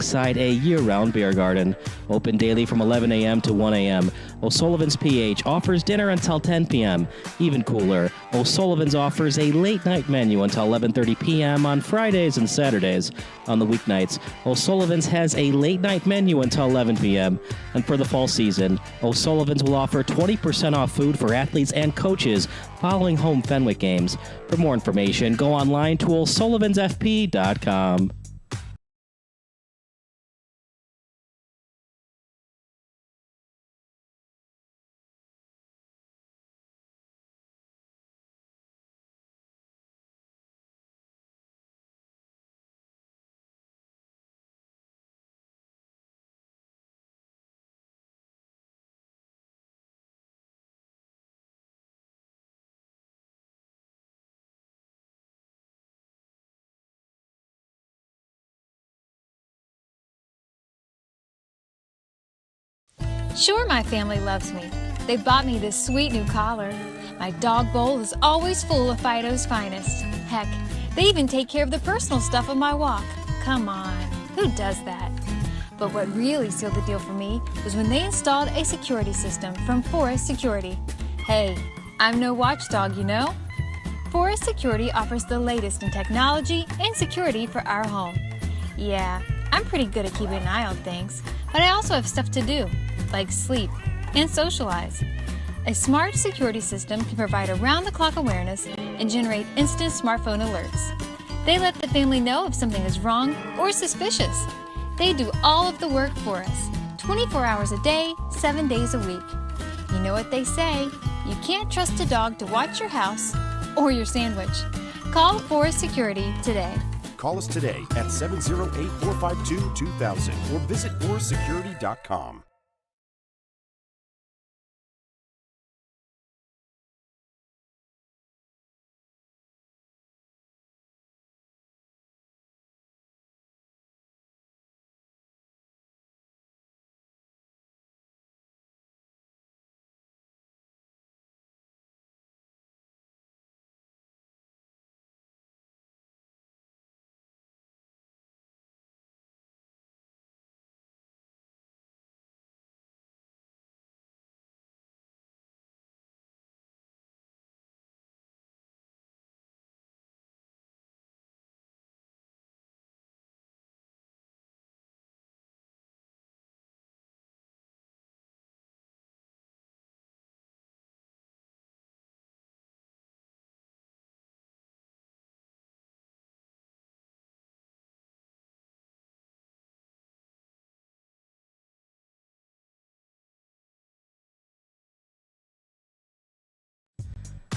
Side a year-round beer garden. Open daily from 11 a.m. to 1 a.m. O'Sullivan's PH offers dinner until 10 p.m. Even cooler, O'Sullivan's offers a late-night menu until 11:30 p.m. on Fridays and Saturdays. On the weeknights, O'Sullivan's has a late-night menu until 11 p.m. And for the fall season, O'Sullivan's will offer 20% off food for athletes and coaches following home Fenwick games. For more information, go online to o'sullivansfp.com. Sure, my family loves me. They bought me this sweet new collar. My dog bowl is always full of Fido's finest. Heck, they even take care of the personal stuff of my walk. Come on, who does that? But what really sealed the deal for me was when they installed a security system from Forest Security. Hey, I'm no watchdog, you know? Forest Security offers the latest in technology and security for our home. Yeah, I'm pretty good at keeping an eye on things, but I also have stuff to do, like sleep and socialize. A smart security system can provide around-the-clock awareness and generate instant smartphone alerts. They let the family know if something is wrong or suspicious. They do all of the work for us, 24 hours a day, 7 days a week. You know what they say, you can't trust a dog to watch your house or your sandwich. Call Forest Security today. Call us today at 708-452-2000 or visit forestsecurity.com.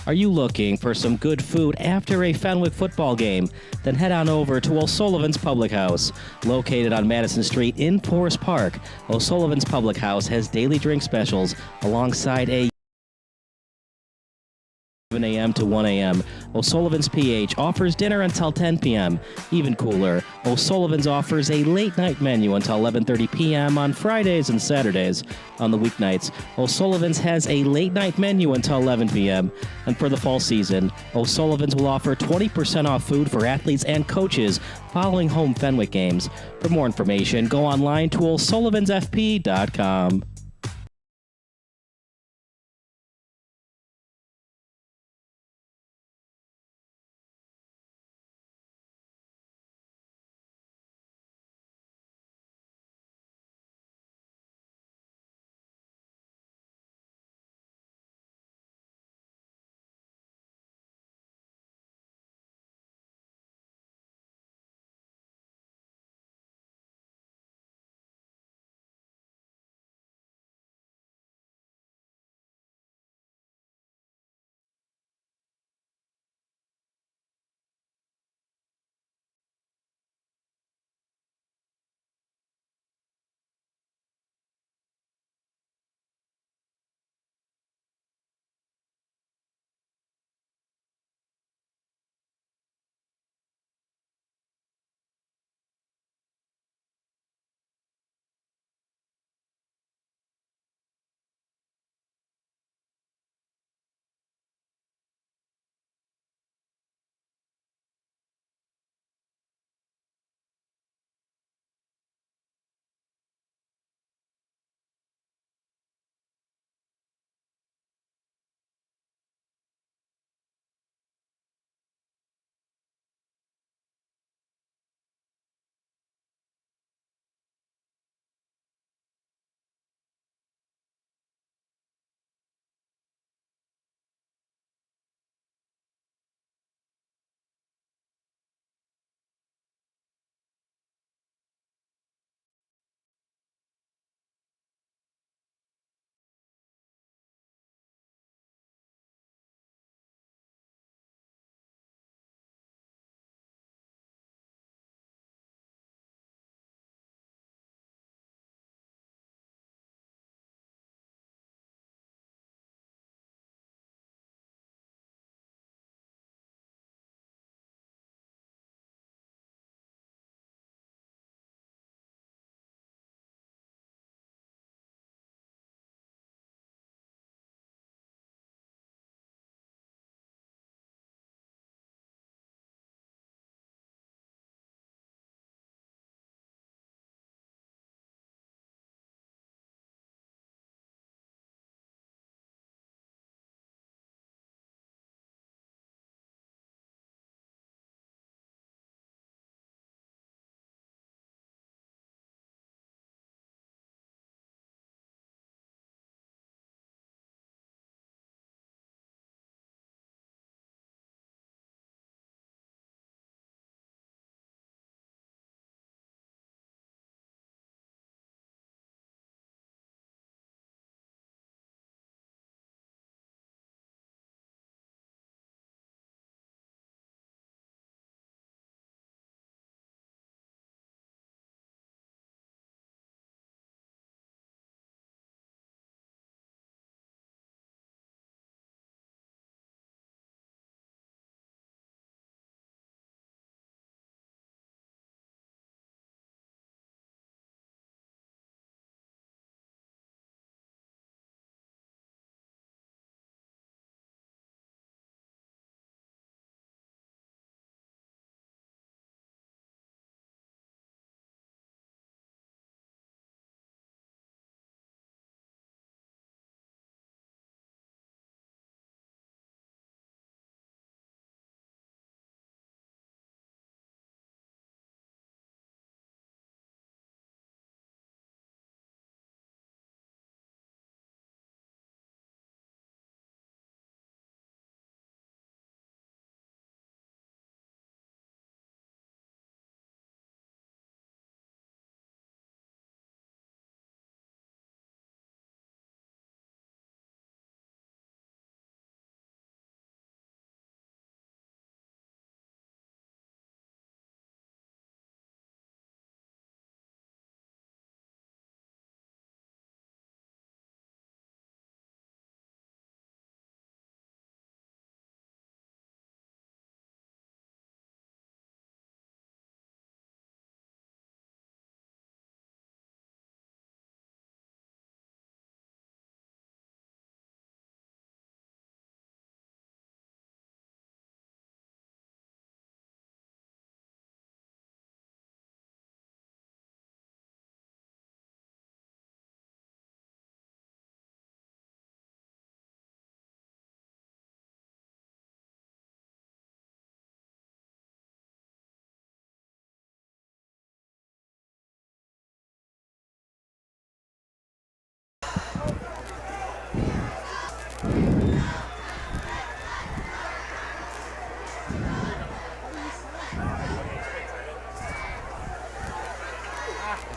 Are you looking for some good food after a Fenwick football game? Then head on over to O'Sullivan's Public House. Located on Madison Street in Forest Park, O'Sullivan's Public House has daily drink specials alongside a 7 a.m. to 1 a.m. O'Sullivan's PH offers dinner until 10 p.m. Even cooler, O'Sullivan's offers a late-night menu until 11:30 p.m. on Fridays and Saturdays. On the weeknights, O'Sullivan's has a late-night menu until 11 p.m. And for the fall season, O'Sullivan's will offer 20% off food for athletes and coaches following home Fenwick games. For more information, go online to o'sullivansfp.com.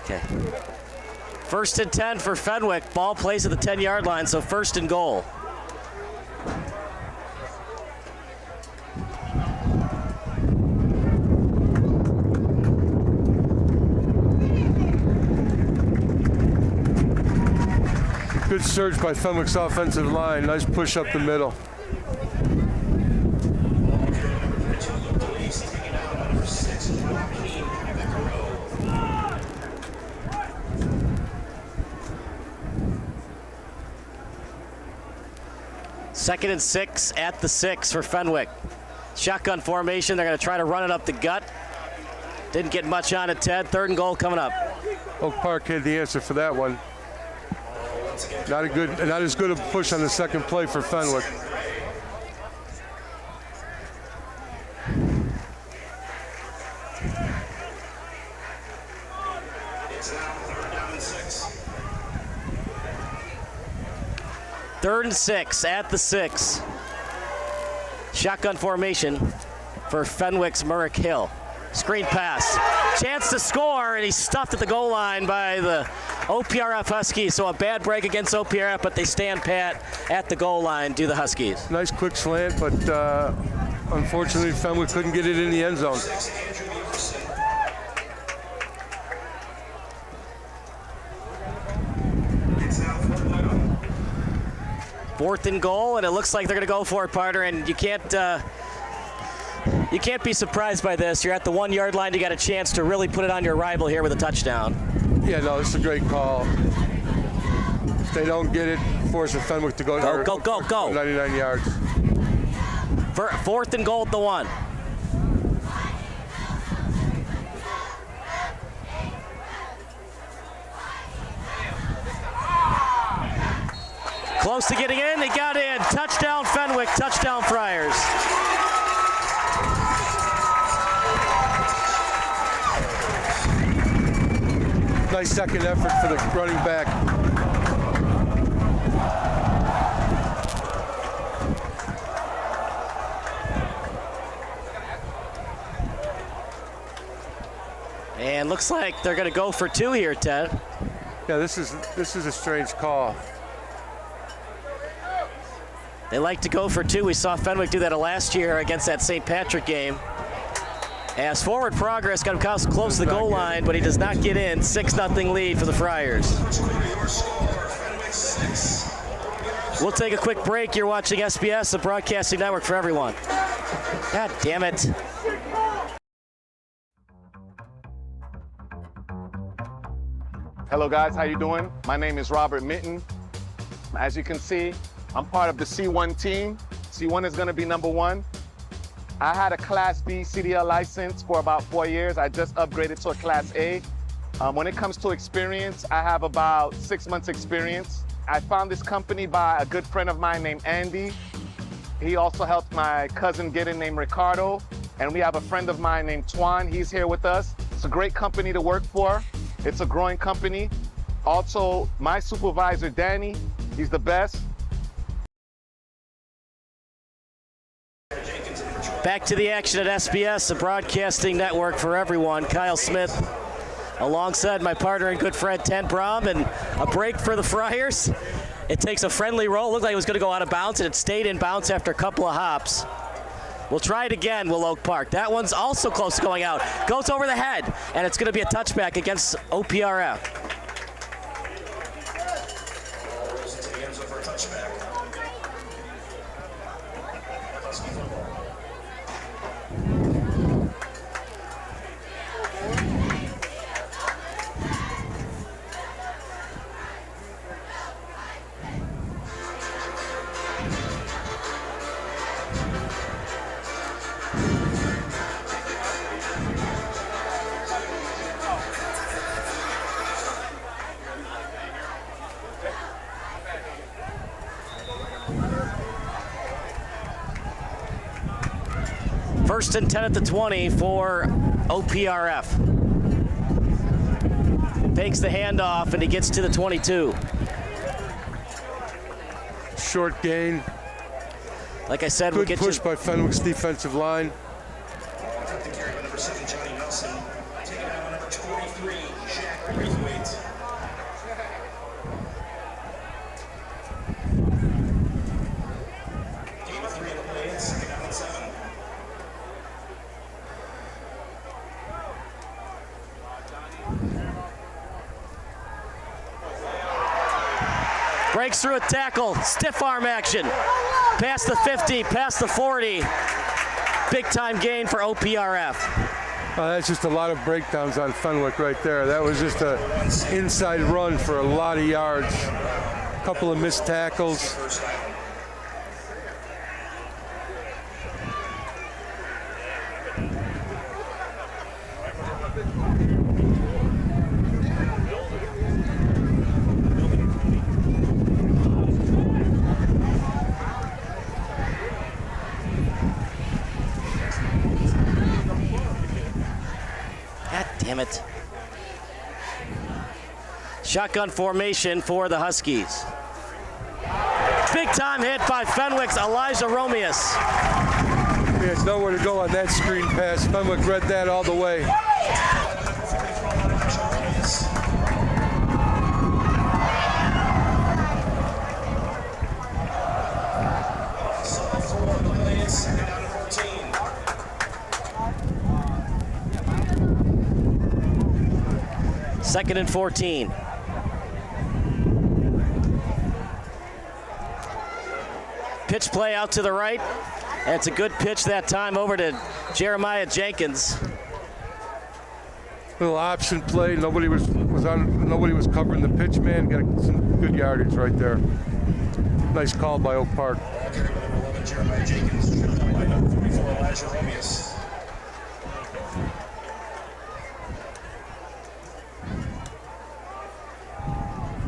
Okay. 1st and 10 for Fenwick. Ball placed at the 10-yard line, so 1st and goal. Good surge by Fenwick's offensive line. Nice push up the middle. Second and 6 at the 6 for Fenwick. Shotgun formation. They're going to try to run it up the gut. Didn't get much on it, Ted. 3rd and goal coming up. Oak Park had the answer for that one. Not as good a push on the second play for Fenwick. Third and 6 at the 6. Shotgun formation for Fenwick's Merrick Hill. Screen pass. Chance to score, and he's stuffed at the goal line by the OPRF Huskies. So a bad break against OPRF, but they stand pat at the goal line, do the Huskies. Nice quick slant, but unfortunately Fenwick couldn't get it in the end zone. Fourth and goal, and it looks like they're going to go for it, partner, and you can't be surprised by this. You're at the 1-yard line. You got a chance to really put it on your rival here with a touchdown. Yeah, no, it's a great call. If they don't get it, force Fenwick to go. Go. 99 yards. 4th and goal at the 1. Close to getting in. They got in. Touchdown Fenwick. Touchdown Friars. Nice second effort for the running back. And looks like they're going to go for 2 here, Ted. Yeah, this is a strange call. They like to go for 2. We saw Fenwick do that last year against that St. Patrick game. As forward progress got him close to the goal line, but he does not get in. 6-0 lead for the Friars. We'll take a quick break. You're watching SBS, the broadcasting network for everyone. God damn it. Hello guys, how you doing? My name is Robert Mitten. As you can see, I'm part of the C1 team. C1 is going to be number 1. I had a Class B CDL license for about 4 years. I just upgraded to a Class A. When it comes to experience, I have about 6 months experience. I found this company by a good friend of mine named Andy. He also helped my cousin get in named Ricardo. And we have a friend of mine named Twan. He's here with us. It's a great company to work for. It's a growing company. Also, my supervisor, Danny, he's the best. Back to the action at SBS, the broadcasting network for everyone. Kyle Smith alongside my partner and good friend Ted Brom, and a break for the Friars. It takes a friendly roll. It looked like it was going to go out of bounds, and it stayed in bounds after a couple of hops. We'll try it again, Will Oak Park. That one's also close to going out. Goes over the head, and it's going to be a touchback against OPRF. First and 10 at the 20 for OPRF. Fakes the handoff, and he gets to the 22. Short gain. Like I said, Good we'll get push by Fenwick's defensive line. Number 7, Johnny Nelson. Taking out number 23, Jack Reed. Breaks through a tackle. Stiff arm action. Past the 50, past the 40. Big time gain for OPRF. That's just a lot of breakdowns on Fenwick right there. That was just an inside run for a lot of yards. A couple of missed tackles. God damn it. Shotgun formation for the Huskies. Big time hit by Fenwick's Elijah Romeus. He has nowhere to go on that screen pass. Fenwick read that all the way. Second and 14. Pitch play out to the right. And it's a good pitch that time over to Jeremiah Jenkins. Little option play. Nobody was covering the pitch man. Got some good yardage right there. Nice call by Oak Park. Jeremiah Jenkins, lineup 44, Elijah Romeus.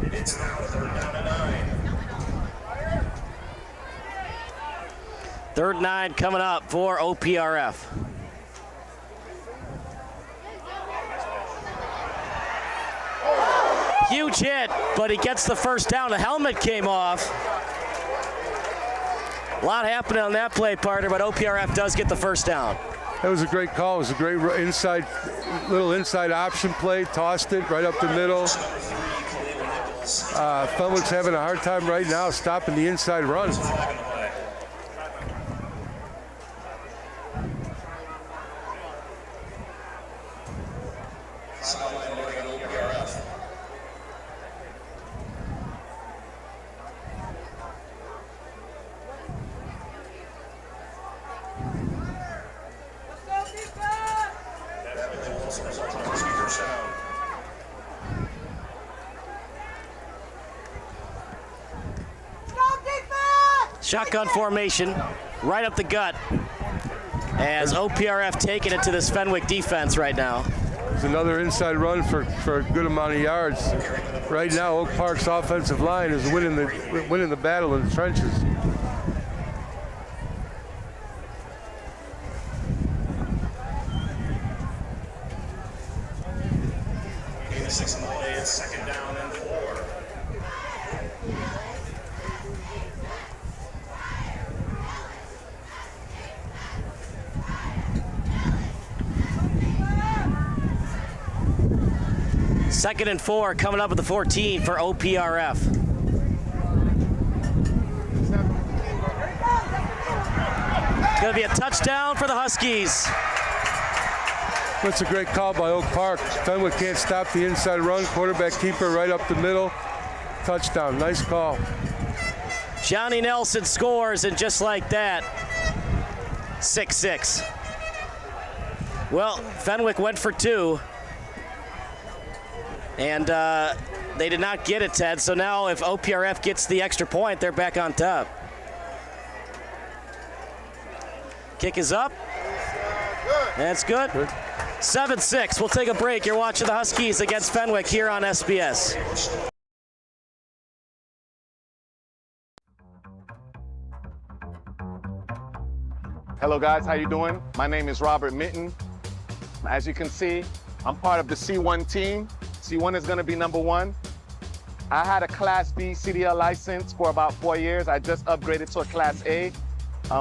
It's now 3rd down and 9. 3rd and 9 coming up for OPRF. Huge hit, but he gets the first down. The helmet came off. A lot happening on that play, partner, but OPRF does get the first down. That was a great call. It was a great little inside option play. Tossed it right up the middle. Fenwick's having a hard time right now stopping the inside run. Shotgun formation, right up the gut, as OPRF taking it to this Fenwick defense right now. There's another inside run for a good amount of yards. Right now, Oak Park's offensive line is winning the battle in the trenches. The 6 on the play, it's 2nd down and 4. Second and 4 coming up at the 14 for OPRF. Going to be a touchdown for the Huskies. That's a great call by Oak Park. Fenwick can't stop the inside run. Quarterback keeper right up the middle. Touchdown. Nice call. Johnny Nelson scores, and just like that, 6-6. Well, Fenwick went for 2. And they did not get it, Ted. So now if OPRF gets the extra point, they're back on top. Kick is up. That's good. 7-6. We'll take a break. You're watching the Huskies against Fenwick here on SBS. Hello guys, how you doing? My name is Robert Mitten. As you can see, I'm part of the C1 team. C1 is gonna be number 1. I had a Class B CDL license for about 4 years. I just upgraded to a Class A.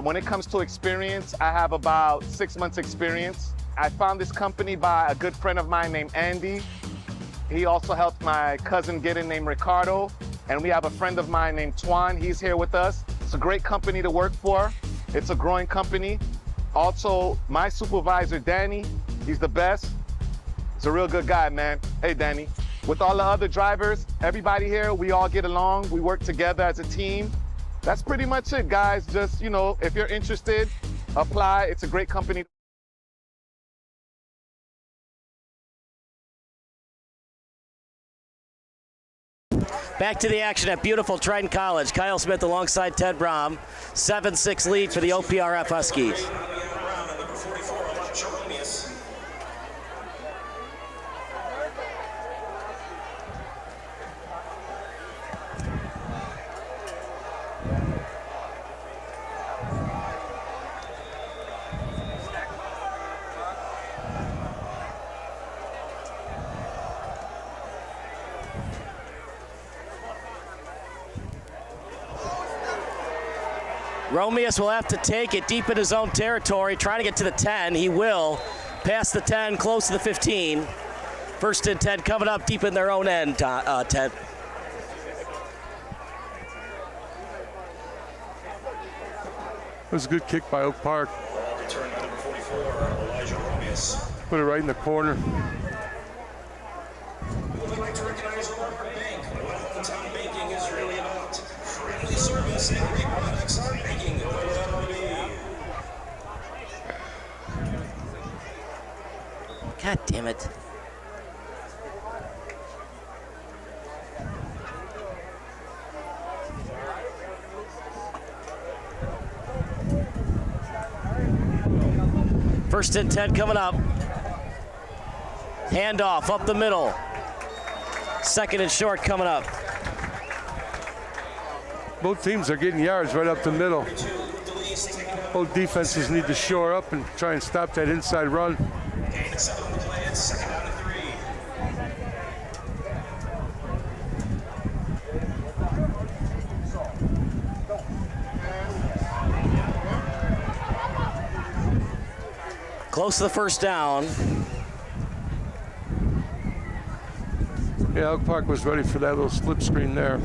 When it comes to experience, I have about 6 months experience. I found this company by a good friend of mine named Andy. He also helped my cousin get in named Ricardo. And we have a friend of mine named Twan. He's here with us. It's a great company to work for. It's a growing company. Also, my supervisor, Danny, he's the best. He's a real good guy, man. Hey, Danny. with all the other drivers. Everybody here, we all get along. We work together as a team. That's pretty much it, guys. Just, you know, if you're interested, apply. It's a great company. Back to the action at beautiful Triton College. Kyle Smith alongside Ted Brom. 7-6 lead for the OPRF Huskies. Romeus will have to take it deep in his own territory, trying to get to the 10. He will. Past the 10, close to the 15. First and 10 coming up deep in their own end, Ted. It was a good kick by Oak Park. Put it right in the corner. We'd like to recognize Robert Bank. What hometown banking is really about. Friendly service and great products. Banking with LLB. God damn it. First and 10 coming up. Handoff up the middle. Second and short coming up. Both teams are getting yards right up the middle. Both defenses need to shore up and try and stop that inside run. Gain of 7 on the play. It's second down and 3. Close to the first down. Yeah, Oak Park was ready for that little slip screen there.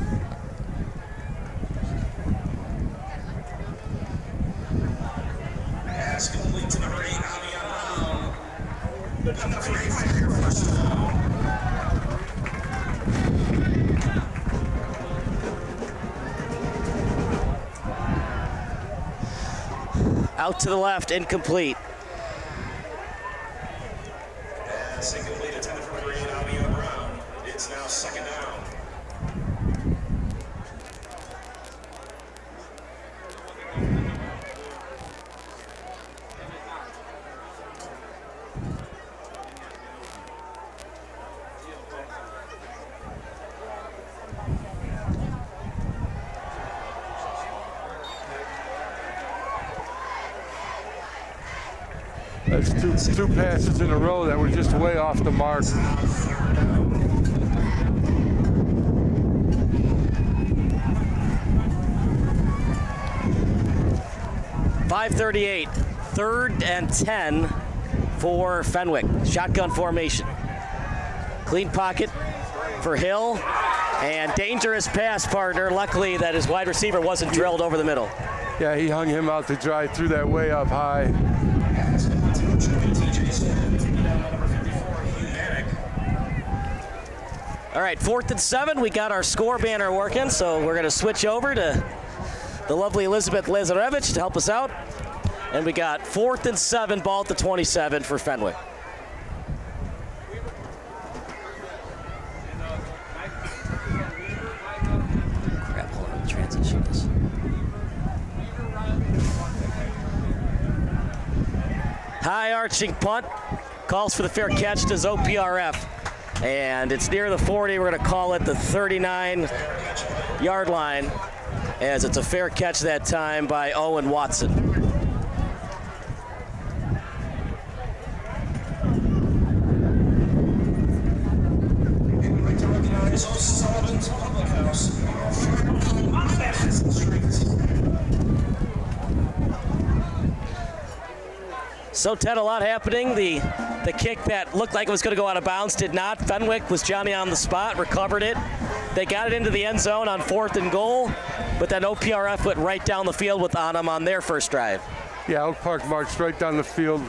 Pass complete to number 8, Avion Brown. Enough for a first down. Out to the left, incomplete. Pass incomplete, intended for number 8, Avion Brown. It's now second down. That's two passes in a row that were just way off the mark. .538, third and 10 for Fenwick. Shotgun formation. Clean pocket for Hill. And dangerous pass, partner. Luckily that his wide receiver wasn't drilled over the middle. Yeah, he hung him out to dry, threw that way up high. All right, 4th and 7. We got our score banner working, so we're going to switch over to the lovely Elizabeth Lazarevich to help us out. And we got 4th and 7, ball at the 27 for Fenwick. Crap, hold on, transition this. High arching punt. Calls for the fair catch, does OPRF. And it's near the 40. We're going to call it the 39-yard line, as it's a fair catch that time by Owen Watson. We'd like to recognize Sullivan's Public House. So, Ted, a lot happening. The kick that looked like it was going to go out of bounds did not. Fenwick was Johnny on the spot, recovered it. They got it into the end zone on 4th and goal, but then OPRF went right down the field with on them on their first drive. Yeah, Oak Park marched right down the field.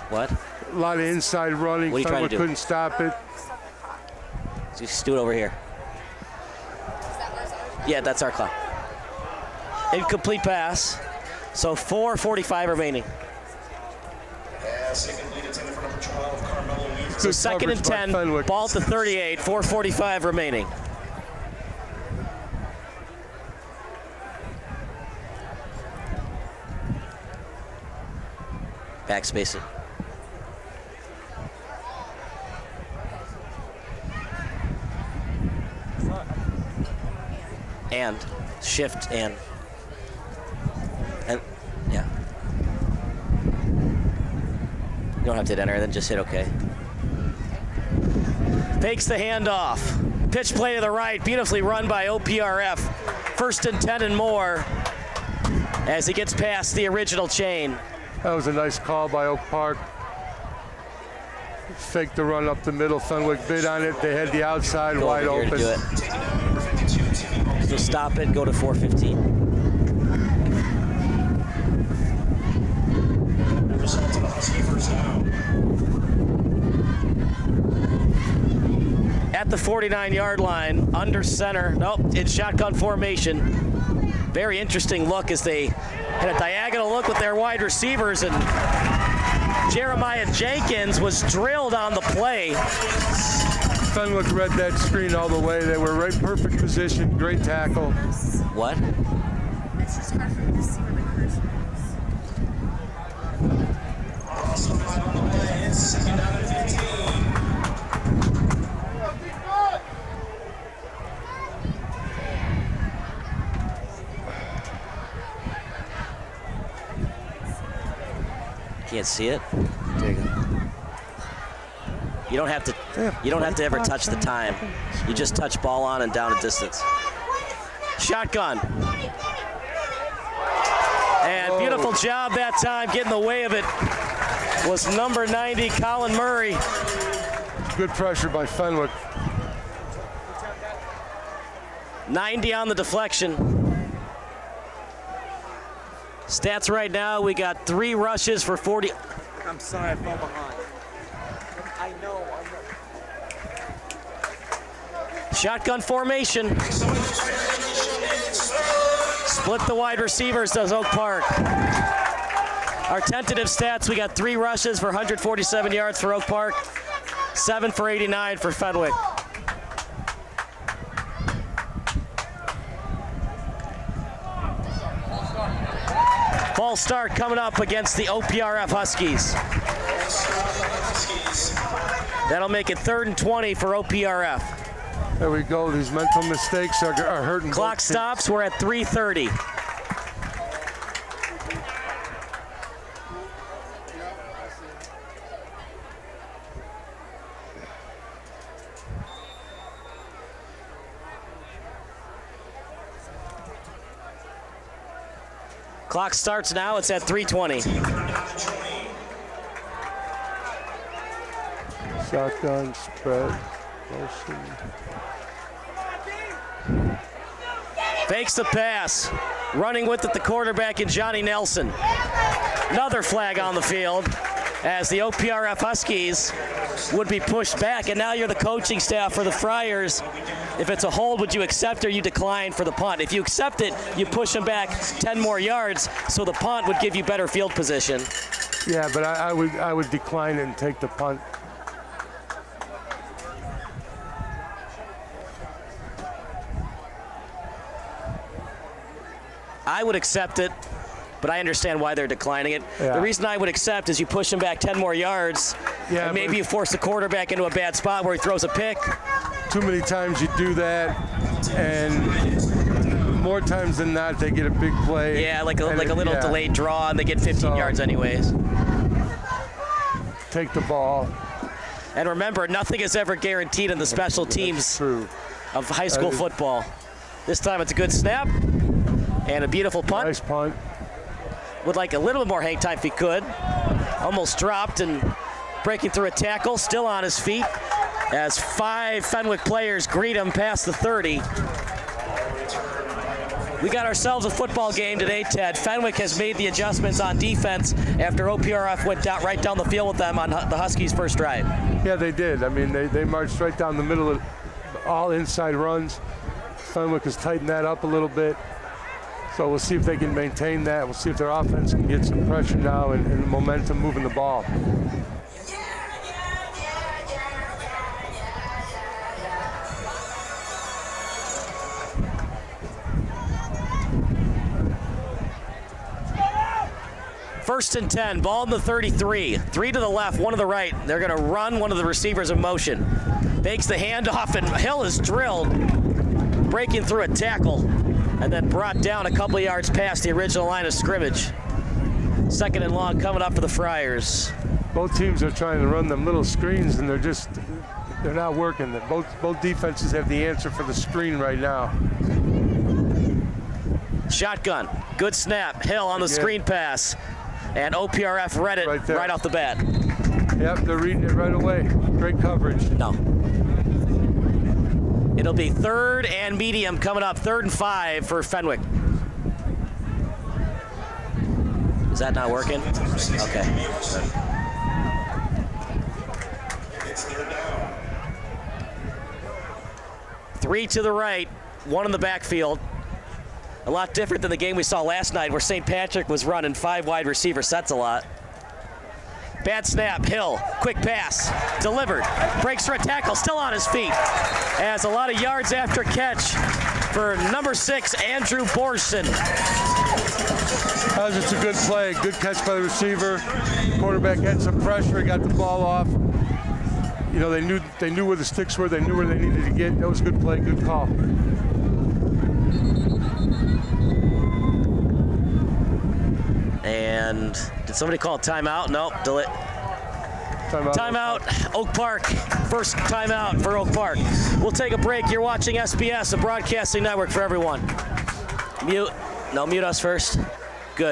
What? A lot of inside running. What are you trying to Fenwick do? couldn't stop it. Just do it over here. Yeah, that's our clock. Incomplete pass. So 4:45 remaining. So second and 10, ball at the 38, 4:45 remaining. Backspace it. And shift and yeah. You don't have to hit enter, then just hit OK. Fakes the handoff. Pitch play to the right, beautifully run by OPRF. First and 10 and more as he gets past the original chain. That was a nice call by Oak Park. Faked the run up the middle. Fenwick bid on it. They had the outside Go wide over here open. to do it. So stop it, go to 4:15. Result of the Husky first down. At the 49-yard line, under center. Nope, in shotgun formation. Very interesting look as they had a diagonal look with their wide receivers, and Jeremiah Jenkins was drilled on the play. Fenwick read that screen all the way. They were right perfect position, great tackle. What? It's just hard for me to see where the cursor is. Second down and 15. Can't see it. There you go. You don't have to. You don't have to ever touch the time. You just touch ball on and down a distance. Shotgun. And beautiful job that time. Getting in the way of it was number 90, Colin Murray. Good pressure by Fenwick. 90 on the deflection. Stats right now, we got 3 rushes for 40. I'm sorry, I fell behind. I know. Shotgun formation. Split the wide receivers, does Oak Park. Our tentative stats, we got 3 rushes for 147 yards for Oak Park, 7 for 89 for Fenwick. False start coming up against the OPRF Huskies. That'll make it 3rd and 20 for OPRF. There we go. These mental mistakes are hurting. Clock both stops. We're at 3:30. Clock starts now. It's at 3:20. Shotgun spread. Motion. Fakes the pass. Running with it, the quarterback in Johnny Nelson. Another flag on the field as the OPRF Huskies would be pushed back. And now you're the coaching staff for the Friars. If it's a hold, would you accept or you decline for the punt? If you accept it, you push them back 10 more yards, so the punt would give you better field position. Yeah, but I would decline it and take the punt. I would accept it, but I understand why they're declining it. Yeah. The reason I would accept is you push them back 10 more yards, Yeah, and maybe but you force the quarterback into a bad spot where he throws a pick. too many times you do that, and more times than not, they get a big play. Yeah, like a little yeah. delayed draw, and they get 15 yards anyways. Take the ball. And remember, nothing is ever guaranteed in the special teams True. of high school football. This time it's a good snap and a beautiful punt. Nice punt. Would like a little bit more hang time if he could. Almost dropped and breaking through a tackle, still on his feet as 5 Fenwick players greet him past the 30. We got ourselves a football game today, Ted. Fenwick has made the adjustments on defense after OPRF went right down the field with them on the Huskies' first drive. Yeah, they did. I mean, they marched right down the middle of all inside runs. Fenwick has tightened that up a little bit. So we'll see if they can maintain that. We'll see if their offense can get some pressure now and momentum moving the ball. First and 10, ball in the 33. 3 to the left, 1 to the right. They're going to run one of the receivers in motion. Fakes the handoff, and Hill is drilled, breaking through a tackle, and then brought down a couple yards past the original line of scrimmage. Second and long coming up for the Friars. Both teams are trying to run them little screens, and they're not working. Both defenses have the answer for the screen right now. Shotgun, good snap. Hill on the screen pass, and OPRF read it right off the bat. Yep, they're reading it right away. Great coverage. No. It'll be 3rd and medium coming up, 3rd and 5 for Fenwick. Is that not working? Okay. It's third down. 3 to the right, 1 in the backfield. A lot different than the game we saw last night where St. Patrick was running 5 wide receiver sets a lot. Bad snap, Hill, quick pass, delivered, breaks for a tackle, still on his feet. Has a lot of yards after catch for number 6, Andrew Borson. That was just a good play, good catch by the receiver. Quarterback had some pressure, he got the ball off. You know, they knew where the sticks were, they knew where they needed to get. That was a good play, good call. And did somebody call a timeout? Nope, delete. Timeout, Oak Park. First timeout for Oak Park. We'll take a break. You're watching SBS, a broadcasting network for everyone. Mute. No, mute us first. Good.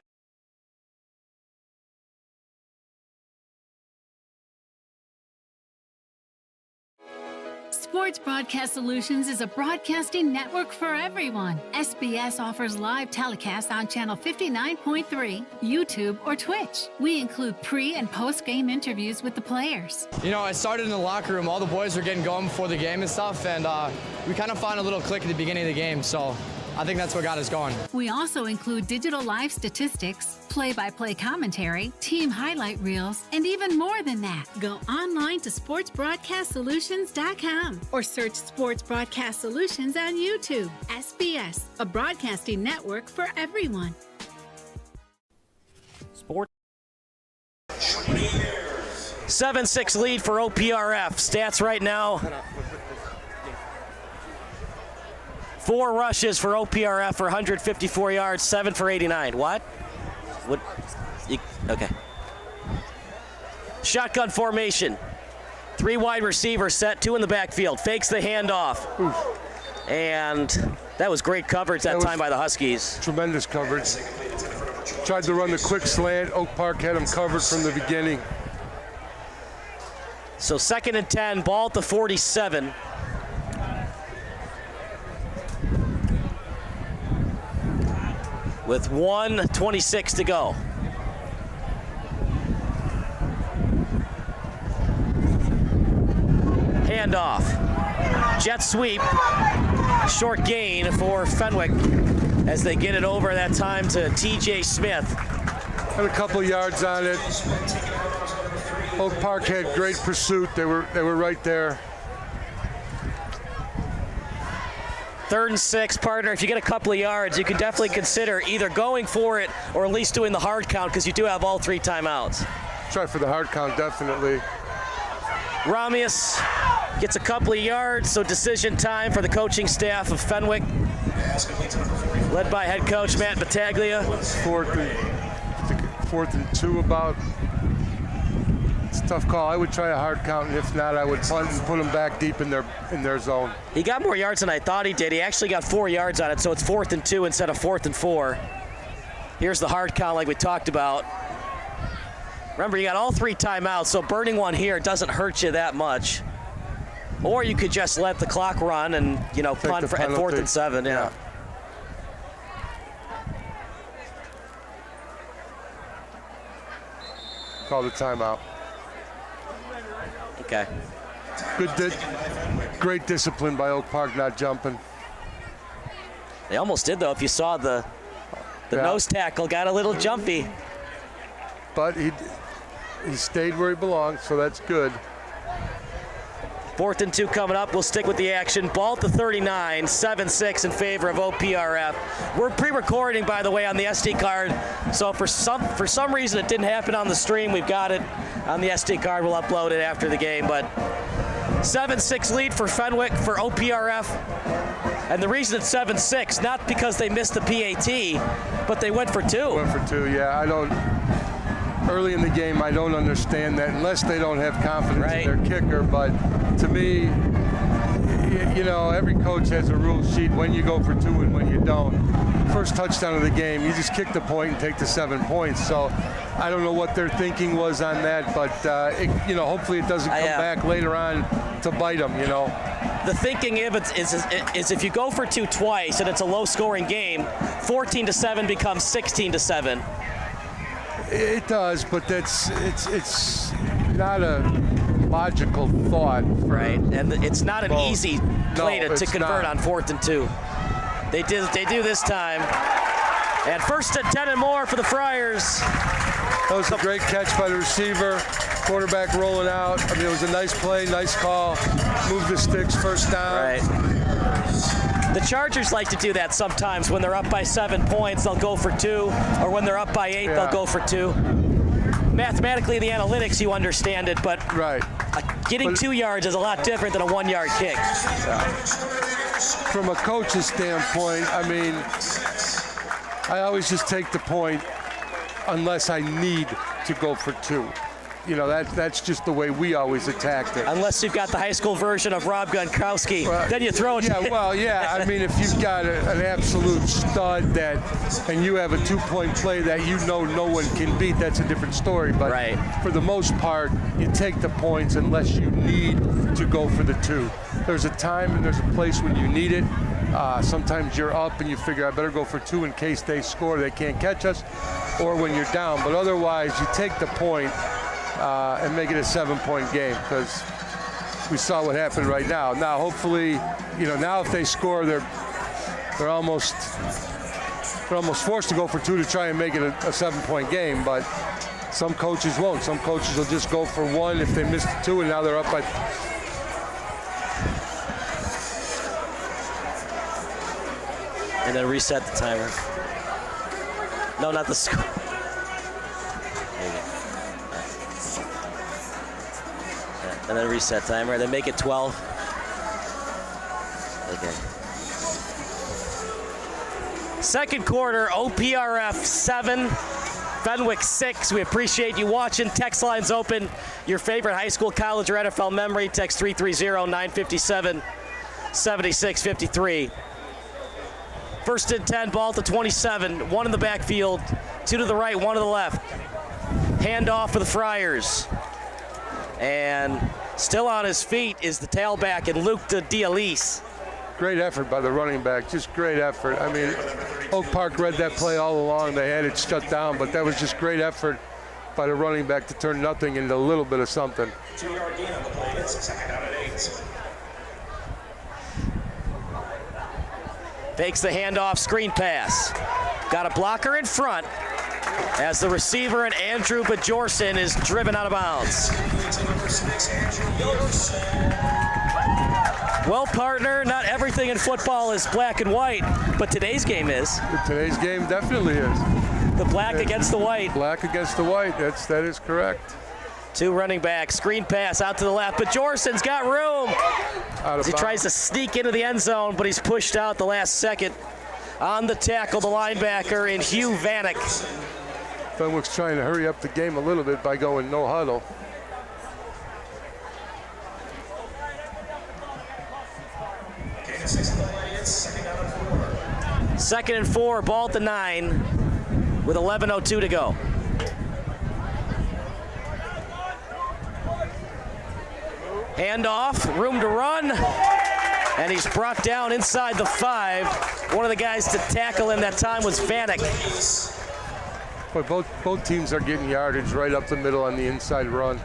Sports Broadcast Solutions is a broadcasting network for everyone. SBS offers live telecasts on Channel 59.3, YouTube, or Twitch. We include pre- and post-game interviews with the players. You know, I started in the locker room. All the boys were getting going before the game and stuff, and we kind of found a little click at the beginning of the game, so I think that's what got us going. We also include digital live statistics, play-by-play commentary, team highlight reels, and even more than that. Go online to sportsbroadcastsolutions.com or search Sports Broadcast Solutions on YouTube. SBS, a broadcasting network for everyone. Sports. 7-6 lead for OPRF. Stats right now. 4 rushes for OPRF for 154 yards, 7 for 89. What? Okay. Shotgun formation. 3 wide receivers set, 2 in the backfield. Fakes the handoff. And that was great coverage that time by the Huskies. Tremendous coverage. Tried to run the quick slant. Oak Park had him covered from the beginning. So 2nd and 10, ball at the 47. With 1:26 to go. Handoff. Jet sweep. Short gain for Fenwick as they get it over that time to TJ Smith. Had a couple yards on it. Oak Park had great pursuit. They were right there. 3rd and 6, partner. If you get a couple of yards, you can definitely consider either going for it or at least doing the hard count because you do have all 3 timeouts. Try for the hard count, definitely. Ramius gets a couple of yards, so decision time for the coaching staff of Fenwick, led by head coach Matt Battaglia. 4th and 2 about. It's a tough call. I would try a hard count, and if not, I would punt and put them back deep in their zone. He got more yards than I thought he did. He actually got 4 yards on it, so it's 4th and 2 instead of 4th and 4. Here's the hard count like we talked about. Remember, you got all 3 timeouts, so burning one here doesn't hurt you that much. Or you could just let the clock run and, you know, punt at 4th and 7. Yeah. Call the timeout. Okay. Great discipline by Oak Park not jumping. They almost did, though. If you saw the nose tackle, got a little jumpy. But he stayed where he belonged, so that's good. 4th and 2 coming up. We'll stick with the action. Ball at the 39, 7-6 in favor of OPRF. We're pre-recording, by the way, on the SD card. So for some reason it didn't happen on the stream. We've got it on the SD card. We'll upload it after the game. But 7-6 lead for Fenwick for OPRF. And the reason it's 7-6, not because they missed the PAT, but they went for 2. Went for 2, yeah. Early in the game, I don't understand that unless they don't have confidence in their kicker. But to me, you know, every coach has a rule sheet when you go for 2 and when you don't. First touchdown of the game, you just kick the point and take the 7 points. So I don't know what their thinking was on that, but hopefully it doesn't come back later on to bite them. You know. The thinking is if you go for 2 twice and it's a low-scoring game, 14-7 becomes 16-7. It does, but it's not a logical thought. Right, and it's not an easy play to convert on 4th and 2. They do this time. And 1st and 10 and more for the Friars. That was a great catch by the receiver. Quarterback rolling out. I mean, it was a nice play, nice call. Move the sticks, first down. Right. The Chargers like to do that sometimes. When they're up by 7 points, they'll go for 2. Or when they're up by 8, they'll go for 2. Mathematically, the analytics, you understand it, but getting 2 yards is a lot different than a 1-yard kick. Yeah. From a coach's standpoint, I mean, I always just take the point unless I need to go for 2. You know, that's just the way we always attacked it. Unless you've got the high school version of Rob Gronkowski, then you throw it. Yeah, I mean, if you've got an absolute stud and you have a 2-point play that you know no one can beat, that's a different story. But for the most part, you take the points unless you need to go for the 2. There's a time and there's a place when you need it. Sometimes you're up and you figure I better go for 2 in case they score, they can't catch us, or when you're down. But otherwise, you take the point and make it a 7-point game, because we saw what happened right now. Now, hopefully, now if they score, they're almost forced to go for 2 to try and make it a 7-point game. But some coaches won't. Some coaches will just go for 1 if they missed the 2, and now they're up by. And then reset the timer. No, not the score. And then reset timer, then make it 12. Okay. Second quarter, OPRF 7, Fenwick 6. We appreciate you watching. Text line's open. Your favorite high school, college, or NFL memory, text 330-957-7653. 1st and 10, ball to 27. 1 in the backfield, 2 to the right, 1 to the left. Handoff for the Friars. And still on his feet is the tailback, and Luke Dialise. Great effort by the running back, just great effort. I mean, Oak Park read that play all along. They had it shut down, but that was just great effort by the running back to turn nothing into a little bit of something. 2-yard gain on the play. It's a 2nd down and 8. Fakes the handoff, screen pass. Got a blocker in front as the receiver and Andrew Bajorson is driven out of bounds. Well, partner, not everything in football is black and white, but today's game is. Today's game definitely is. The black against the white. Black against the white, that is correct. 2 running backs, screen pass out to the left, but Bajorson got room. As he tries to sneak into the end zone, but he's pushed out the last second. On the tackle, the linebacker in Hugh Vanek. Fenwick's trying to hurry up the game a little bit by going no huddle. Okay, 2nd and 4, ball at the 9 with 11:02 to go. Handoff, room to run, and he's brought down inside the 5. One of the guys to tackle him that time was Vanek. But both teams are getting yardage right up the middle on the inside run.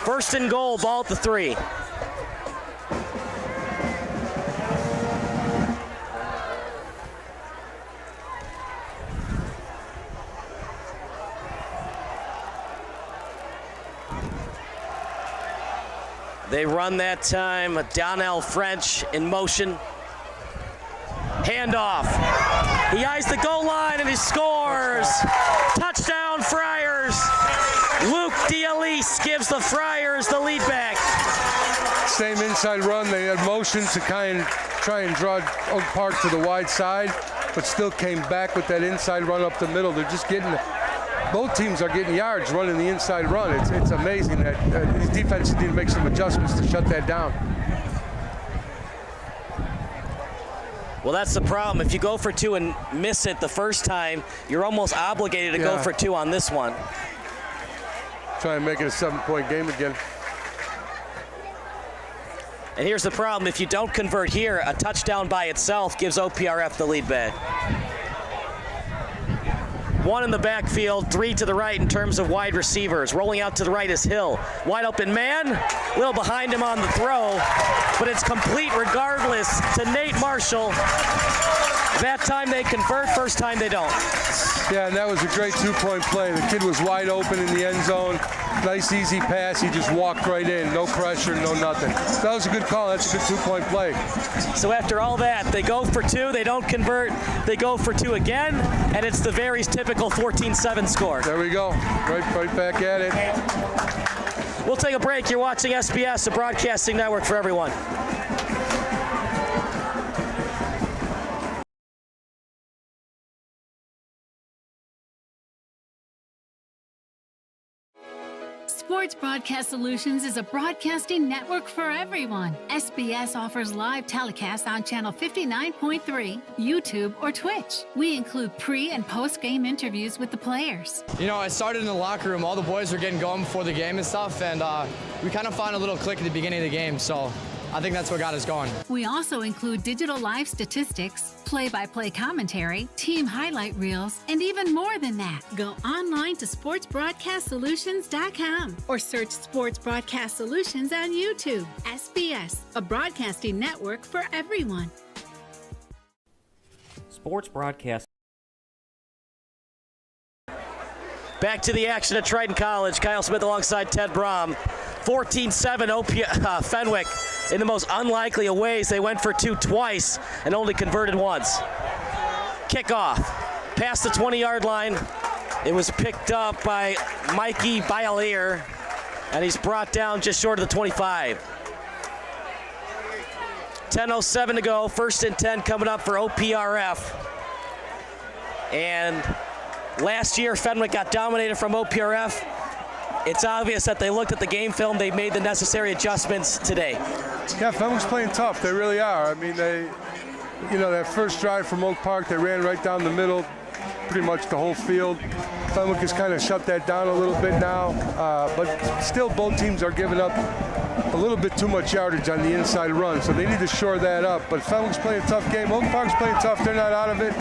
First and goal, ball at the 3. They run that time. Donnell French in motion. Handoff. He eyes the goal line and he scores. Touchdown, Friars. Luke D'Elise gives the Friars the lead back. Same inside run. They had motion to try and draw Oak Park to the wide side, but still came back with that inside run up the middle. They're just getting, both teams are getting yards running the inside run. It's amazing that these defenses need to make some adjustments to shut that down. Well, that's the problem. If you go for 2 and miss it the first time, you're almost obligated to go for 2 on this one. Try and make it a 7-point game again. And here's the problem. If you don't convert here, a touchdown by itself gives OPRF the lead back. 1 in the backfield, 3 to the right in terms of wide receivers. Rolling out to the right is Hill. Wide open man, a little behind him on the throw, but it's complete regardless to Nate Marshall. That time they convert, first time they don't. Yeah, and that was a great 2-point play. The kid was wide open in the end zone. Nice, easy pass. He just walked right in. No pressure, no nothing. That was a good call. That's a good 2-point play. So after all that, they go for 2. They don't convert. They go for 2 again, and it's the very typical 14-7 score. There we go. Right back at it. We'll take a break. You're watching SBS, a broadcasting network for everyone. Sports Broadcast Solutions is a broadcasting network for everyone. SBS offers live telecasts on channel 59.3, YouTube, or Twitch. We include pre- and post-game interviews with the players. You know, I started in the locker room. All the boys were getting going before the game and stuff, and we kind of found a little click at the beginning of the game, so I think that's what got us going. We also include digital live statistics, play-by-play commentary, team highlight reels, and even more than that. Go online to sportsbroadcastsolutions.com or search Sports Broadcast Solutions on YouTube. SBS, a broadcasting network for everyone. Sports Broadcast. Back to the action at Triton College. Kyle Smith alongside Ted Brom. 14-7 Fenwick. In the most unlikely of ways, they went for 2 twice and only converted once. Kickoff. Past the 20-yard line. It was picked up by Mikey Bialier, and he's brought down just short of the 25. 10:07 to go. 1st and 10 coming up for OPRF. And last year, Fenwick got dominated from OPRF. It's obvious that they looked at the game film. They made the necessary adjustments today. Yeah, Fenwick's playing tough. They really are. I mean, that first drive from Oak Park, they ran right down the middle, pretty much the whole field. Fenwick has kind of shut that down a little bit now, but still both teams are giving up a little bit too much yardage on the inside run, so they need to shore that up. But Fenwick's playing a tough game. Oak Park's playing tough. They're not out of it.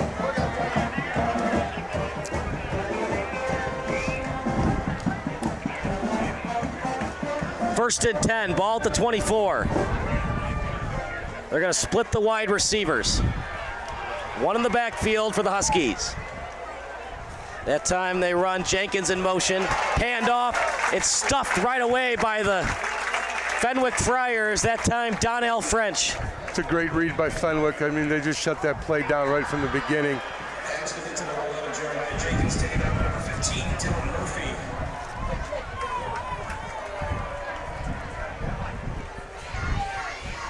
First and 10, ball at the 24. They're going to split the wide receivers. 1 in the backfield for the Huskies. That time they run Jenkins in motion. Handoff. It's stuffed right away by the Fenwick Friars. That time Donnell French. It's a great read by Fenwick. I mean, they just shut that play down right from the beginning.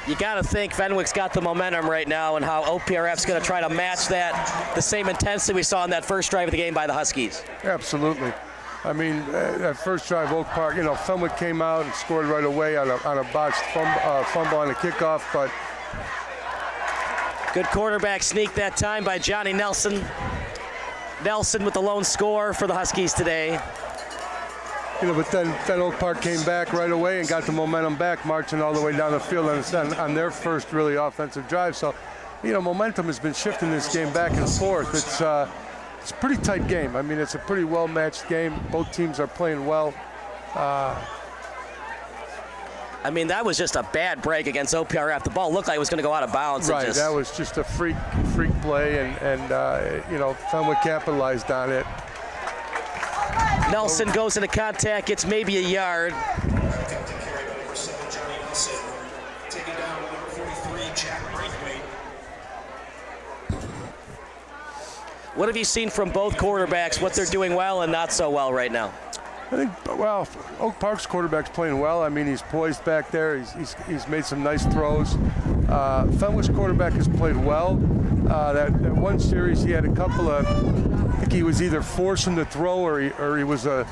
You got to think Fenwick's got the momentum right now, and how OPRF's going to try to match that, the same intensity we saw in that first drive of the game by the Huskies. Absolutely. I mean, that first drive, Oak Park, Fenwick came out and scored right away on a botched fumble on the kickoff, but good quarterback sneak that time by Johnny Nelson. Nelson with the lone score for the Huskies today. But then Oak Park came back right away and got the momentum back, marching all the way down the field on their first really offensive drive. So, momentum has been shifting this game back and forth. It's a pretty tight game. I mean, it's a pretty well-matched game. Both teams are playing well. I mean, that was just a bad break against OPRF. The ball looked like it was going to go out of bounds. Right, that was just a freak play, and you know, Fenwick capitalized on it. Nelson goes into contact, gets maybe a yard. What have you seen from both quarterbacks, what they're doing well and not so well right now? I think, well, Oak Park's quarterback's playing well. I mean, he's poised back there. He's made some nice throws. Fenwick's quarterback has played well. That one series, he had a couple of, I think he was either forcing the throw or he was you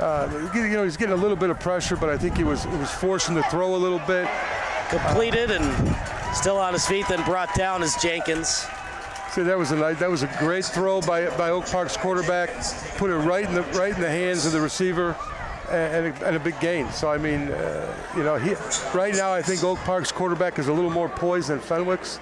know, he's getting a little bit of pressure, but I think he was forcing the throw a little bit. Completed and still on his feet, then brought down as Jenkins. So that was a great throw by Oak Park's quarterback. Put it right in the hands of the receiver, and a big gain. So I mean, you know, right now I think Oak Park's quarterback is a little more poised than Fenwick's.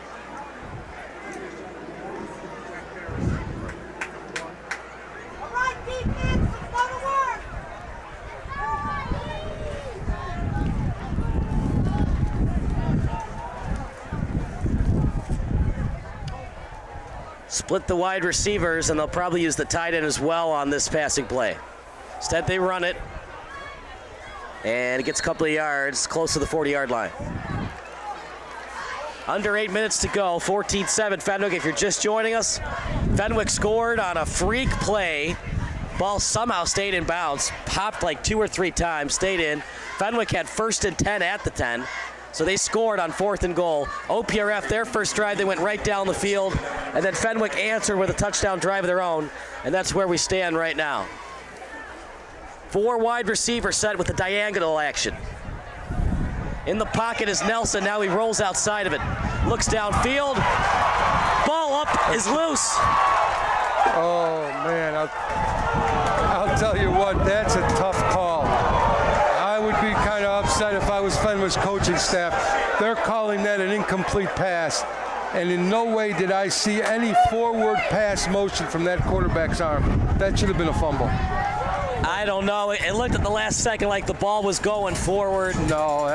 Split the wide receivers, and they'll probably use the tight end as well on this passing play. Instead, they run it, and it gets a couple of yards close to the 40-yard line. Under 8 minutes to go, 14-7 Fenwick. If you're just joining us, Fenwick scored on a freak play. Ball somehow stayed in bounds, popped like 2 or 3 times, stayed in. Fenwick had 1st and 10 at the 10. So they scored on 4th and goal. OPRF, their first drive, they went right down the field, and then Fenwick answered with a touchdown drive of their own, and that's where we stand right now. 4 wide receivers set with the diagonal action. In the pocket is Nelson. Now he rolls outside of it. Looks downfield. Ball up is loose. Oh, man. I'll tell you what, that's a tough call. I would be kind of upset if I was Fenwick's coaching staff. They're calling that an incomplete pass, and in no way did I see any forward pass motion from that quarterback's arm. That should have been a fumble. I don't know. It looked at the last second like the ball was going forward. No,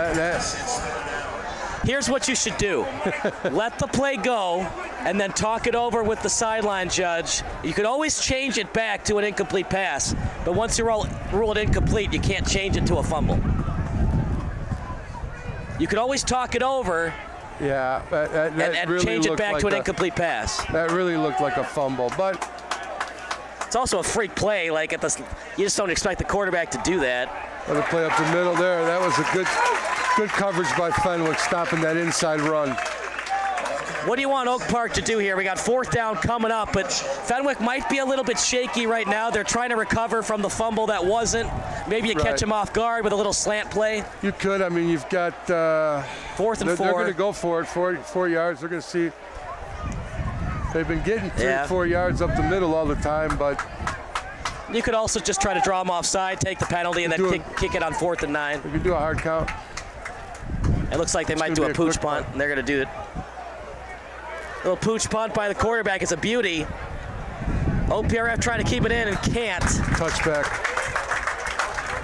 Here's what you should do. Let the play go and then talk it over with the sideline judge. You could always change it back to an incomplete pass, but once you rule it incomplete, you can't change it to a fumble. You could always talk it over. Yeah, and really change it back like to an incomplete pass. That really looked like a fumble, but it's also a freak play. Like you just don't expect the quarterback to do that. The play up the middle there. That was a good coverage by Fenwick, stopping that inside run. What do you want Oak Park to do here? We got 4th down coming up, but Fenwick might be a little bit shaky right now. They're trying to recover from the fumble that wasn't. Maybe you catch them off guard with a little slant play. You could. I mean, you've got 4th and 4. They're going to go for it. 4 yards. They're going to see. They've been getting 3 or 4 yards up the middle all the time, but you could also just try to draw them offside, take the penalty, and then kick it on 4th and 9. You can do a hard count. It looks like they might do a pooch punt, and they're going to do it. Little pooch punt by the quarterback. It's a beauty. OPRF trying to keep it in and can't. Touchback.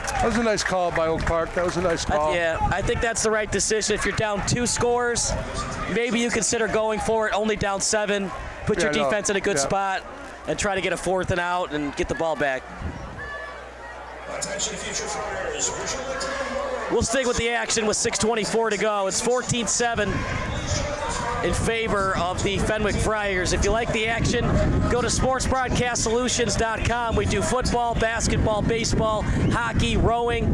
That was a nice call by Oak Park. That was a nice call. I think that's the right decision. If you're down 2 scores, maybe you consider going for it. Only down 7. Put your defense in a good spot and try to get a 4th and out and get the ball back. Attention, future Friars. We'll stick with the action with 6:24 to go. It's 14-7 in favor of the Fenwick Friars. If you like the action, go to sportsbroadcastsolutions.com. We do football, basketball, baseball, hockey, rowing,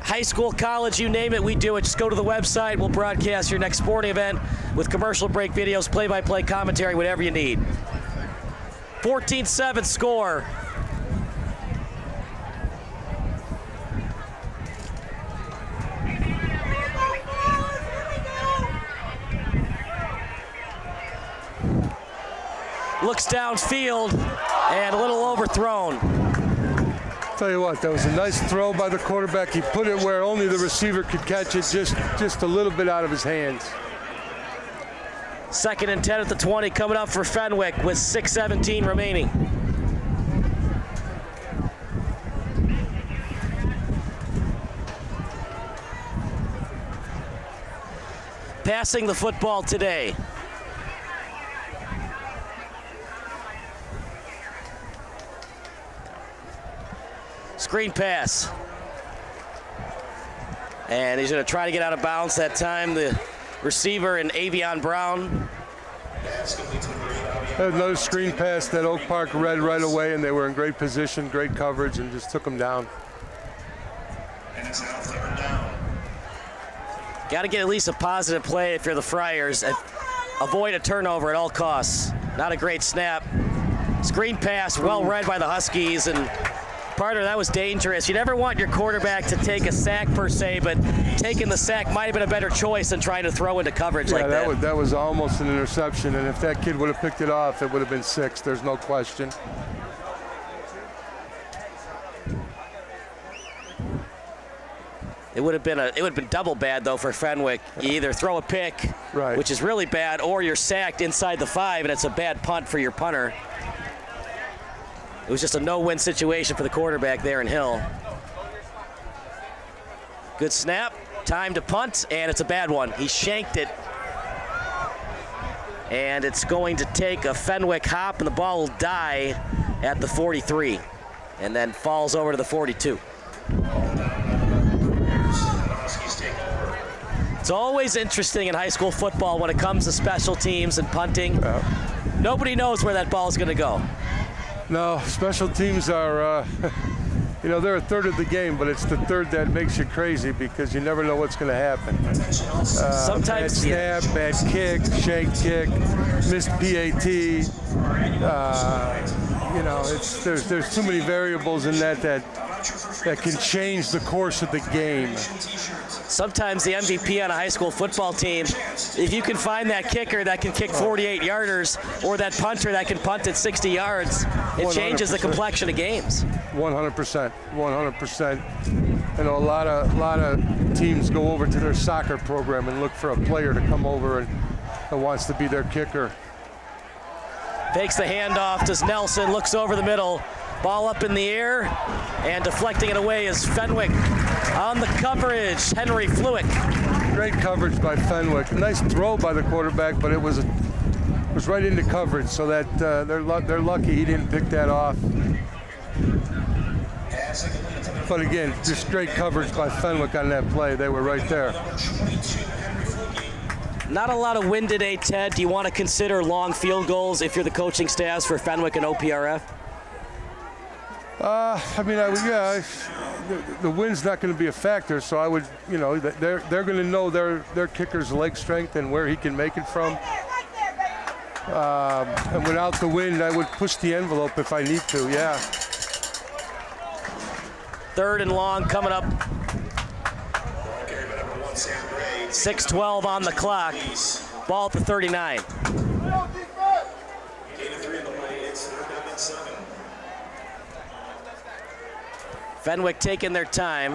high school, college, you name it, we do it. Just go to the website. We'll broadcast your next sporting event with commercial break videos, play-by-play commentary, whatever you need. 14-7 score. Looks downfield and a little overthrown. Tell you what, that was a nice throw by the quarterback. He put it where only the receiver could catch it, just a little bit out of his hands. 2nd and 10 at the 20 coming up for Fenwick with 6:17 remaining. passing the football today. Screen pass. And he's going to try to get out of bounds that time. The receiver in Avion Brown. Another screen pass that Oak Park read right away, and they were in great position, great coverage, and just took them down. And it's now 3rd down. Got to get at least a positive play if you're the Friars. Avoid a turnover at all costs. Not a great snap. Screen pass, well read by the Huskies, and Parter, that was dangerous. You never want your quarterback to take a sack per se, but taking the sack might have been a better choice than trying to throw into coverage like that. That was almost an interception, and if that kid would have picked it off, it would have been 6. There's no question. It would have been double bad though for Fenwick. You either throw a pick, right, which is really bad, or you're sacked inside the 5, and it's a bad punt for your punter. It was just a no-win situation for the quarterback there in Hill. Good snap, time to punt, and it's a bad one. He shanked it. And it's going to take a Fenwick hop, and the ball will die at the 43, and then falls over to the 42. It's always interesting in high school football when it comes to special teams and punting. Nobody knows where that ball is going to go. No, special teams are, they're a third of the game, but it's the third that makes you crazy because you never know what's going to happen. Sometimes bad snap, bad kick, shank kick, missed PAT. There's too many variables in that can change the course of the game. Sometimes the MVP on a high school football team, if you can find that kicker that can kick 48-yarders or that punter that can punt at 60 yards, it 100%. Changes the complexion of games. 100%. A lot of teams go over to their soccer program and look for a player to come over and wants to be their kicker. Fakes the handoff to Nelson, looks over the middle. Ball up in the air, and deflecting it away is Fenwick. On the coverage, Henry Flewick. Great coverage by Fenwick. Nice throw by the quarterback, but it was right into coverage, so that they're lucky he didn't pick that off. But again, just great coverage by Fenwick on that play. They were right there. Not a lot of wind today, Ted. Do you want to consider long field goals if you're the coaching staffs for Fenwick and OPRF? The wind's not going to be a factor, so I would, they're going to know their kicker's leg strength and where he can make it from. And without the wind, I would push the envelope if I need to, yeah. 3rd and long coming up. 6:12 on the clock. Ball at the 39. Fenwick taking their time.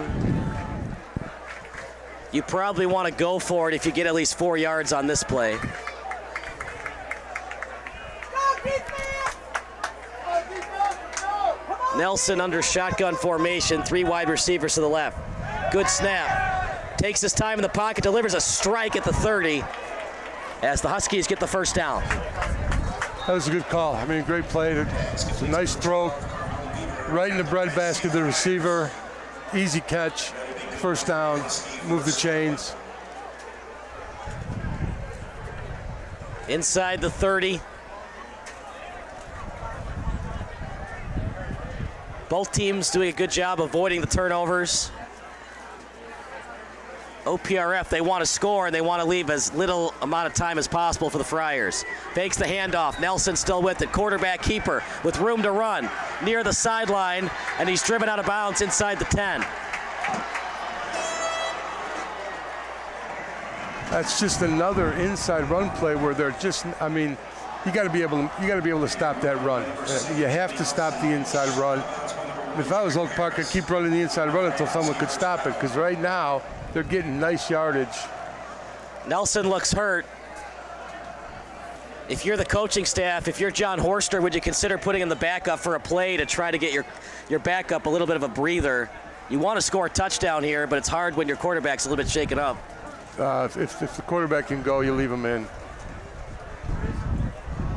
You probably want to go for it if you get at least 4 yards on this play. Nelson under shotgun formation, 3 wide receivers to the left. Good snap. Takes his time in the pocket, delivers a strike at the 30 as the Huskies get the first down. That was a good call. Great play. It's a nice throw. Right in the breadbasket of the receiver. Easy catch. First down. Move the chains. Inside the 30. Both teams doing a good job avoiding the turnovers. OPRF, they want to score and they want to leave as little amount of time as possible for the Friars. Fakes the handoff. Nelson still with it. Quarterback keeper with room to run near the sideline, and he's driven out of bounds inside the 10. That's just another inside run play where they're just, you got to be able to stop that run. You have to stop the inside run. If I was Oak Park, I'd keep running the inside run until someone could stop it, because right now they're getting nice yardage. Nelson looks hurt. If you're the coaching staff, if you're John Horster, would you consider putting in the backup for a play to try to get your backup a little bit of a breather? You want to score a touchdown here, but it's hard when your quarterback's a little bit shaken up. If the quarterback can go, you leave him in.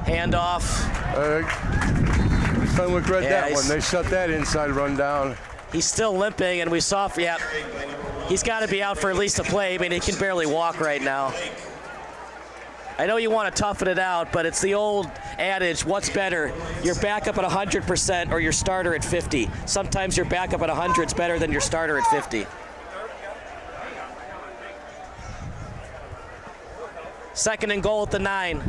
Handoff. Fenwick read that one. They shut that inside run down. He's still limping, and we saw, he's got to be out for at least a play. I mean, he can barely walk right now. I know you want to toughen it out, but it's the old adage, what's better, your backup at 100% or your starter at 50? Sometimes your backup at 100 is better than your starter at 50. Second and goal at the 9.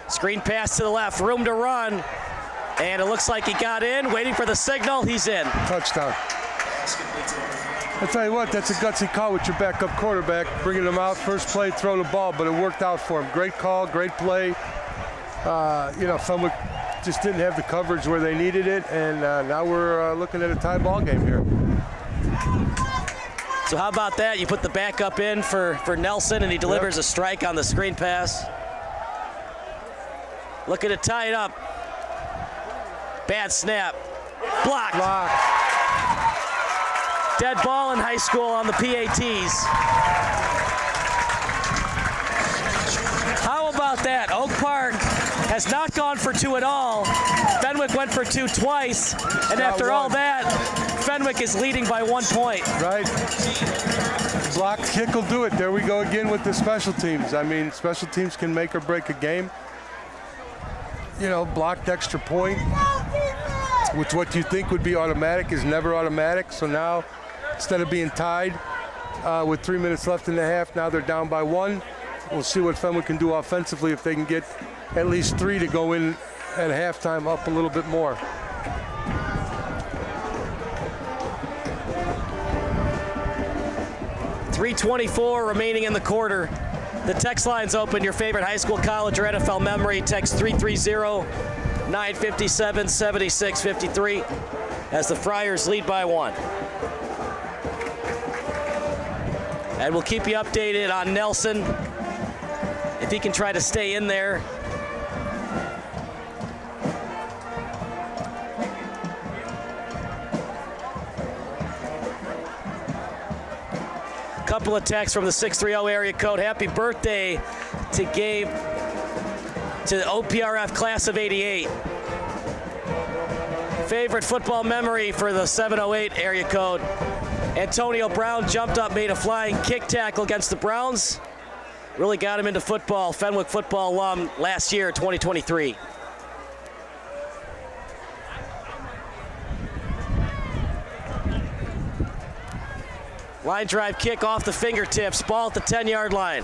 Screen pass to the left, room to run. And it looks like he got in, waiting for the signal. He's in. Touchdown. I tell you what, that's a gutsy call with your backup quarterback, bringing him out first play, throw the ball, but it worked out for him. Great call, great play. Fenwick just didn't have the coverage where they needed it, and now we're looking at a tie ball game here. So how about that? You put the backup in for Nelson, and he delivers a strike on the screen pass. Looking to tie it up. Bad snap. Blocked. Dead ball in high school on the PATs. How about that? Oak Park has not gone for 2 at all. Fenwick went for 2 twice. And after all that, Fenwick is leading by 1 point. Right. Block kick will do it. There we go again with the special teams. I mean, special teams can make or break a game. Blocked extra point, which what you think would be automatic is never automatic. So now, instead of being tied with 3 minutes left in the half, now they're down by 1. We'll see what Fenwick can do offensively if they can get at least 3 to go in at halftime up a little bit more. .324 remaining in the quarter. The text line's open. Your favorite high school, college, or NFL memory. Text 330-957-7653 as the Friars lead by 1. And we'll keep you updated on Nelson if he can try to stay in there. Couple of texts from the 630 area code. Happy birthday to Gabe, to the OPRF class of '88. Favorite football memory for the 708 area code. Antonio Brown jumped up, made a flying kick tackle against the Browns. Really got him into football. Fenwick football alum last year, 2023. Line drive kick off the fingertips, ball at the 10-yard line.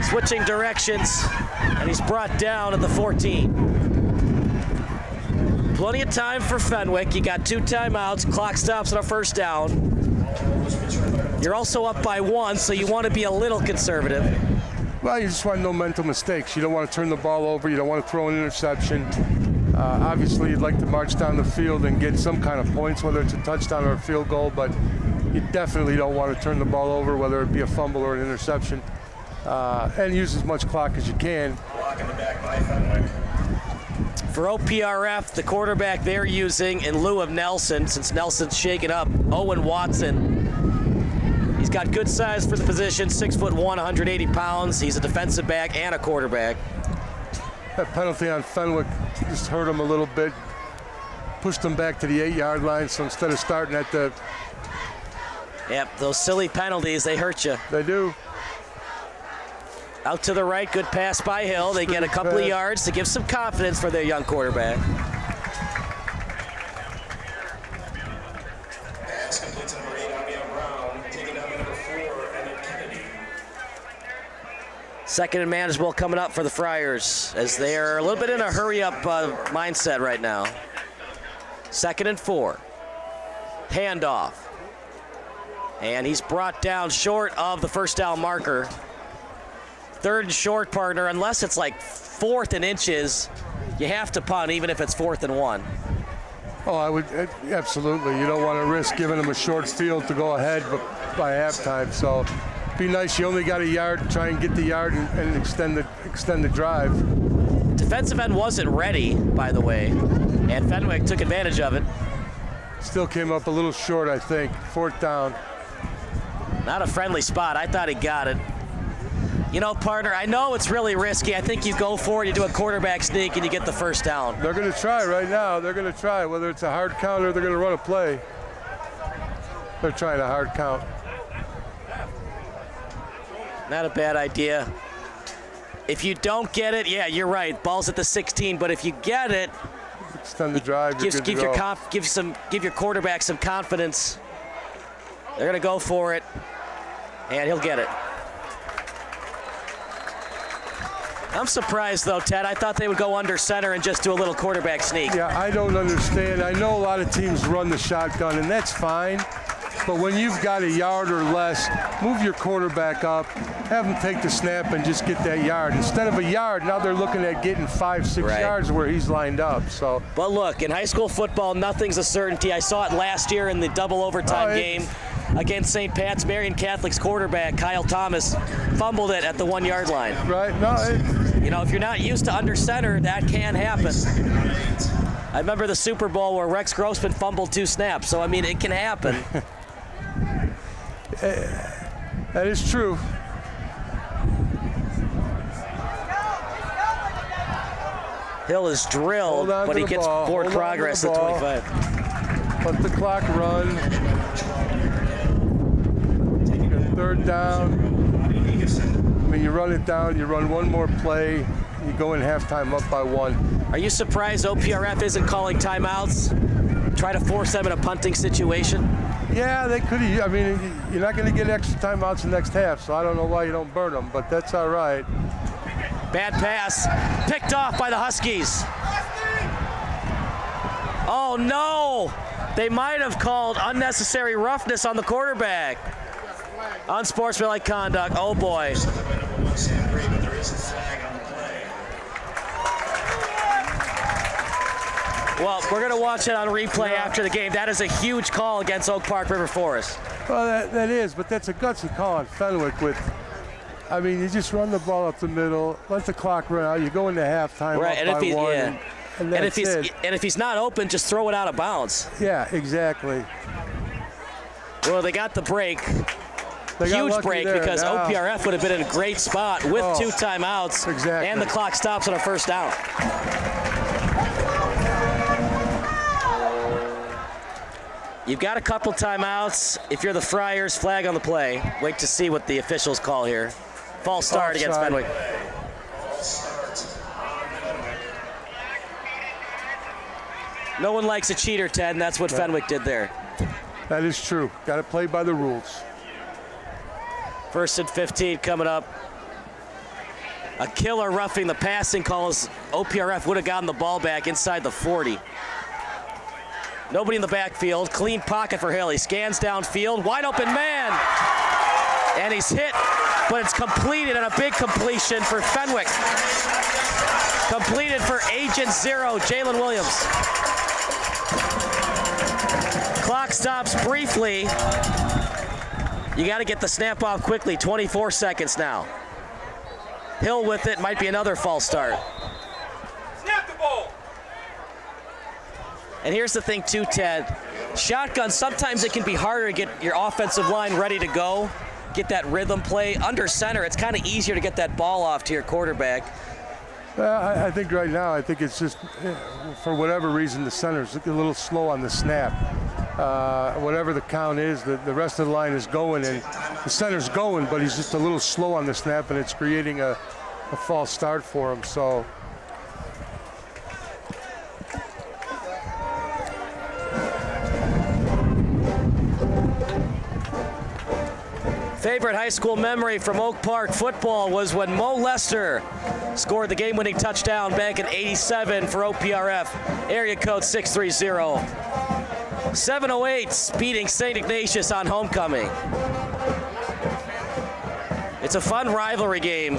Switching directions, and he's brought down at the 14. Plenty of time for Fenwick. You got 2 timeouts, clock stops on a first down. You're also up by 1, so you want to be a little conservative. Well, you just want no mental mistakes. You don't want to turn the ball over. You don't want to throw an interception. Obviously, you'd like to march down the field and get some kind of points, whether it's a touchdown or a field goal, but you definitely don't want to turn the ball over, whether it be a fumble or an interception, and use as much clock as you can. For OPRF, the quarterback they're using in lieu of Nelson, since Nelson's shaken up, Owen Watson. He's got good size for the position, 6'1", 180 pounds. He's a defensive back and a quarterback. That penalty on Fenwick just hurt him a little bit, pushed him back to the 8-yard line, so instead of starting at the... Yep, those silly penalties, they hurt you. They do. Out to the right, good pass by Hill. They get a couple of yards to give some confidence for their young quarterback. Pass complete to number 8, Avion Brown, taking down number 4, Emmett Kennedy. Second and manageable coming up for the Friars as they're a little bit in a hurry-up mindset right now. 2nd and 4. Handoff. And he's brought down short of the first down marker. 3rd and short, partner. Unless it's like 4th and inches, you have to punt, even if it's 4th and 1. Oh, I would absolutely. You don't want to risk giving them a short field to go ahead by halftime. So Be nice. You only got a yard. Try and get the yard and extend the drive. Defensive end wasn't ready, by the way, and Fenwick took advantage of it. Still came up a little short, I think. 4th down. Not a friendly spot. I thought he got it. You know, partner, I know it's really risky. I think you go for it, you do a quarterback sneak, and you get the first down. They're going to try right now. They're going to try. Whether it's a hard count or they're going to run a play. They're trying a hard count. Not a bad idea. If you don't get it, yeah, you're right. Ball's at the 16, but if you get it, extend the drive. Give your quarterback some confidence. They're going to go for it, and he'll get it. I'm surprised, though, Ted. I thought they would go under center and just do a little quarterback sneak. Yeah, I don't understand. I know a lot of teams run the shotgun, and that's fine. But when you've got a yard or less, move your quarterback up, have him take the snap and just get that yard. Instead of a yard, now they're looking at getting 5-6 yards where he's lined up. So, but look, in high school football, nothing's a certainty. I saw it last year in the double overtime game against St. Pat's. Marian Catholic's quarterback, Kyle Thomas, fumbled it at the 1 yard line. Right. No. You know, if you're not used to under center, that can happen. I remember the Super Bowl where Rex Grossman fumbled 2 snaps. So, I mean, it can happen. That is true. Hill is drilled, but he gets forward progress at 25. Let the clock run. 3rd down. I mean, you run it down, you run one more play, you go in halftime up by 1. Are you surprised OPRF isn't calling timeouts? Try to force them in a punting situation? Yeah, they could have. I mean, you're not going to get extra timeouts in the next half, so I don't know why you don't burn them, but that's all right. Bad pass, picked off by the Huskies. Oh no! They might have called unnecessary roughness on the quarterback. Unsportsmanlike conduct, oh boy. Well, we're going to watch it on replay after the game. That is a huge call against Oak Park River Forest. Well, that is, but that's a gutsy call on Fenwick with, I mean, you just run the ball up the middle, let the clock run out, you go into halftime right, up by 1. And if he's not open, just throw it out of bounds. Yeah, exactly. Well, they got the break. Huge break there. because OPRF would have been in a great spot with 2 timeouts. Exactly. And the clock stops on a 1st down. You've got a couple timeouts. If you're the Friars, flag on the play. Wait to see what the officials call here. False start against Fenwick. No one likes a cheater, Ted, and that's what Fenwick did there. That is true. Got to play by the rules. 1st and 15 coming up. A killer roughing the passing calls. OPRF would have gotten the ball back inside the 40. Nobody in the backfield. Clean pocket for Hill. He scans downfield. Wide open man. And he's hit, but it's completed, and a big completion for Fenwick. Completed for Agent 0, Jalen Williams. Clock stops briefly. You got to get the snap off quickly. 24 seconds now. Hill with it. Might be another false start. Snap the ball. And here's the thing too, Ted. Shotgun, sometimes it can be harder to get your offensive line ready to go, get that rhythm play. Under center, it's kind of easier to get that ball off to your quarterback. I think right now, I think it's just, for whatever reason, the center's a little slow on the snap. Whatever the count is, the rest of the line is going, and the center's going, but he's just a little slow on the snap, and it's creating a false start for him. So. Favorite high school memory from Oak Park football was when Mo Lester scored the game-winning touchdown back in '87 for OPRF, area code 630. 708 beating St. Ignatius on homecoming. It's a fun rivalry game.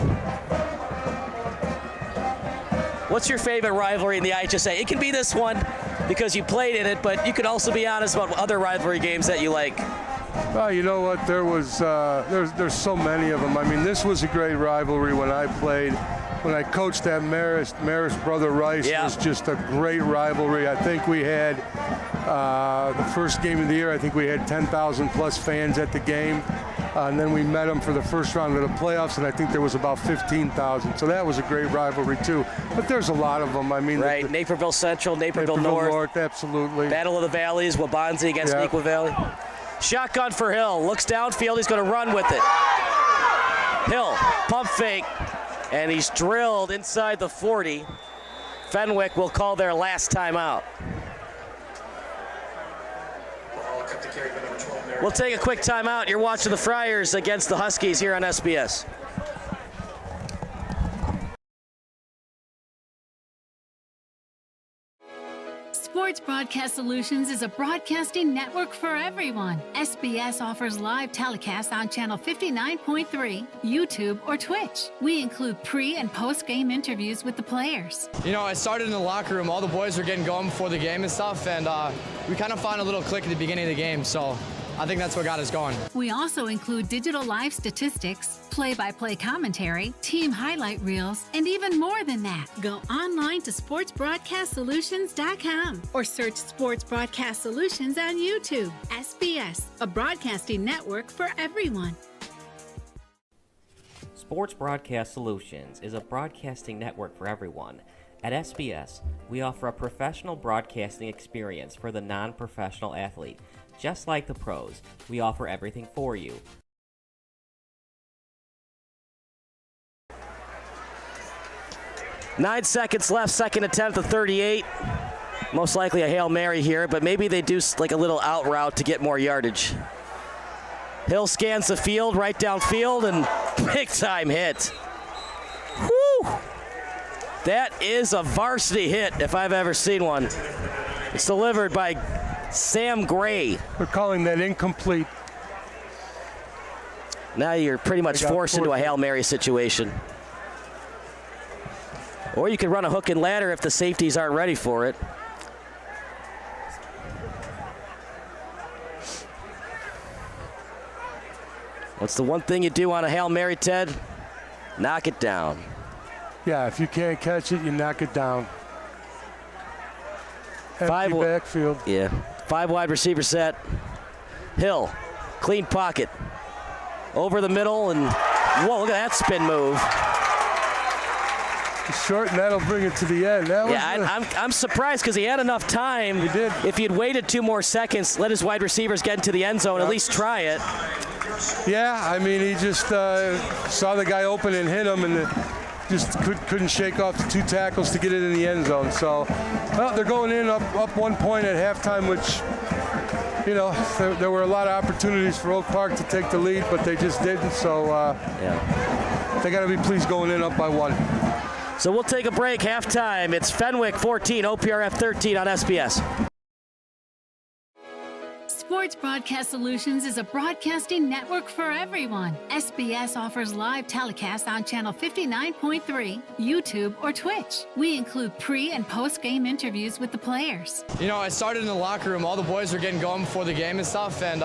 What's your favorite rivalry in the IHSA? It can be this one because you played in it, but you could also be honest about other rivalry games that you like. Well, you know what? There's so many of them. I mean, this was a great rivalry when I played. When I coached at Marist Brother Rice was just a great rivalry. I think we had the first game of the year, I think we had 10,000 plus fans at the game. And then we met them for the first round of the playoffs, and I think there was about 15,000. So that was a great rivalry, too. But there's a lot of them. I mean, right, Naperville Central, Naperville North. Absolutely. Battle of the Valleys, Wabanzi against Neuqua Valley. Shotgun for Hill. Looks downfield. He's going to run with it. Hill, pump fake, and he's drilled inside the 40. Fenwick will call their last timeout. We'll take a quick timeout. You're watching the Friars against the Huskies here on SBS. Sports Broadcast Solutions is a broadcasting network for everyone. SBS offers live telecasts on channel 59.3, YouTube, or Twitch. We include pre- and post-game interviews with the players. You know, I started in the locker room. All the boys were getting going before the game and stuff, and we kind of found a little click at the beginning of the game, so I think that's what got us going. We also include digital live statistics, play-by-play commentary, team highlight reels, and even more than that. Go online to sportsbroadcastsolutions.com or search Sports Broadcast Solutions on YouTube. SBS, a broadcasting network for everyone. Sports Broadcast Solutions is a broadcasting network for everyone. At SBS, we offer a professional broadcasting experience for the non-professional athlete. Just like the pros, we offer everything for you. Nine seconds left, second attempt of 38. Most likely a Hail Mary here, but maybe they do like a little out route to get more yardage. Hill scans the field, right downfield, and big time hit. Woo! That is a varsity hit if I've ever seen one. It's delivered by Sam Gray. We're calling that incomplete. Now you're pretty much forced into a Hail Mary situation. Or you could run a hook and ladder if the safeties aren't ready for it. What's the one thing you do on a Hail Mary, Ted? Knock it down. Yeah, if you can't catch it, you knock it down. Empty backfield. Yeah. 5 wide receiver set. Hill, clean pocket. Over the middle, and whoa, look at that spin move. Short, and that'll bring it to the end. I'm surprised because he had enough time. He did. If he had waited 2 more seconds, let his wide receivers get into the end zone, at least try it. Yeah, I mean, he just saw the guy open and hit him, and just couldn't shake off the 2 tackles to get it in the end zone. So, well, they're going in up 1 point at halftime, which, you know, there were a lot of opportunities for Oak Park to take the lead, but they just didn't. So, they got to be pleased going in up by 1. So we'll take a break. Halftime. It's Fenwick 14, OPRF 13 on SBS. Sports Broadcast Solutions is a broadcasting network for everyone. SBS offers live telecasts on channel 59.3, YouTube, or Twitch. We include pre- and post-game interviews with the players. You know, I started in the locker room. All the boys were getting going before the game and stuff, and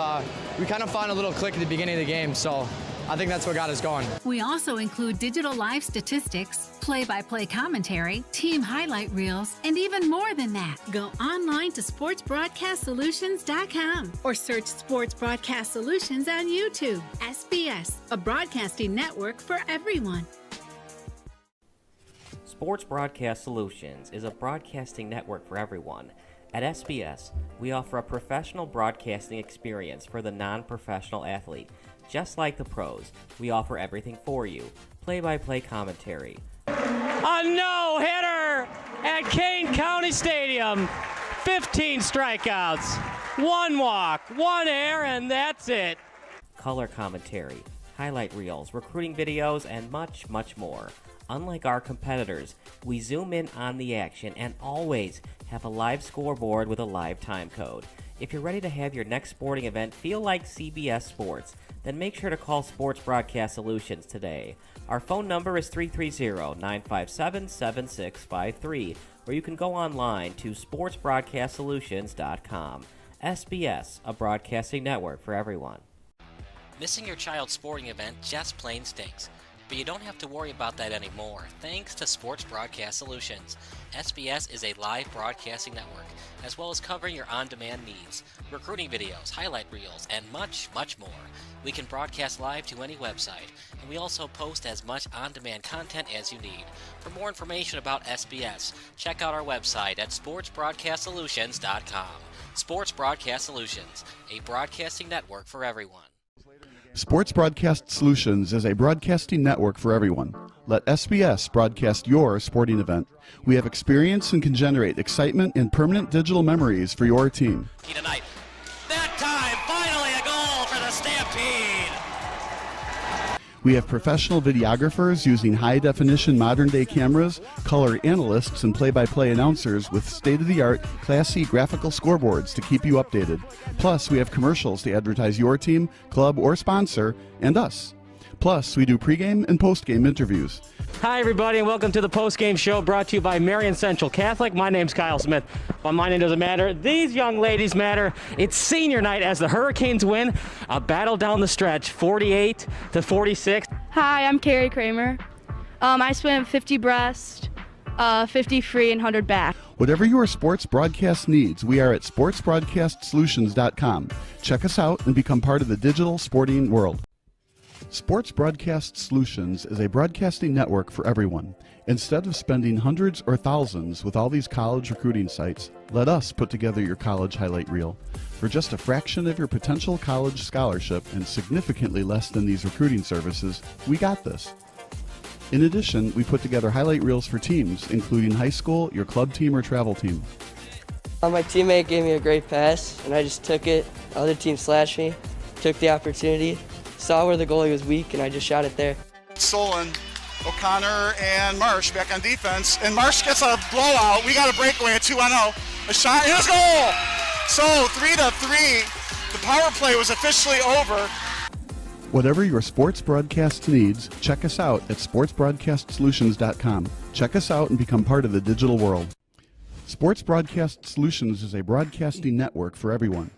we kind of found a little click at the beginning of the game, so I think that's what got us going. We also include digital live statistics, play-by-play commentary, team highlight reels, and even more than that. Go online to sportsbroadcastsolutions.com or search Sports Broadcast Solutions on YouTube. SBS, a broadcasting network for everyone. Sports Broadcast Solutions is a broadcasting network for everyone. At SBS, we offer a professional broadcasting experience for the non-professional athlete. Just like the pros, we offer everything for you. Play-by-play commentary. A no-hitter at Kane County Stadium. 15 strikeouts, 1 walk, 1 error, and that's it. Color commentary, highlight reels, recruiting videos, and much, much more. Unlike our competitors, we zoom in on the action and always have a live scoreboard with a live time code. If you're ready to have your next sporting event feel like CBS Sports, then make sure to call Sports Broadcast Solutions today. Our phone number is 330-957-7653, or you can go online to sportsbroadcastsolutions.com. SBS, a broadcasting network for everyone. Missing your child's sporting event just plain stinks. But you don't have to worry about that anymore, thanks to Sports Broadcast Solutions. SBS is a live broadcasting network, as well as covering your on-demand needs, recruiting videos, highlight reels, and much, much more. We can broadcast live to any website, and we also post as much on-demand content as you need. For more information about SBS, check out our website at sportsbroadcastsolutions.com. Sports Broadcast Solutions, a broadcasting network for everyone. Sports Broadcast Solutions is a broadcasting network for everyone. Let SBS broadcast your sporting event. We have experience and can generate excitement and permanent digital memories for your team. Tonight. That time, finally a goal for the Stampede! We have professional videographers using high-definition modern-day cameras, color analysts, and play-by-play announcers with state-of-the-art, classy graphical scoreboards to keep you updated. Plus, we have commercials to advertise your team, club, or sponsor, and us. Plus, we do pregame and postgame interviews. Hi, everybody, and welcome to the postgame show brought to you by Marion Central Catholic. My name's Kyle Smith, but my name doesn't matter. These young ladies matter. It's senior night as the Hurricanes win a battle down the stretch, 48-46. Hi, I'm Carrie Kramer. I swim 50 breast, 50 free, and 100 back. Whatever your sports broadcast needs, we are at sportsbroadcastsolutions.com. Check us out and become part of the digital sporting world. Sports Broadcast Solutions is a broadcasting network for everyone. Instead of spending hundreds or thousands with all these college recruiting sites, let us put together your college highlight reel. For just a fraction of your potential college scholarship and significantly less than these recruiting services, we got this. In addition, we put together highlight reels for teams, including high school, your club team, or travel team. My teammate gave me a great pass, and I just took it. The other team slashed me, took the opportunity, saw where the goalie was weak, and I just shot it there. Solon, O'Connor, and Marsh back on defense, and Marsh gets a blowout. We got a breakaway, a 2-on-0, a shot, and a goal! So 3-3, the power play was officially over. Whatever your sports broadcast needs, check us out at sportsbroadcastsolutions.com. Check us out and become part of the digital world. Sports Broadcast Solutions is a broadcasting network for everyone.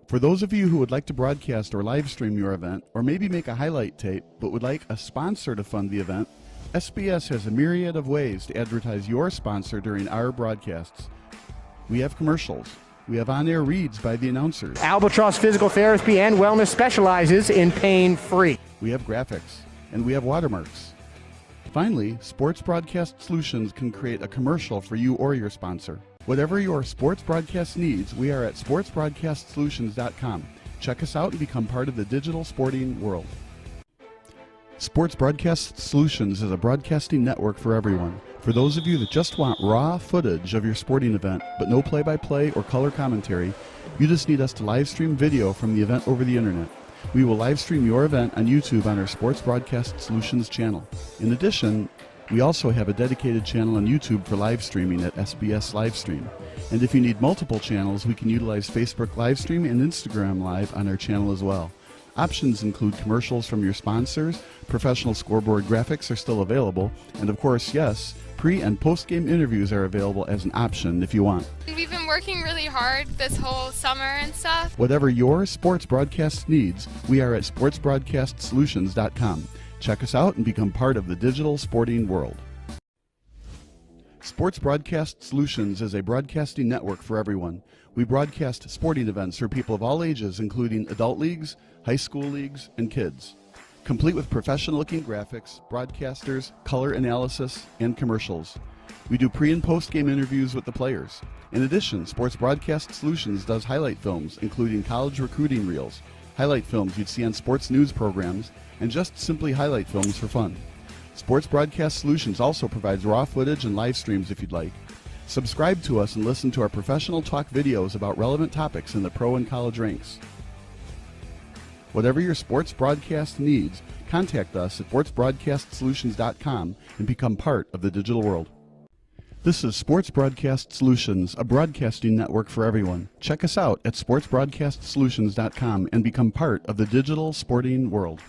For those of you who would like to broadcast or live stream your event, or maybe make a highlight tape, but would like a sponsor to fund the event, SBS has a myriad of ways to advertise your sponsor during our broadcasts. We have commercials. We have on-air reads by the announcers. Albatross Physical Therapy and Wellness specializes in pain-free. We have graphics, and we have watermarks. Finally, Sports Broadcast Solutions can create a commercial for you or your sponsor. Whatever your sports broadcast needs, we are at sportsbroadcastsolutions.com. Check us out and become part of the digital sporting world. Sports Broadcast Solutions is a broadcasting network for everyone. For those of you that just want raw footage of your sporting event, but no play-by-play or color commentary, you just need us to live stream video from the event over the internet. We will live stream your event on YouTube on our Sports Broadcast Solutions channel. In addition, we also have a dedicated channel on YouTube for live streaming at SBS Livestream. And if you need multiple channels, we can utilize Facebook Livestream and Instagram Live on our channel as well. Options include commercials from your sponsors, professional scoreboard graphics are still available, and of course, yes, pre- and post-game interviews are available as an option if you want. We've been working really hard this whole summer and stuff. Whatever your sports broadcast needs, we are at sportsbroadcastsolutions.com. Check us out and become part of the digital sporting world. Sports Broadcast Solutions is a broadcasting network for everyone. We broadcast sporting events for people of all ages, including adult leagues, high school leagues, and kids. Complete with professional-looking graphics, broadcasters, color analysis, and commercials. We do pre- and post-game interviews with the players. In addition, Sports Broadcast Solutions does highlight films, including college recruiting reels, highlight films you'd see on sports news programs, and just simply highlight films for fun. Sports Broadcast Solutions also provides raw footage and live streams if you'd like. Subscribe to us and listen to our professional talk videos about relevant topics in the pro and college ranks. Whatever your sports broadcast needs, contact us at sportsbroadcastsolutions.com and become part of the digital world. This is Sports Broadcast Solutions, a broadcasting network for everyone. Check us out at sportsbroadcastsolutions.com and become part of the digital sporting world.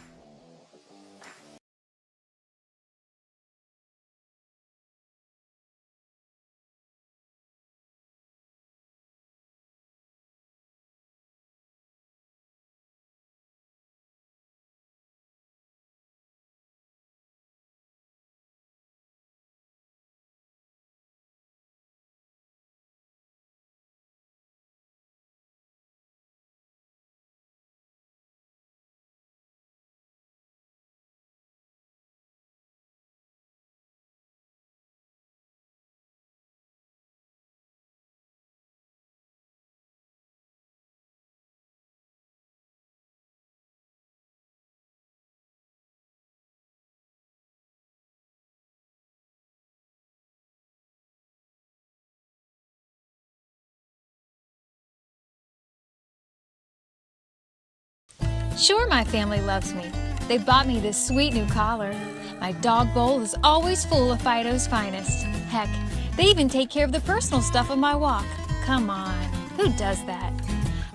Sure, my family loves me. They bought me this sweet new collar. My dog bowl is always full of Fido's finest. Heck, they even take care of the personal stuff on my walk. Come on, who does that?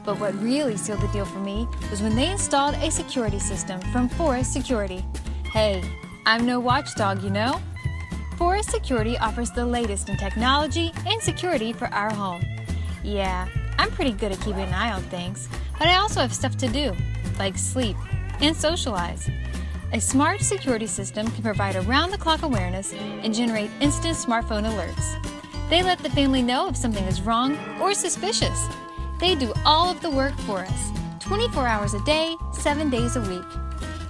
But what really sealed the deal for me was when they installed a security system from Forest Security. Hey, I'm no watchdog, you know? Forest Security offers the latest in technology and security for our home. Yeah, I'm pretty good at keeping an eye on things, but I also have stuff to do, like sleep and socialize. A smart security system can provide around-the-clock awareness and generate instant smartphone alerts. They let the family know if something is wrong or suspicious. They do all of the work for us, 24 hours a day, 7 days a week.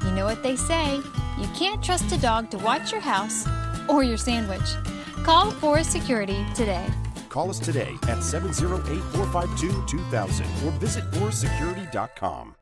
You know what they say, you can't trust a dog to watch your house or your sandwich. Call Forest Security today. Call us today at 708-452-2000 or visit forestsecurity.com.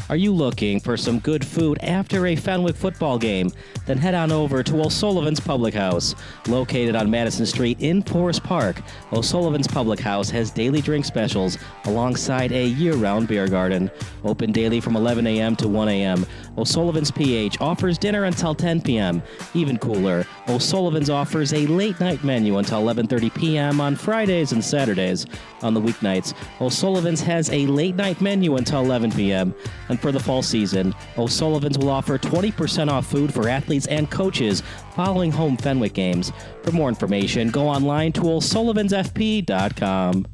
Are you looking for some good food after a Fenwick football game? Then head on over to O'Sullivan's Public House. Located on Madison Street in Forest Park, O'Sullivan's Public House has daily drink specials alongside a year-round beer garden. Open daily from 11 a.m. to 1 a.m. O'Sullivan's PH offers dinner until 10 p.m. Even cooler, O'Sullivan's offers a late-night menu until 11:30 p.m. on Fridays and Saturdays. On the weeknights, O'Sullivan's has a late-night menu until 11 p.m. And for the fall season, O'Sullivan's will offer 20% off food for athletes and coaches following home Fenwick games. For more information, go online to o'sullivansfp.com.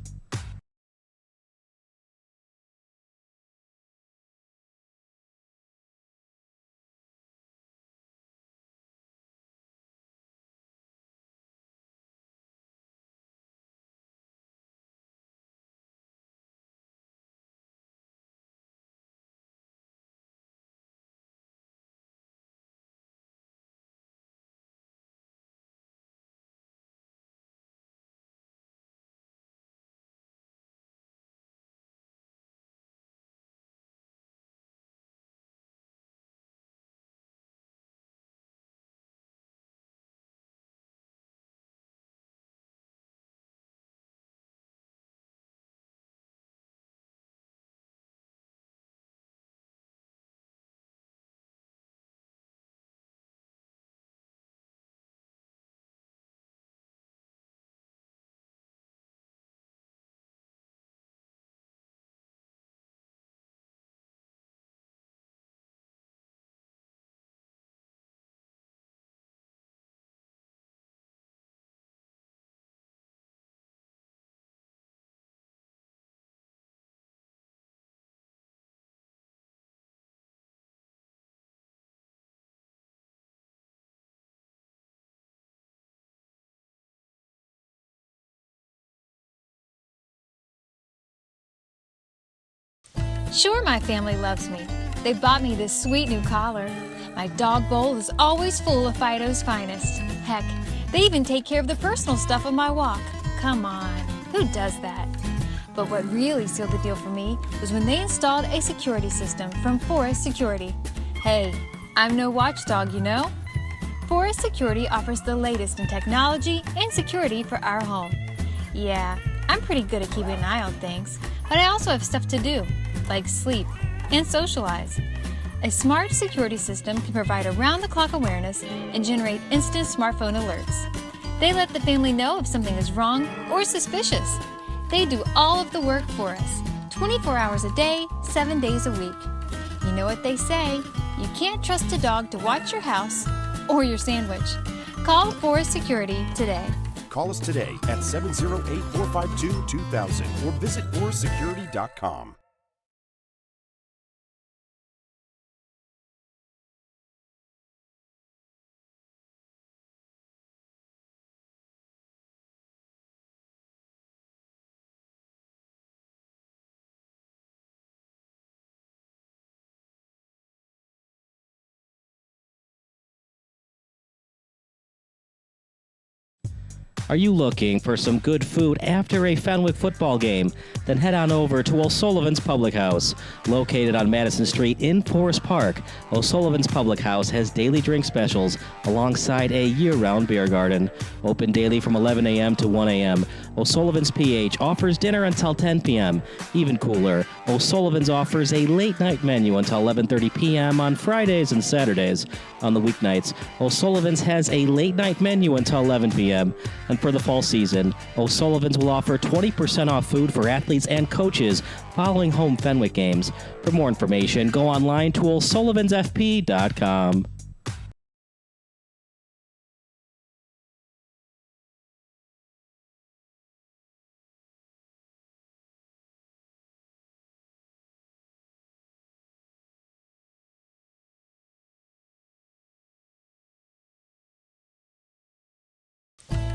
Sure, my family loves me. They bought me this sweet new collar. My dog bowl is always full of Fido's finest. Heck, they even take care of the personal stuff on my walk. Come on, who does that? But what really sealed the deal for me was when they installed a security system from Forest Security. Hey, I'm no watchdog, you know? Forest Security offers the latest in technology and security for our home. Yeah, I'm pretty good at keeping an eye on things, but I also have stuff to do, like sleep and socialize. A smart security system can provide around-the-clock awareness and generate instant smartphone alerts. They let the family know if something is wrong or suspicious. They do all of the work for us, 24 hours a day, 7 days a week. You know what they say, you can't trust a dog to watch your house or your sandwich. Call Forest Security today. Call us today at 708-452-2000 or visit forestsecurity.com. Are you looking for some good food after a Fenwick football game? Then head on over to O'Sullivan's Public House. Located on Madison Street in Forest Park, O'Sullivan's Public House has daily drink specials alongside a year-round beer garden. Open daily from 11 a.m. to 1 a.m. O'Sullivan's PH offers dinner until 10 p.m. Even cooler, O'Sullivan's offers a late-night menu until 11:30 p.m. on Fridays and Saturdays. On the weeknights, O'Sullivan's has a late-night menu until 11 p.m. And for the fall season, O'Sullivan's will offer 20% off food for athletes and coaches following home Fenwick games. For more information, go online to o'sullivansfp.com.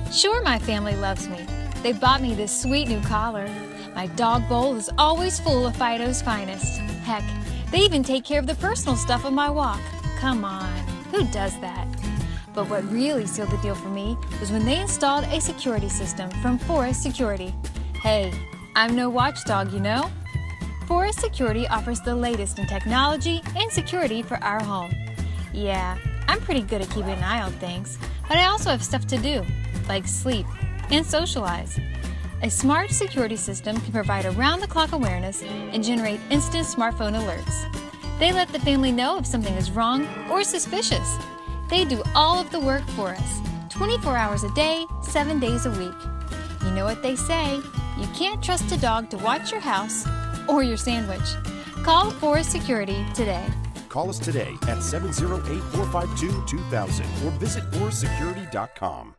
Sure, my family loves me. They bought me this sweet new collar. My dog bowl is always full of Fido's finest. Heck, they even take care of the personal stuff on my walk. Come on, who does that? But what really sealed the deal for me was when they installed a security system from Forest Security. Hey, I'm no watchdog, you know? Forest Security offers the latest in technology and security for our home. Yeah, I'm pretty good at keeping an eye on things, but I also have stuff to do, like sleep and socialize. A smart security system can provide around-the-clock awareness and generate instant smartphone alerts. They let the family know if something is wrong or suspicious. They do all of the work for us, 24 hours a day, 7 days a week. You know what they say, you can't trust a dog to watch your house or your sandwich. Call Forest Security today. Call us today at 708-452-2000 or visit forestsecurity.com.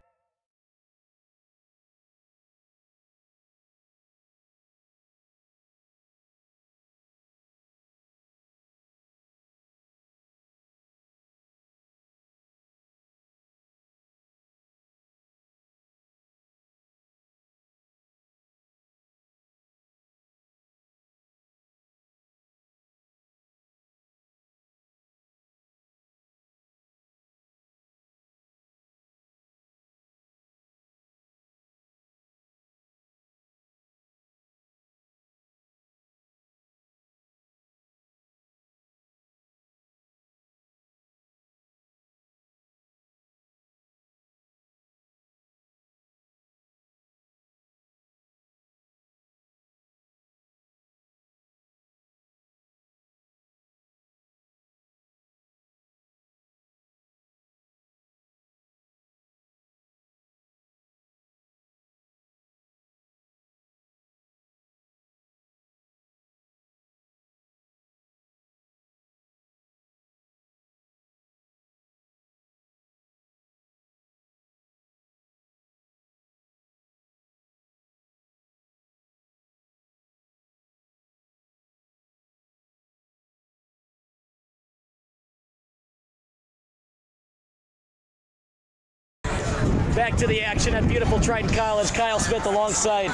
Back to the action at beautiful Triton College. Kyle Smith alongside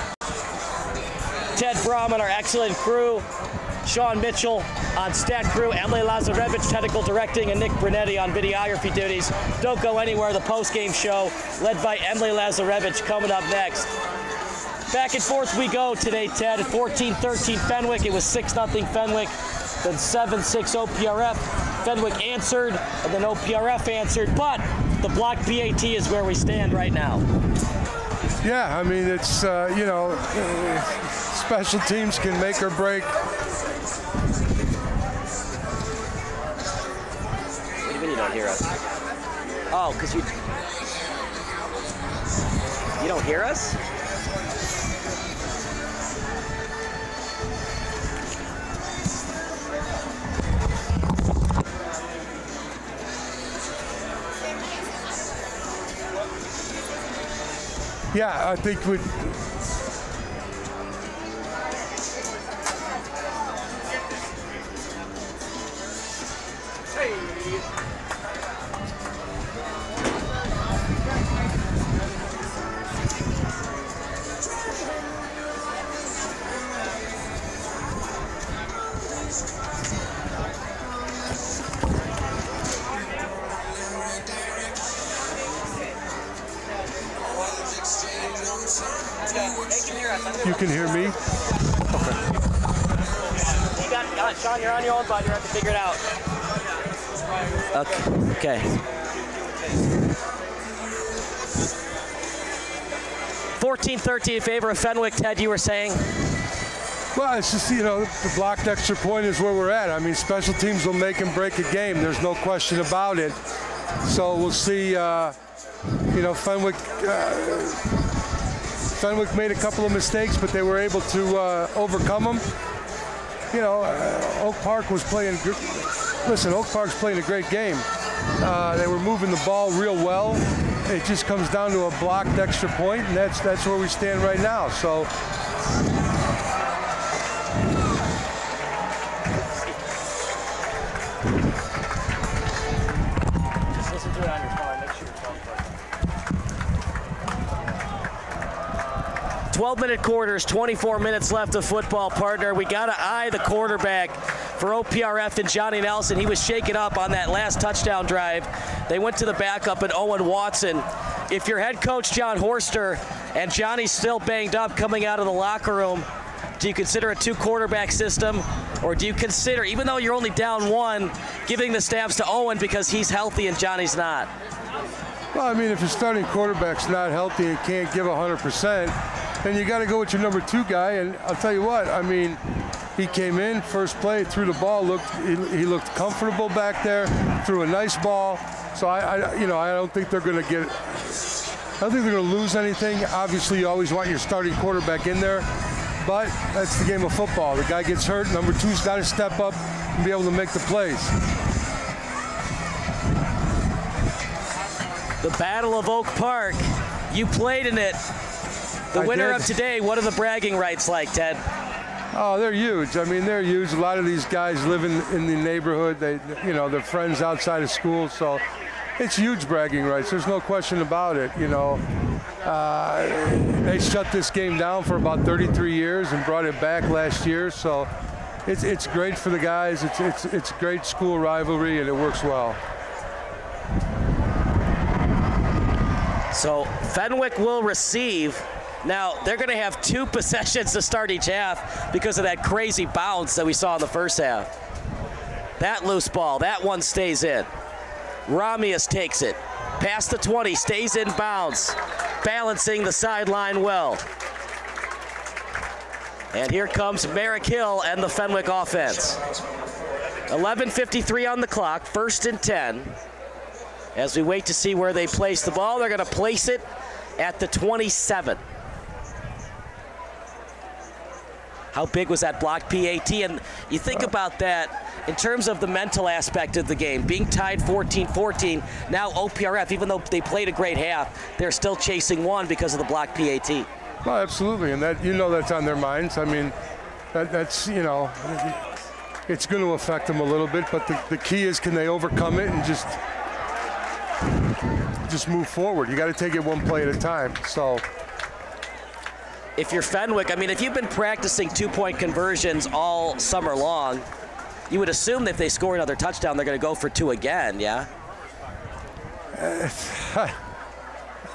Ted Brom and our excellent crew. Sean Mitchell on stat crew, Emily Lazarevich technical directing, and Nick Brunetti on videography duties. Don't go anywhere. The post-game show led by Emily Lazarevich coming up next. Back and forth we go today, Ted. At 14-13 Fenwick. It was 6-0 Fenwick, then 7-6 OPRF. Fenwick answered, and then OPRF answered, but the block PAT is where we stand right now. Yeah, I mean, it's, you know, special teams can make or break. What do you mean you don't hear us? Oh, because you don't hear us? Yeah, I think we. Exchange. You can hear me? Okay. You got Sean, you're on your own, bud. You have to figure it out. Okay. 14-13 in favor of Fenwick. Ted, you were saying? Well, it's just, the blocked extra point is where we're at. I mean, special teams will make and break a game. There's no question about it. So we'll see, Fenwick made a couple of mistakes, but they were able to overcome them. Oak Park was playing good. Listen, Oak Park's playing a great game. They were moving the ball real well. It just comes down to a blocked extra point, and that's where we stand right now. So. Just listen to it on your phone. Make sure your phone's working. 12-minute quarters, 24 minutes left of football, partner. We got to eye the quarterback for OPRF and Johnny Nelson. He was shaken up on that last touchdown drive. They went to the backup and Owen Watson. If your head coach, John Horster, and Johnny's still banged up coming out of the locker room, do you consider a two-quarterback system? Or do you consider, even though you're only down one, giving the snaps to Owen because he's healthy and Johnny's not? Well, I mean, if your starting quarterback's not healthy and can't give 100%, then you got to go with your number 2 guy. And I'll tell you what, I mean, he came in, first play, threw the ball, he looked comfortable back there, threw a nice ball. So I don't think they're going to get, I don't think they're going to lose anything. Obviously, you always want your starting quarterback in there, but that's the game of football. The guy gets hurt, number 2's got to step up and be able to make the plays. The Battle of Oak Park. You played in it. The winner of today, what are the bragging rights like, Ted? Oh, they're huge. I mean, they're huge. A lot of these guys live in the neighborhood. They're friends outside of school, so it's huge bragging rights. There's no question about it. They shut this game down for about 33 years and brought it back last year, so it's great for the guys. It's great school rivalry, and it works well. So Fenwick will receive. Now, they're going to have 2 possessions to start each half because of that crazy bounce that we saw in the first half. That loose ball, that one stays in. Ramius takes it. Past the 20, stays in bounds. Balancing the sideline well. And here comes Merrick Hill and the Fenwick offense. 11:53 on the clock, 1st and 10. As we wait to see where they place the ball, they're going to place it at the 27. How big was that blocked PAT? And you think about that in terms of the mental aspect of the game, being tied 14-14, now OPRF, even though they played a great half, they're still chasing one because of the blocked PAT. Well, absolutely, and that's on their minds. I mean, that's it's going to affect them a little bit, but the key is, can they overcome it and just move forward? You got to take it one play at a time. So. If you're Fenwick, I mean, if you've been practicing 2-point conversions all summer long, you would assume that if they score another touchdown, they're going to go for 2 again, yeah?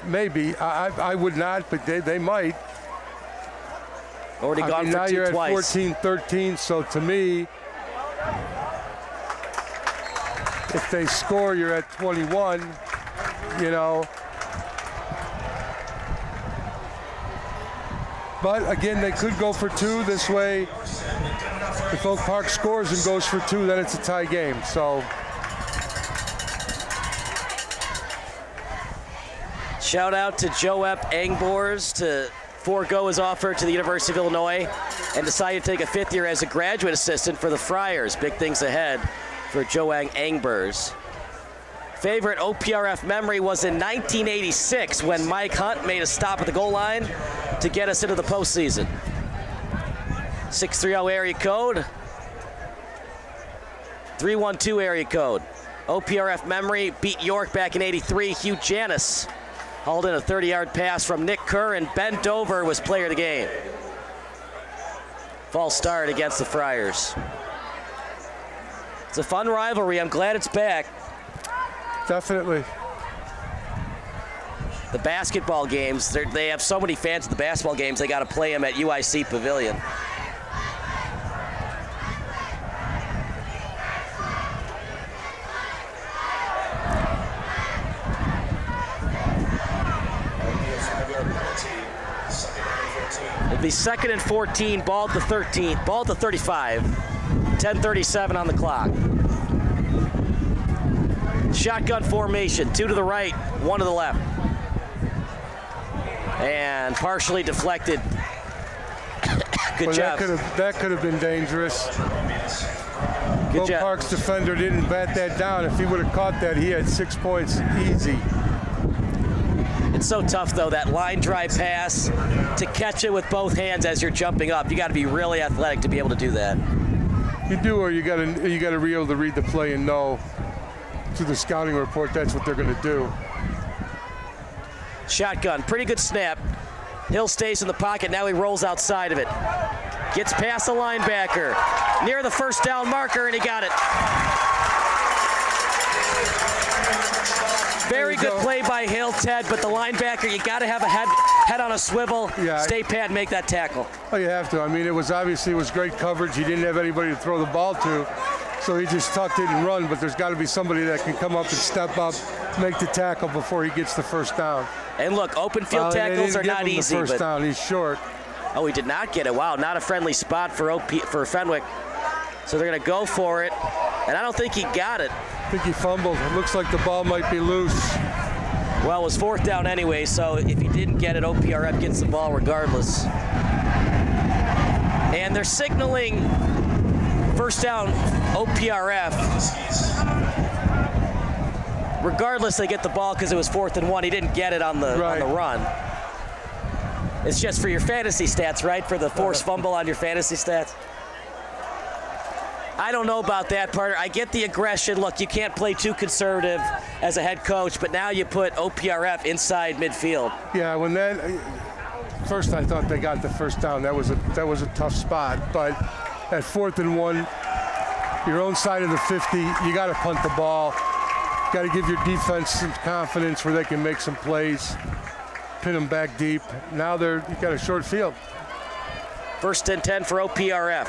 Maybe. I would not, but they might. Already gone for 2 now you're twice. At 14-13, so to me, if they score, you're at 21, But again, they could go for 2 this way. If Oak Park scores and goes for 2, then it's a tie game. So. Shout out to Joep Angbors to forego his offer to the University of Illinois and decided to take a 5th year as a graduate assistant for the Friars. Big things ahead for Joang Angbors. Favorite OPRF memory was in 1986 when Mike Hunt made a stop at the goal line to get us into the postseason. 630 area code. 312 area code. OPRF memory beat York back in 83. Hugh Janis hauled in a 30-yard pass from Nick Kerr, and Ben Dover was player of the game. False start against the Friars. It's a fun rivalry. I'm glad it's back. Definitely. the basketball games, they have so many fans at the basketball games, they got to play them at UIC Pavilion. It'll be 2nd and 14, ball at the 13, ball at the 35, 10:37 on the clock. Shotgun formation, 2 to the right, 1 to the left. And partially deflected. Good job. That could have been dangerous. Good job. Park's defender didn't bat that down. If he would have caught that, he had 6 points easy. It's so tough, though, that line drive pass, to catch it with both hands as you're jumping up. You got to be really athletic to be able to do that. You do, or you got to be able to read the play and know through the scouting report that's what they're going to do. Shotgun, pretty good snap. Hill stays in the pocket. Now he rolls outside of it. Gets past the linebacker, near the first down marker, and he got it. Very good play by Hill, Ted, but the linebacker, you got to have a head on a swivel, stay pat, and make that tackle. Oh, you have to. I mean, it was great coverage. He didn't have anybody to throw the ball to, so he just tucked it and run, but there's got to be somebody that can come up and step up, make the tackle before he gets the first down. And look, open field tackles are not easy. First down, he's short. Oh, he did not get it. Wow, not a friendly spot for Fenwick. So they're going to go for it, and I don't think he got it. I think he fumbled. It looks like the ball might be loose. Well, it was 4th down anyway, so if he didn't get it, OPRF gets the ball regardless. And they're signaling first down OPRF. Regardless, they get the ball because it was 4th and 1. He didn't get it on the run. It's just for your fantasy stats, right? For the forced fumble on your fantasy stats. I don't know about that part. I get the aggression. Look, you can't play too conservative as a head coach, but now you put OPRF inside midfield. Yeah, first I thought they got the first down. That was a tough spot, but at 4th and 1, your own side of the 50, you got to punt the ball. Got to give your defense some confidence where they can make some plays, pin them back deep. Now you got a short field. 1st and 10 for OPRF.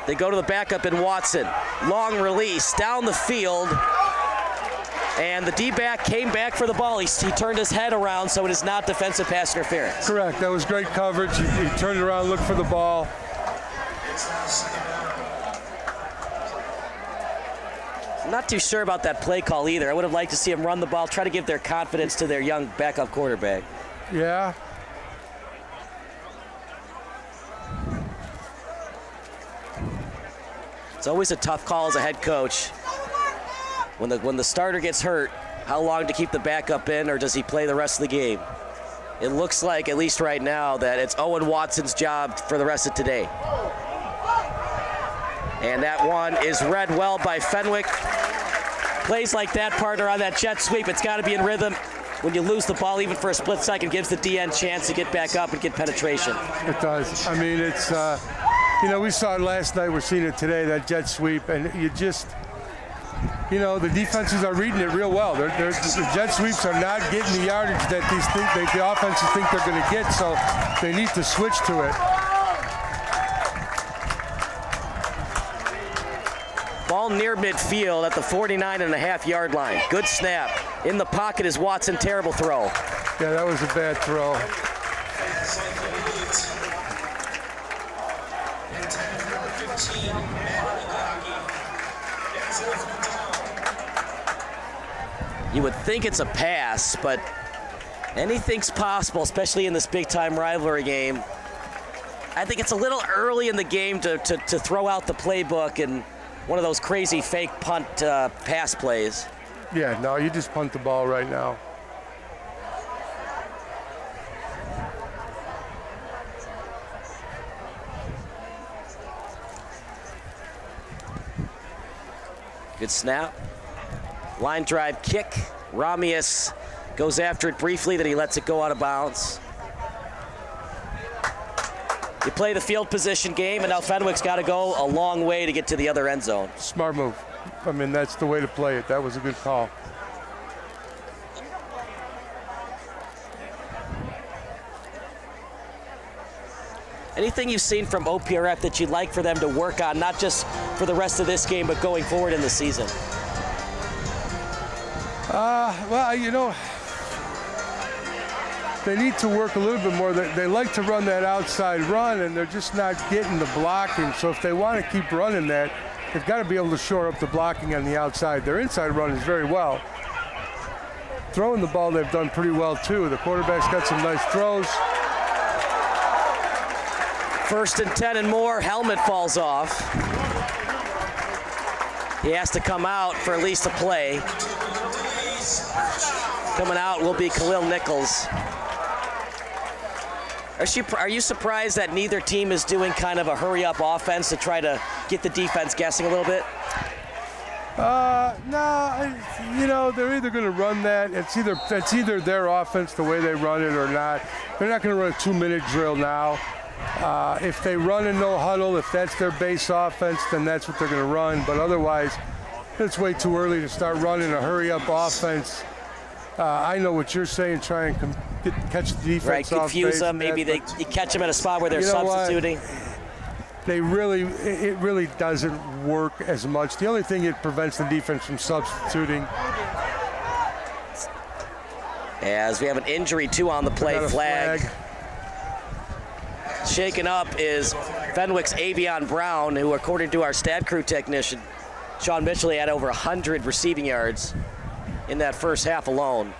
They go to the backup in Watson. Long release down the field. And the D-back came back for the ball. He turned his head around, so it is not defensive pass interference. Correct. That was great coverage. He turned around, looked for the ball. I'm not too sure about that play call either. I would have liked to see him run the ball, try to give their confidence to their young backup quarterback. Yeah. It's always a tough call as a head coach. When the starter gets hurt, how long to keep the backup in, or does he play the rest of the game? It looks like, at least right now, that it's Owen Watson's job for the rest of today. And that one is read well by Fenwick. Plays like that, partner, on that jet sweep, it's got to be in rhythm. When you lose the ball, even for a split second, gives the DN chance to get back up and get penetration. It does. I mean, it's, we saw it last night. We're seeing it today, that jet sweep. And you just, the defenses are reading it real well. The jet sweeps are not getting the yardage that the offenses think they're going to get, so they need to switch to it. Ball near midfield at the 49.5-yard line. Good snap. In the pocket is Watson. Terrible throw. Yeah, that was a bad throw. You would think it's a pass, but anything's possible, especially in this big-time rivalry game. I think it's a little early in the game to throw out the playbook and one of those crazy fake punt pass plays. Yeah, no, you just punt the ball right now. Good snap. Line drive kick. Ramius goes after it briefly, then he lets it go out of bounds. You play the field position game, and now Fenwick's got to go a long way to get to the other end zone. Smart move. I mean, that's the way to play it. That was a good call. Anything you've seen from OPRF that you'd like for them to work on, not just for the rest of this game, but going forward in the season? Well, you know, they need to work a little bit more. They like to run that outside run, and they're just not getting the blocking. So if they want to keep running that, they've got to be able to shore up the blocking on the outside. Their inside run is very well. Throwing the ball, they've done pretty well, too. The quarterback's got some nice throws. 1st and 10 and more, helmet falls off. He has to come out for at least a play. Coming out will be Khalil Nichols. Are you surprised that neither team is doing kind of a hurry-up offense to try to get the defense guessing a little bit? No, you know, they're either going to run that. That's either their offense, the way they run it, or not. They're not going to run a 2-minute drill now. If they run a no huddle, if that's their base offense, then that's what they're going to run. But otherwise, it's way too early to start running a hurry-up offense. I know what you're saying, try and catch the defense right, off confuse base. them. Maybe you catch them at a spot where they're substituting. It really doesn't work as much. The only thing it prevents the defense from substituting. As we have an injury, too, on the play, flag. Shaken up is Fenwick's Avion Brown, who, according to our stat crew technician, Sean Mitchell, had over 100 receiving yards in that first half alone.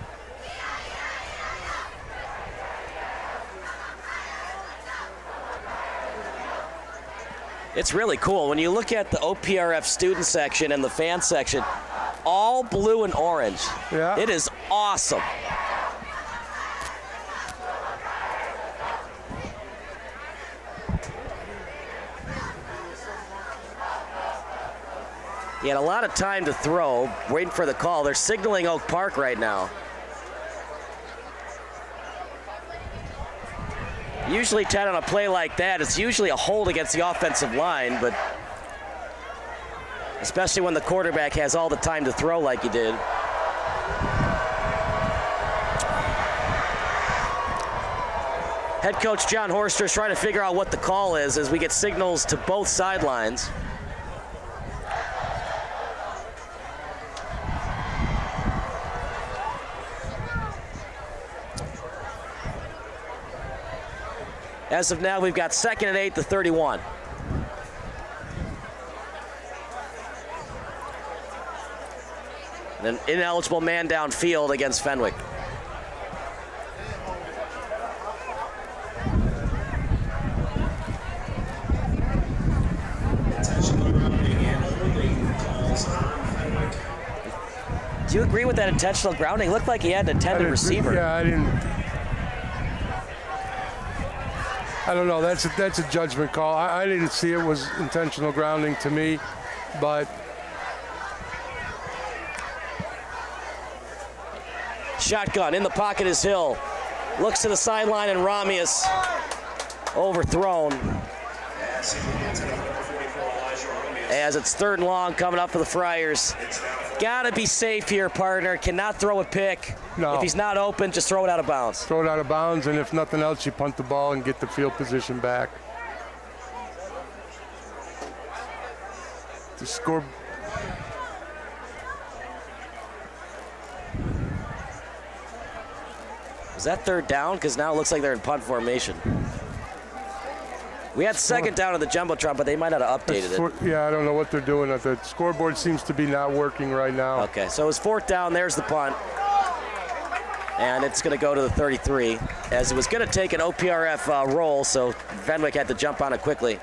It's really cool. When you look at the OPRF student section and the fan section, all blue and orange. Yeah. It is awesome. He had a lot of time to throw, waiting for the call. They're signaling Oak Park right now. Usually, Ted, on a play like that, it's usually a hold against the offensive line, but especially when the quarterback has all the time to throw like he did. Head coach John Horster is trying to figure out what the call is as we get signals to both sidelines. As of now, we've got 2nd and 8 to 31. And an ineligible man downfield against Fenwick. Do you agree with that intentional grounding? It looked like he had an intended receiver. Yeah, I didn't. I don't know. That's a judgment call. I didn't see it was intentional grounding to me, but shotgun in the pocket is Hill. Looks to the sideline and Ramius overthrown. As it's 3rd and long coming up for the Friars. Gotta be safe here, partner. Cannot throw a pick. No. If he's not open, just throw it out of bounds. Throw it out of bounds, and if nothing else, you punt the ball and get the field position back. The score. Was that 3rd down? Because now it looks like they're in punt formation. We had 2nd down on the Jumbotron, but they might not have updated it. Yeah, I don't know what they're doing. The scoreboard seems to be not working right now. Okay, so it was 4th down. There's the punt. And it's going to go to the 33, as it was going to take an OPRF roll, so Fenwick had to jump on it quickly.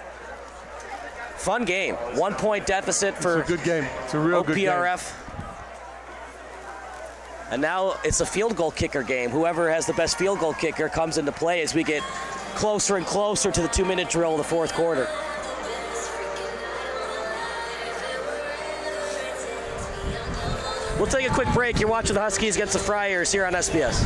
Fun game. 1-point deficit for it's a good game. It's a real good game. OPRF. And now it's a field goal kicker game. Whoever has the best field goal kicker comes into play as we get closer and closer to the 2-minute drill in the 4th quarter. We'll take a quick break. You're watching the Huskies against the Friars here on SBS.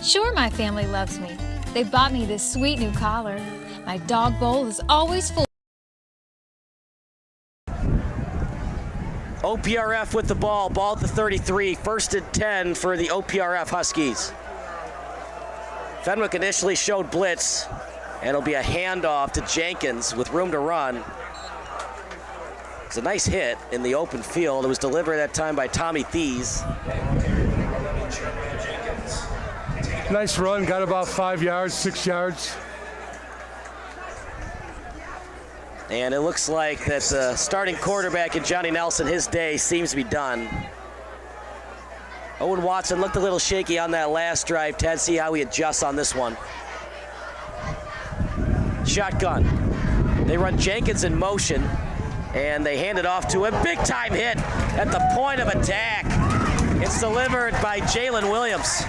Sure, my family loves me. They bought me this sweet new collar. My dog bowl is always full. OPRF with the ball at the 33, 1st and 10 for the OPRF Huskies. Fenwick initially showed blitz, and it'll be a handoff to Jenkins with room to run. It's a nice hit in the open field. It was delivered that time by Tommy Thies. Nice run, got about 5 yards, 6 yards. And it looks like that the starting quarterback in Johnny Nelson, his day seems to be done. Owen Watson looked a little shaky on that last drive. Ted, see how he adjusts on this one. Shotgun. They run Jenkins in motion, and they hand it off to him. Big time hit at the point of attack. It's delivered by Jalen Williams.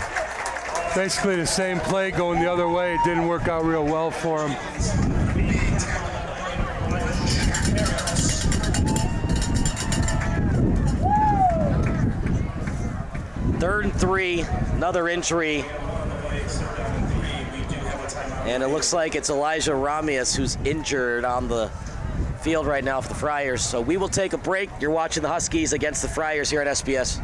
Basically the same play going the other way. It didn't work out real well for him. Third and 3, another injury. And it looks like it's Elijah Ramius who's injured on the field right now for the Friars. So we will take a break. You're watching the Huskies against the Friars here at SBS.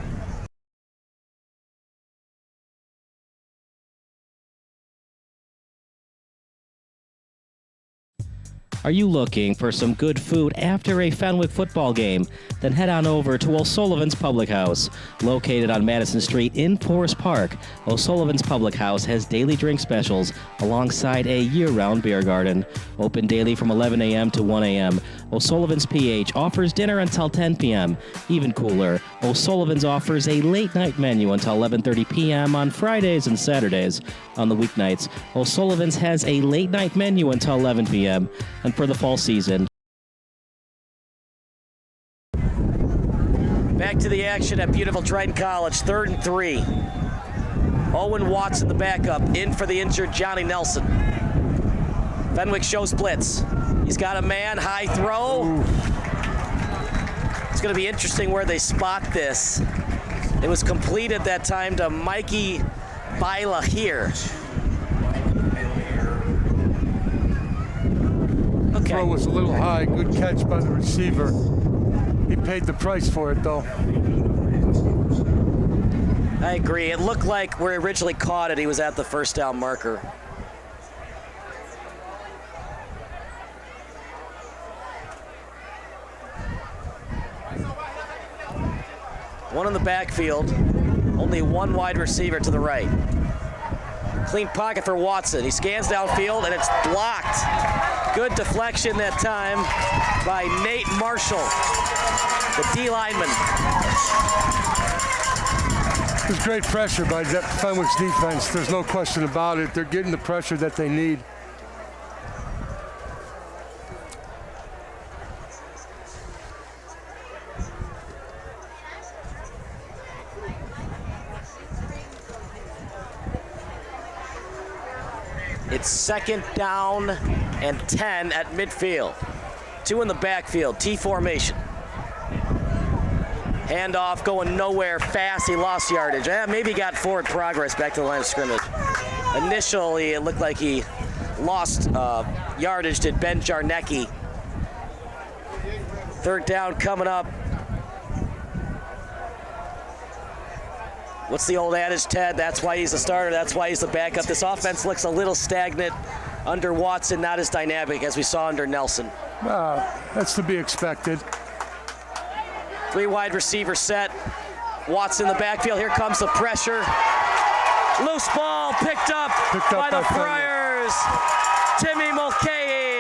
Are you looking for some good food after a Fenwick football game? Then head on over to O'Sullivan's Public House. Located on Madison Street in Forest Park, O'Sullivan's Public House has daily drink specials alongside a year-round beer garden. Open daily from 11 a.m. to 1 a.m. O'Sullivan's PH offers dinner until 10 p.m. Even cooler, O'Sullivan's offers a late-night menu until 11:30 p.m. on Fridays and Saturdays. On the weeknights, O'Sullivan's has a late-night menu until 11 p.m. And for the fall season. Back to the action at beautiful Triton College, 3rd and 3. Owen Watson, the backup, in for the injured Johnny Nelson. Fenwick shows blitz. He's got a man, high throw. Ooh. It's going to be interesting where they spot this. It was completed that time to Mikey Bila here. The throw was a little high. Good catch by the receiver. He paid the price for it, though. I agree. It looked like where he originally caught it, he was at the first down marker. One in the backfield. Only one wide receiver to the right. Clean pocket for Watson. He scans downfield, and it's blocked. Good deflection that time by Nate Marshall, the D lineman. There's great pressure by Fenwick's defense. There's no question about it. They're getting the pressure that they need. It's 2nd down and 10 at midfield. 2 in the backfield, T formation. Handoff going nowhere fast, he lost yardage. Maybe got forward progress back to the line of scrimmage. Initially, it looked like he lost yardage to Ben Jarnecki. 3rd down coming up. What's the old adage, Ted? That's why he's a starter. That's why he's the backup. This offense looks a little stagnant under Watson, not as dynamic as we saw under Nelson. That's to be expected. 3 wide receiver set. Watson in the backfield. Here comes the pressure. Loose ball picked up by the Friars. Timmy Mulcahy.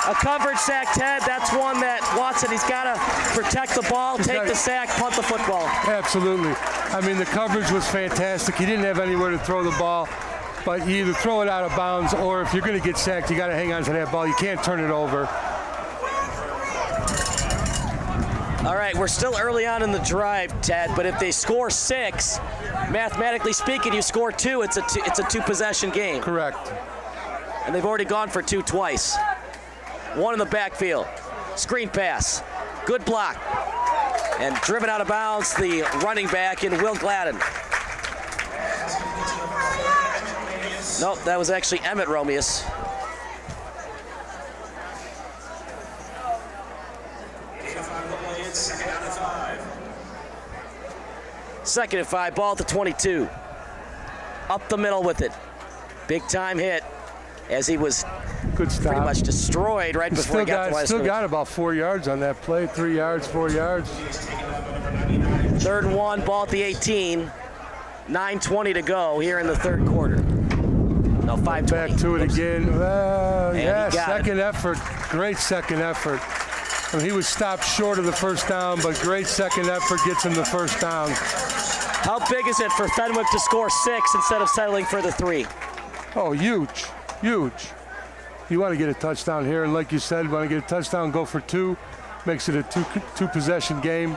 A coverage sack, Ted. That's one that Watson, he's got to protect the ball, take the sack, punt the football. Absolutely. I mean, the coverage was fantastic. He didn't have anywhere to throw the ball, but you either throw it out of bounds or if you're going to get sacked, you got to hang on to that ball. You can't turn it over. All right, we're still early on in the drive, Ted, but if they score 6, mathematically speaking, you score 2, it's a 2-possession game. Correct. And they've already gone for 2 twice. 1 in the backfield. Screen pass. Good block. And driven out of bounds, the running back in Will Gladden. Nope, that was actually Emmett Romius. 2nd and 5, ball at the 22. Up the middle with it. Big time hit as he was good stop. Pretty much destroyed right before he got to the line. Still got about 4 yards on that play. 3 yards, 4 yards. 3rd and 1, ball at the 18. 9:20 to go here in the 3rd quarter. No, 5:20. Back to it again. Yeah, second it. effort. Great second effort. I mean, he was stopped short of the first down, but great second effort gets him the first down. How big is it for Fenwick to score 6 instead of settling for the 3? Oh, huge, huge. You want to get a touchdown here, and like you said, want to get a touchdown, go for 2. Makes it a two possession game.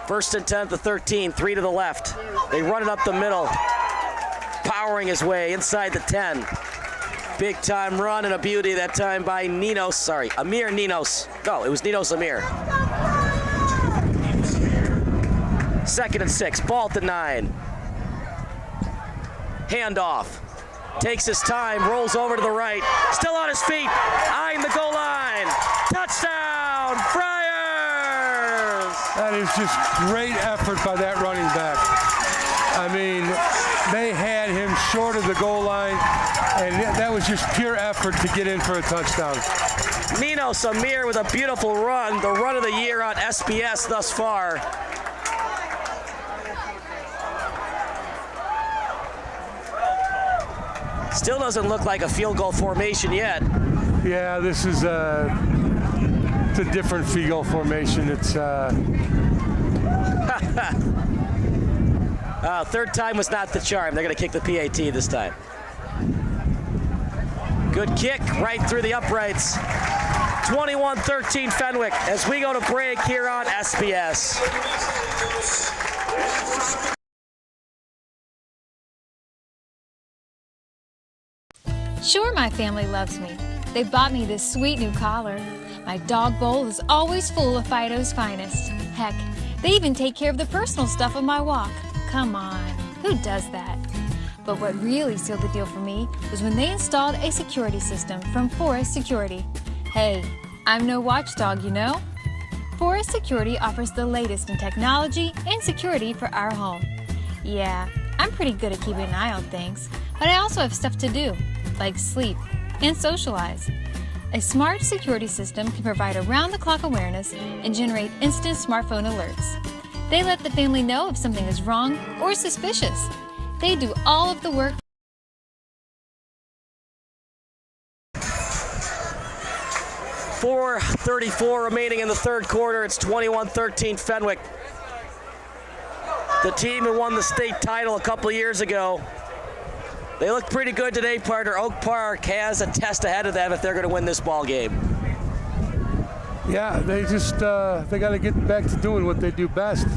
1st and 10 at the 13, 3 to the left. They run it up the middle, powering his way inside the 10. Big time run and a beauty that time by Amir Ninos. No, it was Ninos Amir. 2nd and 6, ball at the 9. Handoff. Takes his time, rolls over to the right. Still on his feet, eyeing the goal line. Touchdown, Friars! That is just great effort by that running back. I mean, they had him short of the goal line, and that was just pure effort to get in for a touchdown. Ninos Amir with a beautiful run, the run of the year on SBS thus far. Still doesn't look like a field goal formation yet. Yeah, this is it's a different field goal formation. It's 3rd time was not the charm. They're going to kick the PAT this time. Good kick right through the uprights. 21-13 Fenwick as we go to break here on SBS. Sure, my family loves me. They bought me this sweet new collar. My dog bowl is always full of Fido's finest. Heck, they even take care of the personal stuff on my walk. Come on, who does that? But what really sealed the deal for me was when they installed a security system from Forest Security. Hey, I'm no watchdog, you know? Forest Security offers the latest in technology and security for our home. Yeah, I'm pretty good at keeping an eye on things, but I also have stuff to do, like sleep and socialize. A smart security system can provide around-the-clock awareness and generate instant smartphone alerts. They let the family know if something is wrong or suspicious. They do all of the work. .434 remaining in the 3rd quarter. It's 21-13 Fenwick. The team who won the state title a couple of years ago. They look pretty good today, partner. Oak Park has a test ahead of them if they're going to win this ball game. Yeah, they just they got to get back to doing what they do best.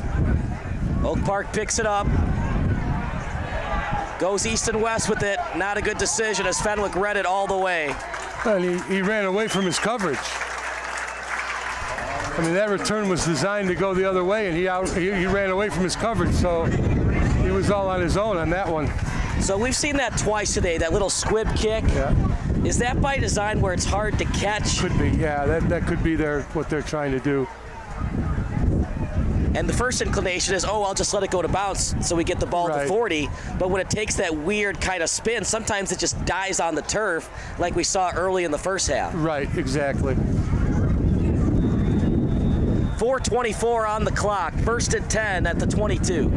Oak Park picks it up. Goes east and west with it. Not a good decision as Fenwick read it all the way. And he ran away from his coverage. I mean, that return was designed to go the other way, and he ran away from his coverage, so he was all on his own on that one. So we've seen that twice today, that little squib kick. Yeah. Is that by design where it's hard to catch? Could be, yeah. That could be what they're trying to do. And the first inclination is, I'll just let it go to bounce so we get the ball to 40. But when it takes that weird kind of spin, sometimes it just dies on the turf like we saw early in the first half. Right, exactly. 4:24 on the clock. 1st and 10 at the 22.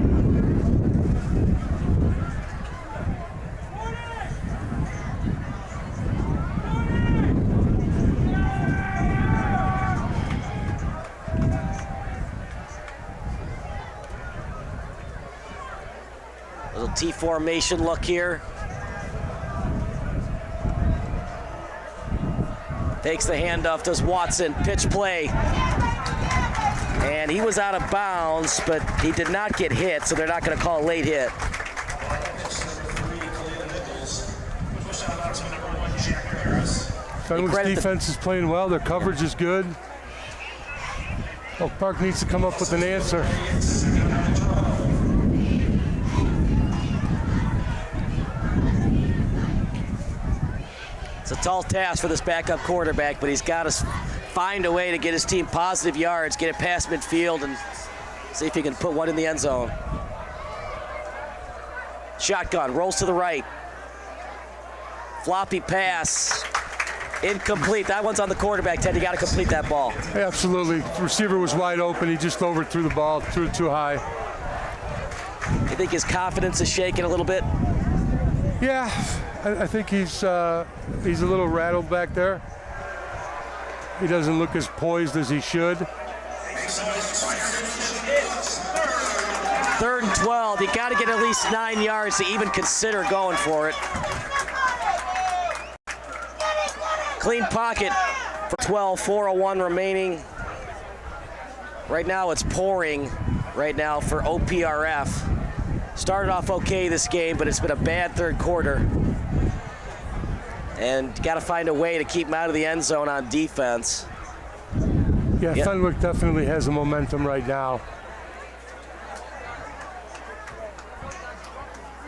Little T formation look here. Takes the handoff, does Watson, pitch play. And he was out of bounds, but he did not get hit, so they're not going to call a late hit. Fenwick's defense is playing well. Their coverage is good. Oak Park needs to come up with an answer. It's a tall task for this backup quarterback, but he's got to find a way to get his team positive yards, get it past midfield, and See if he can put one in the end zone. Shotgun, rolls to the right. Floppy pass. Incomplete. That one's on the quarterback, Ted. You got to complete that ball. Absolutely. The receiver was wide open. He just overthrew the ball, threw it too high. You think his confidence is shaking a little bit? Yeah, I think he's a little rattled back there. He doesn't look as poised as he should. 3rd and 12. You got to get at least 9 yards to even consider going for it. Clean pocket for 12, 4:01 remaining. Right now it's pouring right now for OPRF. Started off okay this game, but it's been a bad 3rd quarter. And got to find a way to keep him out of the end zone on defense. Yeah, yep. Fenwick definitely has the momentum right now.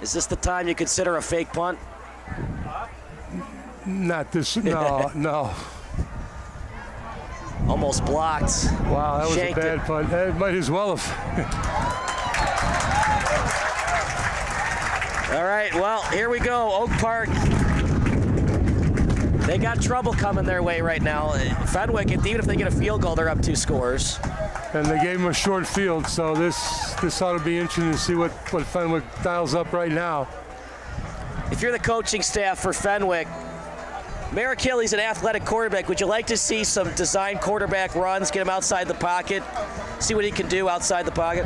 Is this the time you consider a fake punt? Not this, no. Almost blocked. Wow, that was a bad punt. It might as well have. All right, well, here we go. Oak Park. They got trouble coming their way right now. Fenwick, even if they get a field goal, they're up 2 scores. And they gave him a short field, so this ought to be interesting to see what Fenwick dials up right now. If you're the coaching staff for Fenwick, Merrick Hill, he's an athletic quarterback. Would you like to see some design quarterback runs, get him outside the pocket, see what he can do outside the pocket?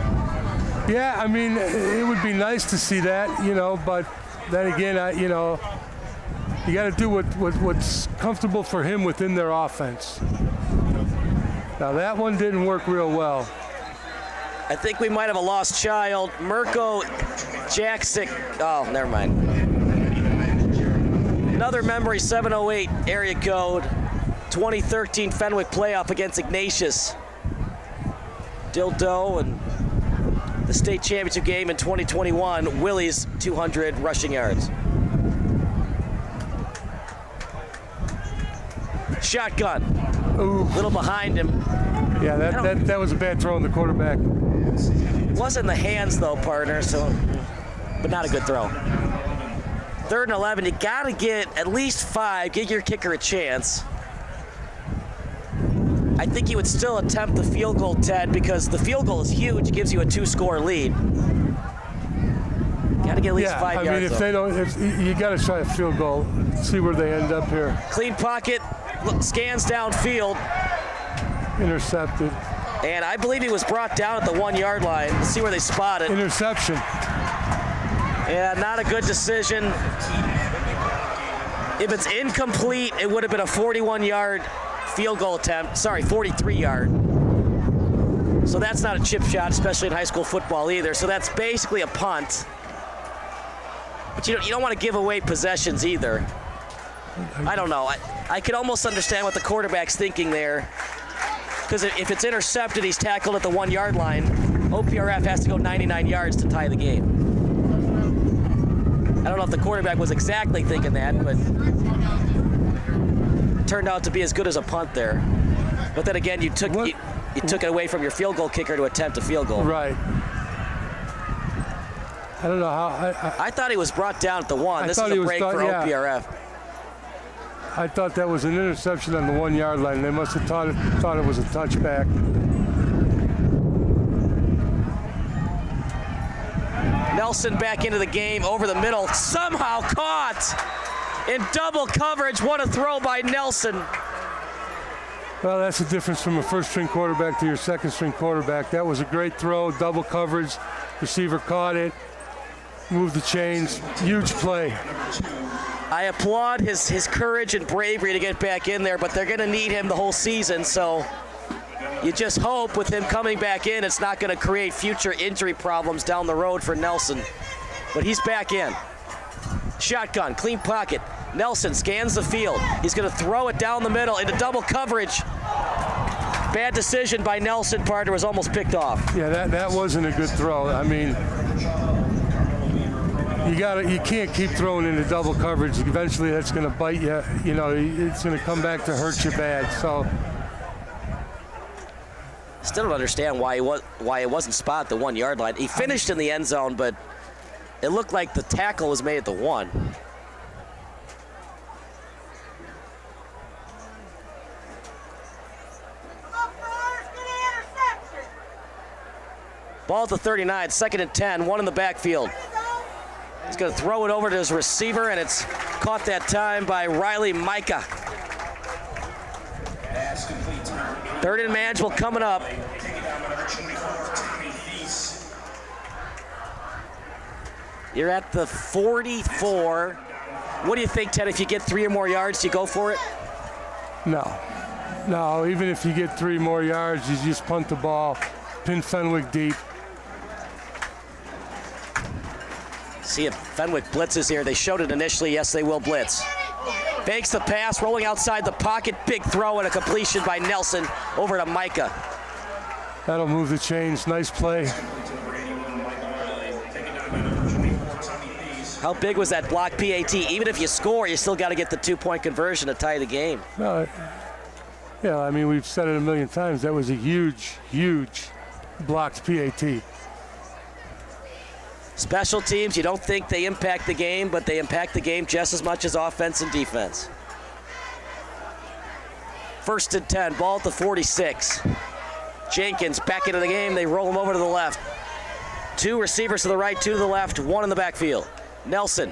Yeah, I mean, it would be nice to see that, but then again, you got to do what's comfortable for him within their offense. Now, that one didn't work real well. I think we might have a lost child. Mirko Jaksic. Oh, never mind. Another memory, 708 area code. 2013 Fenwick playoff against Ignatius. Dildo and the state championship game in 2021. Willie's 200 rushing yards. Shotgun. Ooh. Little behind him. Yeah, that was a bad throw in the quarterback. Wasn't in the hands though, partner, but not a good throw. 3rd and 11, you gotta get at least 5, give your kicker a chance. I think he would still attempt the field goal, Ted, because the field goal is huge, gives you a 2-score lead. Gotta get at least 5 yards. If they don't, you gotta try a field goal, see where they end up here. Clean pocket, scans downfield. Intercepted. And I believe he was brought down at the 1-yard line. Let's see where they spot it. Interception. Yeah, not a good decision. If it's incomplete, it would have been a 41-yard field goal attempt. Sorry, 43-yard. So that's not a chip shot, especially in high school football either. So that's basically a punt. But you don't want to give away possessions either. I don't know. I could almost understand what the quarterback's thinking there. Because if it's intercepted, he's tackled at the 1-yard line. OPRF has to go 99 yards to tie the game. I don't know if the quarterback was exactly thinking that, but it turned out to be as good as a punt there. But then again, you took it away from your field goal kicker to attempt a field goal. Right. I don't know how. I thought he was brought down at the 1. This is a break for OPRF. I thought that was an interception on the 1-yard line. They must have thought it was a touchback. Nelson back into the game over the middle, somehow caught in double coverage. What a throw by Nelson. Well, that's the difference from a first-string quarterback to your second-string quarterback. That was a great throw, double coverage. Receiver caught it, moved the chains. Huge play. I applaud his courage and bravery to get back in there, but they're going to need him the whole season, so you just hope with him coming back in, it's not going to create future injury problems down the road for Nelson. But he's back in. Shotgun, clean pocket. Nelson scans the field. He's going to throw it down the middle into double coverage. Bad decision by Nelson. Partner was almost picked off. Yeah, that wasn't a good throw. I mean, you can't keep throwing into double coverage. Eventually that's going to bite you. You know, it's going to come back to hurt you bad. So Still don't understand why it wasn't spotted at the 1 yard line. He finished in the end zone, but it looked like the tackle was made at the 1. Ball at the 39, 2nd and 10, 1 in the backfield. He's going to throw it over to his receiver, and it's caught that time by Riley Micah. 3rd and manageable coming up. You're at the 44. What do you think, Ted? If you get 3 or more yards, do you go for it? No, even if you get 3 more yards, you just punt the ball, pin Fenwick deep. See if Fenwick blitzes here. They showed it initially. Yes, they will blitz. Fakes the pass, rolling outside the pocket. Big throw and a completion by Nelson over to Micah. That'll move the chains. Nice play. How big was that block PAT? Even if you score, you still got to get the 2-point conversion to tie the game. Yeah, I mean, we've said it a million times. That was a huge, huge blocked PAT. Special teams, you don't think they impact the game, but they impact the game just as much as offense and defense. 1st and 10, ball at the 46. Jenkins back into the game. They roll him over to the left. 2 receivers to the right, 2 to the left, 1 in the backfield. Nelson,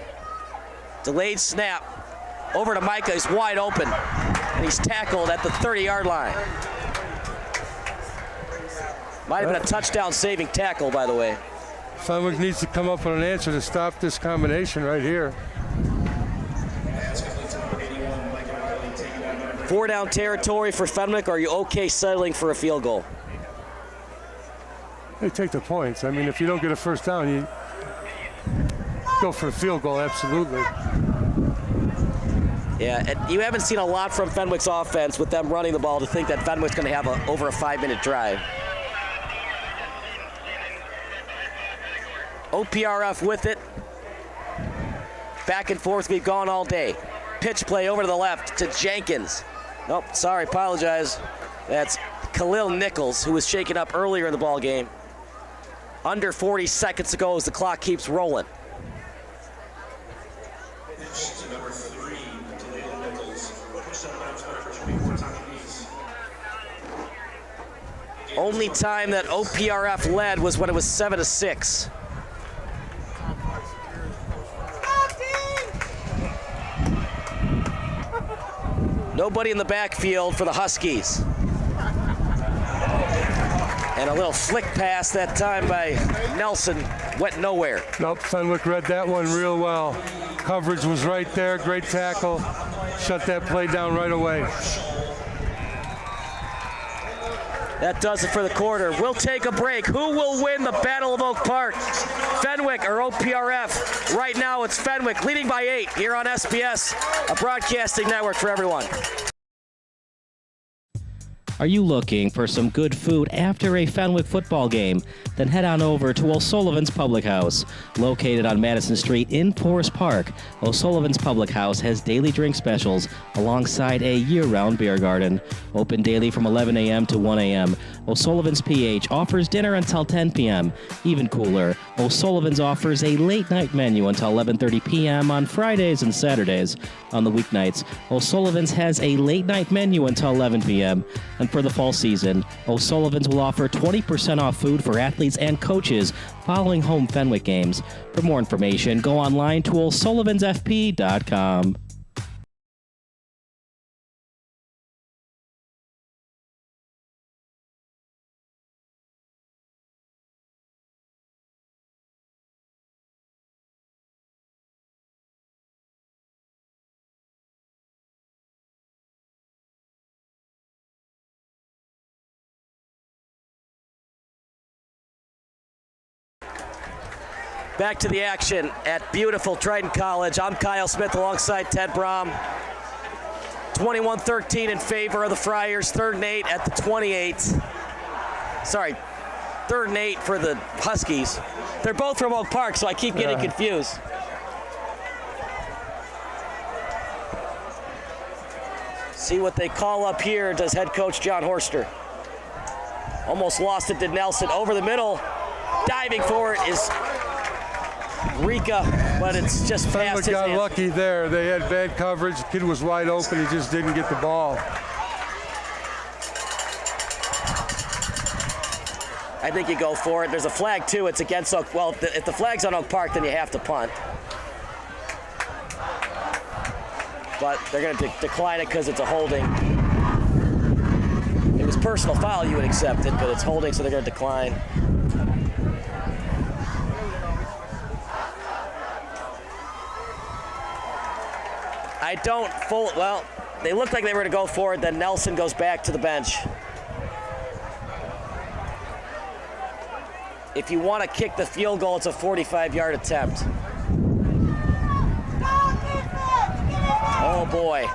delayed snap, over to Micah. He's wide open, and he's tackled at the 30-yard line. Might have been a touchdown-saving tackle, by the way. Fenwick needs to come up with an answer to stop this combination right here. 4-down territory for Fenwick. Are you okay settling for a field goal? They take the points. I mean, if you don't get a first down, you go for a field goal, absolutely. Yeah, and you haven't seen a lot from Fenwick's offense with them running the ball to think that Fenwick's going to have over a 5-minute drive. OPRF with it. Back and forth, we've gone all day. Pitch play over to the left to Jenkins. Nope, sorry, apologize. That's Khalil Nichols, who was shaken up earlier in the ball game. Under 40 seconds to go as the clock keeps rolling. Only time that OPRF led was when it was 7-6. Nobody in the backfield for the Huskies. And a little flick pass that time by Nelson went nowhere. Nope, Fenwick read that one real well. Coverage was right there, great tackle. Shut that play down right away. That does it for the quarter. We'll take a break. Who will win the Battle of Oak Park? Fenwick or OPRF? Right now it's Fenwick leading by 8 here on SBS, a broadcasting network for everyone. Are you looking for some good food after a Fenwick football game? Then head on over to O'Sullivan's Public House. Located on Madison Street in Forest Park, O'Sullivan's Public House has daily drink specials alongside a year-round beer garden. Open daily from 11 a.m. to 1 a.m. O'Sullivan's PH offers dinner until 10 p.m. Even cooler, O'Sullivan's offers a late-night menu until 11:30 p.m. on Fridays and Saturdays. On the weeknights, O'Sullivan's has a late-night menu until 11 p.m. And for the fall season, O'Sullivan's will offer 20% off food for athletes and coaches following home Fenwick games. For more information, go online to o'sullivansfp.com. Back to the action at beautiful Triton College. I'm Kyle Smith alongside Ted Brom. 21-13 in favor of the Friars. 3rd and 8 at the 28. Sorry, 3rd and 8 for the Huskies. They're both from Oak Park, so I keep getting confused. See what they call up here, does head coach John Horster. Almost lost it to Nelson. Over the middle. Diving for it is Rika, but it's just past Fenwick his got hands. lucky there. They had bad coverage. The kid was wide open. He just didn't get the ball. I think you go for it. There's a flag, too. It's against Oak. Well, if the flag's on Oak Park, then you have to punt. But they're going to decline it because it's a holding. If it was personal foul, you would accept it, but it's holding, so they're going to decline. Well, they looked like they were going to go for it, then Nelson goes back to the bench. If you want to kick the field goal, it's a 45-yard attempt. Oh boy.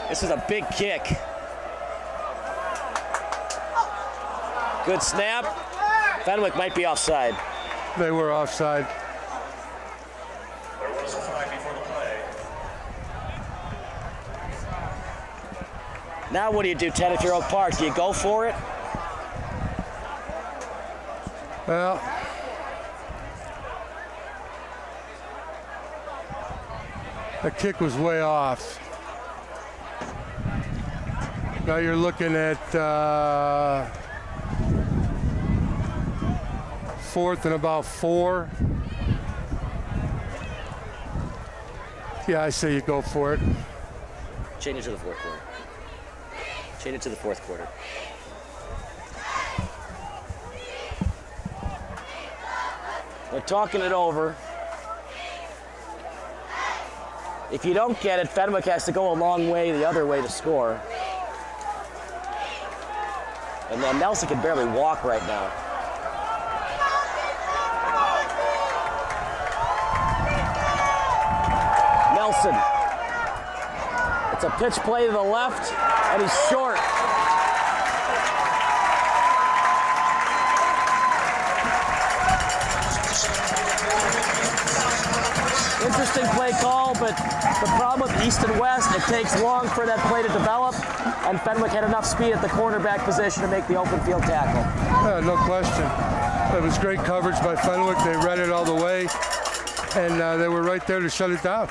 This is a big kick. Good snap. Fenwick might be offside. They were offside. There was a flag before the play. Now what do you do, Ted, if you're Oak Park? Do you go for it? Well, the kick was way off. Now you're looking at 4th and about 4. Yeah, I say you go for it. Change it to the fourth quarter. Change it to the fourth quarter. They're talking it over. If you don't get it, Fenwick has to go a long way the other way to score. And then Nelson can barely walk right now. Nelson. It's a pitch play to the left, and he's short. Interesting play call, but the problem with East and West, it takes long for that play to develop, and Fenwick had enough speed at the cornerback position to make the open field tackle. Yeah, no question. It was great coverage by Fenwick. They read it all the way, and they were right there to shut it down.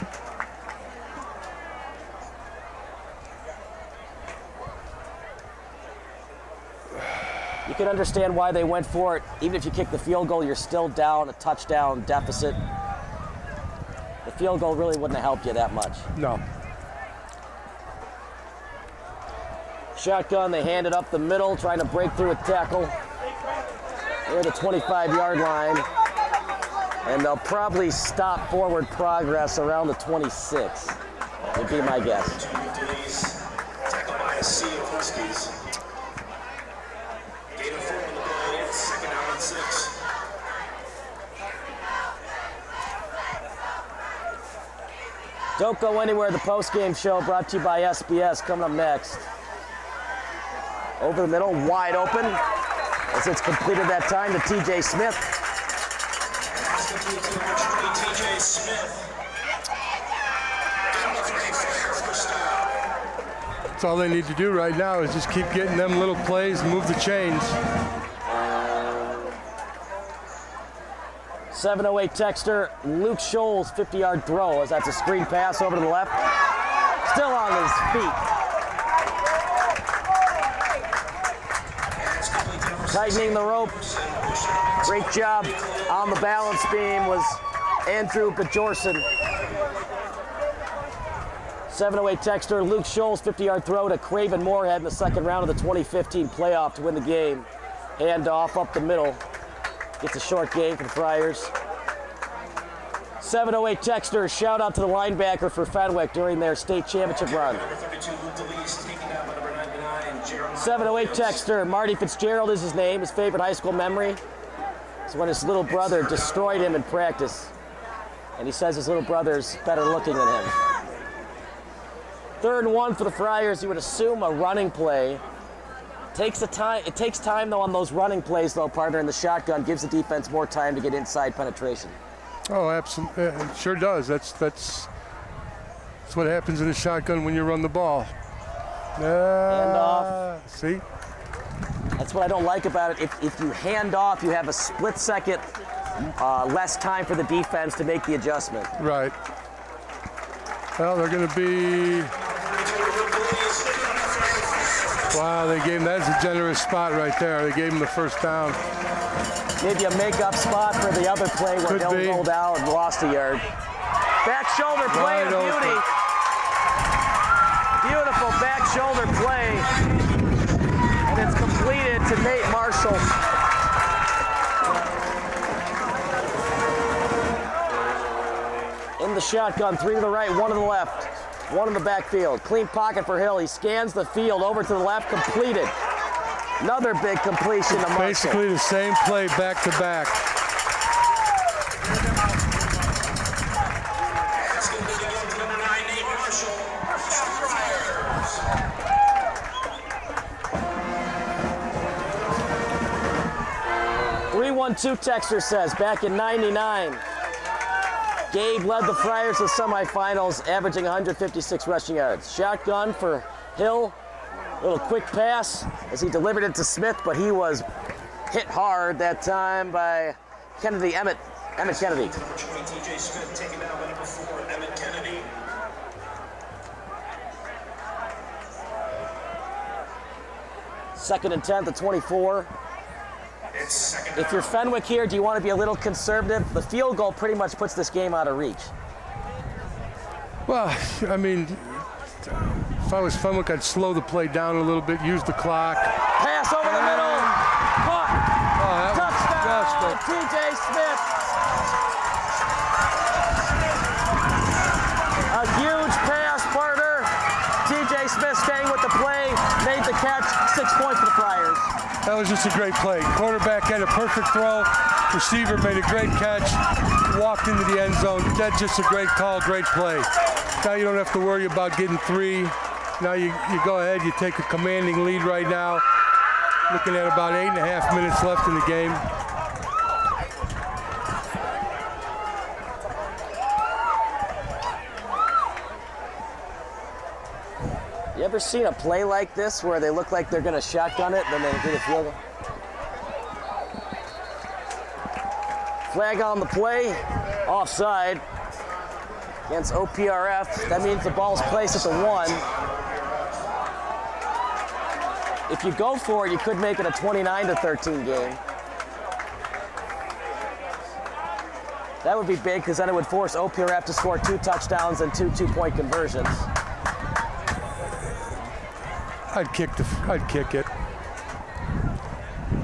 You can understand why they went for it. Even if you kick the field goal, you're still down a touchdown deficit. The field goal really wouldn't have helped you that much. No. Shotgun, they hand it up the middle, trying to break through a tackle. Near the 25-yard line. And they'll probably stop forward progress around the 26, would be my guess. Tackled by a sea of Huskies. Gain of 4 on the play. It's 2nd down and 6. Don't go anywhere. The post-game show brought to you by SBS. Coming up next. Over the middle, wide open. As it's completed that time to TJ Smith. TJ Smith. That's all they need to do right now is just keep getting them little plays, move the chains. 708 texter, Luke Scholl's 50-yard throw as that's a screen pass over to the left. Still on his feet. Tightening the rope. Great job on the balance beam was Andrew Bajorson. 708 texter, Luke Scholl's 50-yard throw to Craven Moorhead in the second round of the 2015 playoff to win the game. Handoff up the middle. Gets a short gain for the Friars. 708 texter, shout out to the linebacker for Fenwick during their state championship run. 708 texter, Marty Fitzgerald is his name. His favorite high school memory is when his little brother destroyed him in practice. And he says his little brother's better looking than him. 3rd and 1 for the Friars. You would assume a running play. It takes time though on those running plays though, partner, in the shotgun gives the defense more time to get inside penetration. Oh, absolutely, it sure does. That's what happens in a shotgun when you run the ball. Handoff. See? I that's what I don't like about it. If you hand off, you have a split second less time for the defense to make the adjustment. Right. Well, they're going to be... Wow, they gave him, that's a generous spot right there. They gave him the first down. Maybe a make-up spot for the other play where Hill rolled out and lost a yard. Back shoulder play and a beauty. Beautiful back shoulder play. And it's completed to Nate Marshall. In the shotgun, 3 to the right, 1 to the left. 1 in the backfield. Clean pocket for Hill. He scans the field over to the left, completed. Another big completion to Marshall. Basically the same play back to back. That's going to be again to number 9, Nate Marshall. Friars. 312 texter says, back in 99, Gabe led the Friars to semifinals, averaging 156 rushing yards. Shotgun for Hill. Little quick pass as he delivered it to Smith, but he was hit hard that time by Kennedy, Emmett Kennedy. Number 20, TJ Smith, taken down by number 4, Emmett Kennedy. Second and 10 to 24. If you're Fenwick here, do you want to be a little conservative? The field goal pretty much puts this game out of reach. Well, I mean, if I was Fenwick, I'd slow the play down a little bit, use the clock. Pass over the middle. Caught. Touchdown, TJ Smith. A huge pass, partner. TJ Smith staying with the play, made the catch, 6 points for the Friars. That was just a great play. Quarterback had a perfect throw. Receiver made a great catch, walked into the end zone. That's just a great call, great play. Now you don't have to worry about getting 3. Now you go ahead, you take a commanding lead right now. Looking at about 8.5 minutes left in the game. You ever seen a play like this where they look like they're going to shotgun it, then they do the field goal? Flag on the play, offside against OPRF. That means the ball's placed at the 1. If you go for it, you could make it a 29-13 game. That would be big because then it would force OPRF to score 2 touchdowns and 2 two-point conversions. I'd kick it.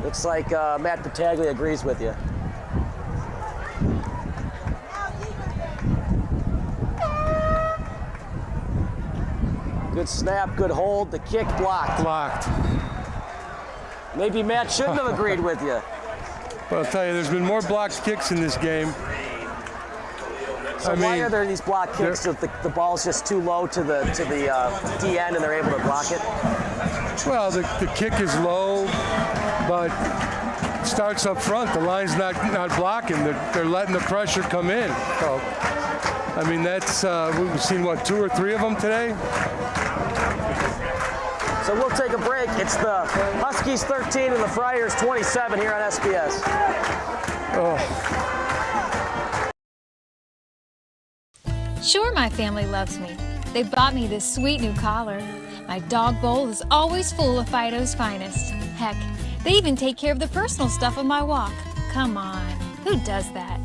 Looks like Matt Pataglia agrees with you. Good snap, good hold. The kick blocked. Blocked. Maybe Matt shouldn't have agreed with you. Well, I'll tell you, there's been more blocked kicks in this game. So why are there these block kicks if the ball's just too low to the D end and they're able to block it? Well, the kick is low, but it starts up front. The line's not blocking. They're letting the pressure come in. So, I mean, that's we've seen what, 2 or 3 of them today. So we'll take a break. It's the Huskies 13 and the Friars 27 here on SBS. Sure, my family loves me. They bought me this sweet new collar. My dog bowl is always full of Fido's finest. Heck, they even take care of the personal stuff on my walk. Come on, who does that?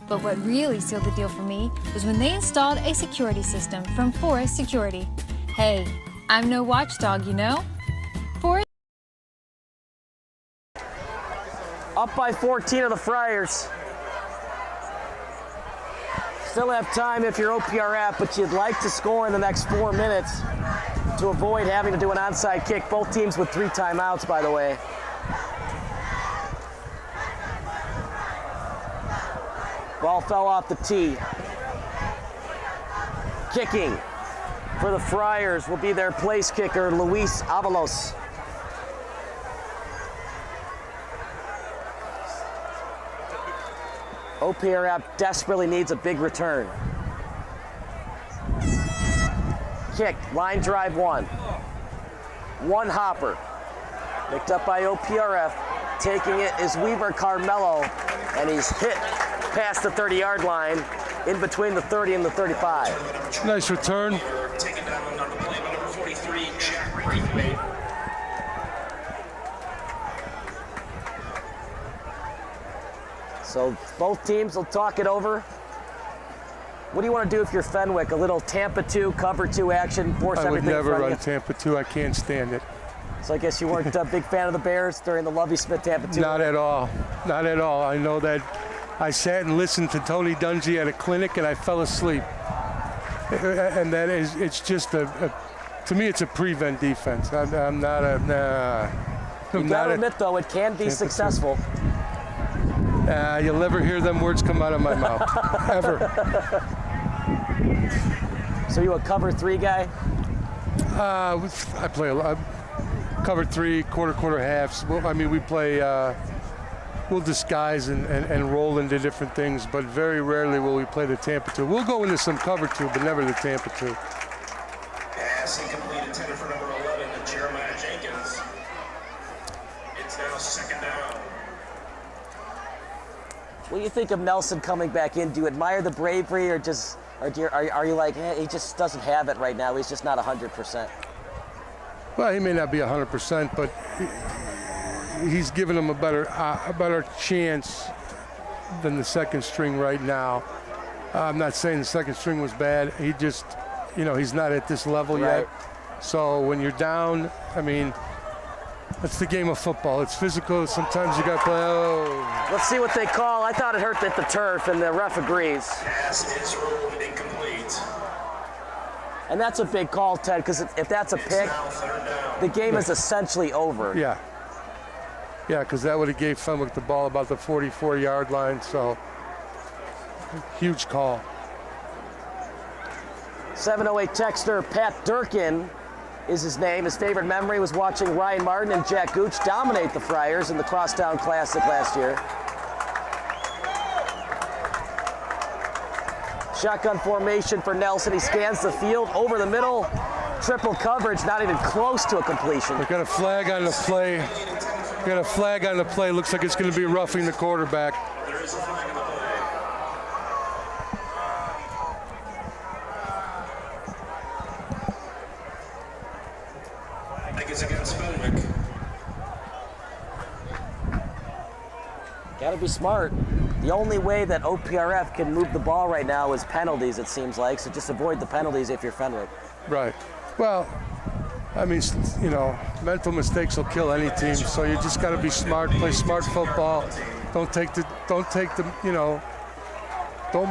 But what really sealed the deal for me was when they installed a security system from Forest Security. Hey, I'm no watchdog, you know? Forest. Up by 14 of the Friars. Still have time if you're OPRF, but you'd like to score in the next 4 minutes to avoid having to do an onside kick. Both teams with 3 timeouts, by the way. Ball fell off the tee. Kicking for the Friars will be their place kicker, Luis Avalos. OPRF desperately needs a big return. Kick, line drive 1. 1 hopper. Picked up by OPRF. Taking it is Weaver Carmelo, and he's hit past the 30-yard line, in between the 30 and the 35. Nice return. Taken down on the play by number 43, Jack Braithwaite. So both teams will talk it over. What do you want to do if you're Fenwick? A little Tampa 2, cover 2 action, force everything in front of you? I would never run Tampa 2. I can't stand it. So I guess you weren't a big fan of the Bears during the Lovie Smith Tampa 2? Not at all. Not at all. I know that I sat and listened to Tony Dungy at a clinic and I fell asleep. And that is, it's just to me, it's a prevent defense. I'm not a, nah. You got to admit, though, it can be successful. You'll never hear them words come out of my mouth, ever. So you a cover 3 guy? I play a lot. Cover 3, quarter halves. Well, I mean, we play, we'll disguise and roll into different things, but very rarely will we play the Tampa 2. We'll go into some cover 2, but never the Tampa 2. Pass incomplete, intended for number 11, Jeremiah Jenkins. It's now second down. What do you think of Nelson coming back in? Do you admire the bravery, or just, are you like, he just doesn't have it right now? He's just not 100%. Well, he may not be 100%, but he's given him a better chance than the second string right now. I'm not saying the second string was bad. He just, he's not at this level yet. So when you're down, I mean, that's the game of football. It's physical. Sometimes you got to play. Let's see what they call. I thought it hurt at the turf, and the ref agrees. Pass is ruled incomplete. And that's a big call, Ted, because if that's a pick, the game is essentially over. Yeah. Yeah, because that would have gave Fenwick the ball about the 44-yard line, so huge call. 708 texter Pat Durkin is his name. His favorite memory was watching Ryan Martin and Jack Gooch dominate the Friars in the Crosstown Classic last year. Shotgun formation for Nelson. He scans the field over the middle. Triple coverage, not even close to a completion. They got a flag on the play. Looks like it's going to be roughing the quarterback. There is a flag on the play. I think it's against Fenwick. Got to be smart. The only way that OPRF can move the ball right now is penalties, it seems like. So just avoid the penalties if you're Fenwick. Right. Well, I mean, mental mistakes will kill any team. So you just got to be smart, play smart football. Don't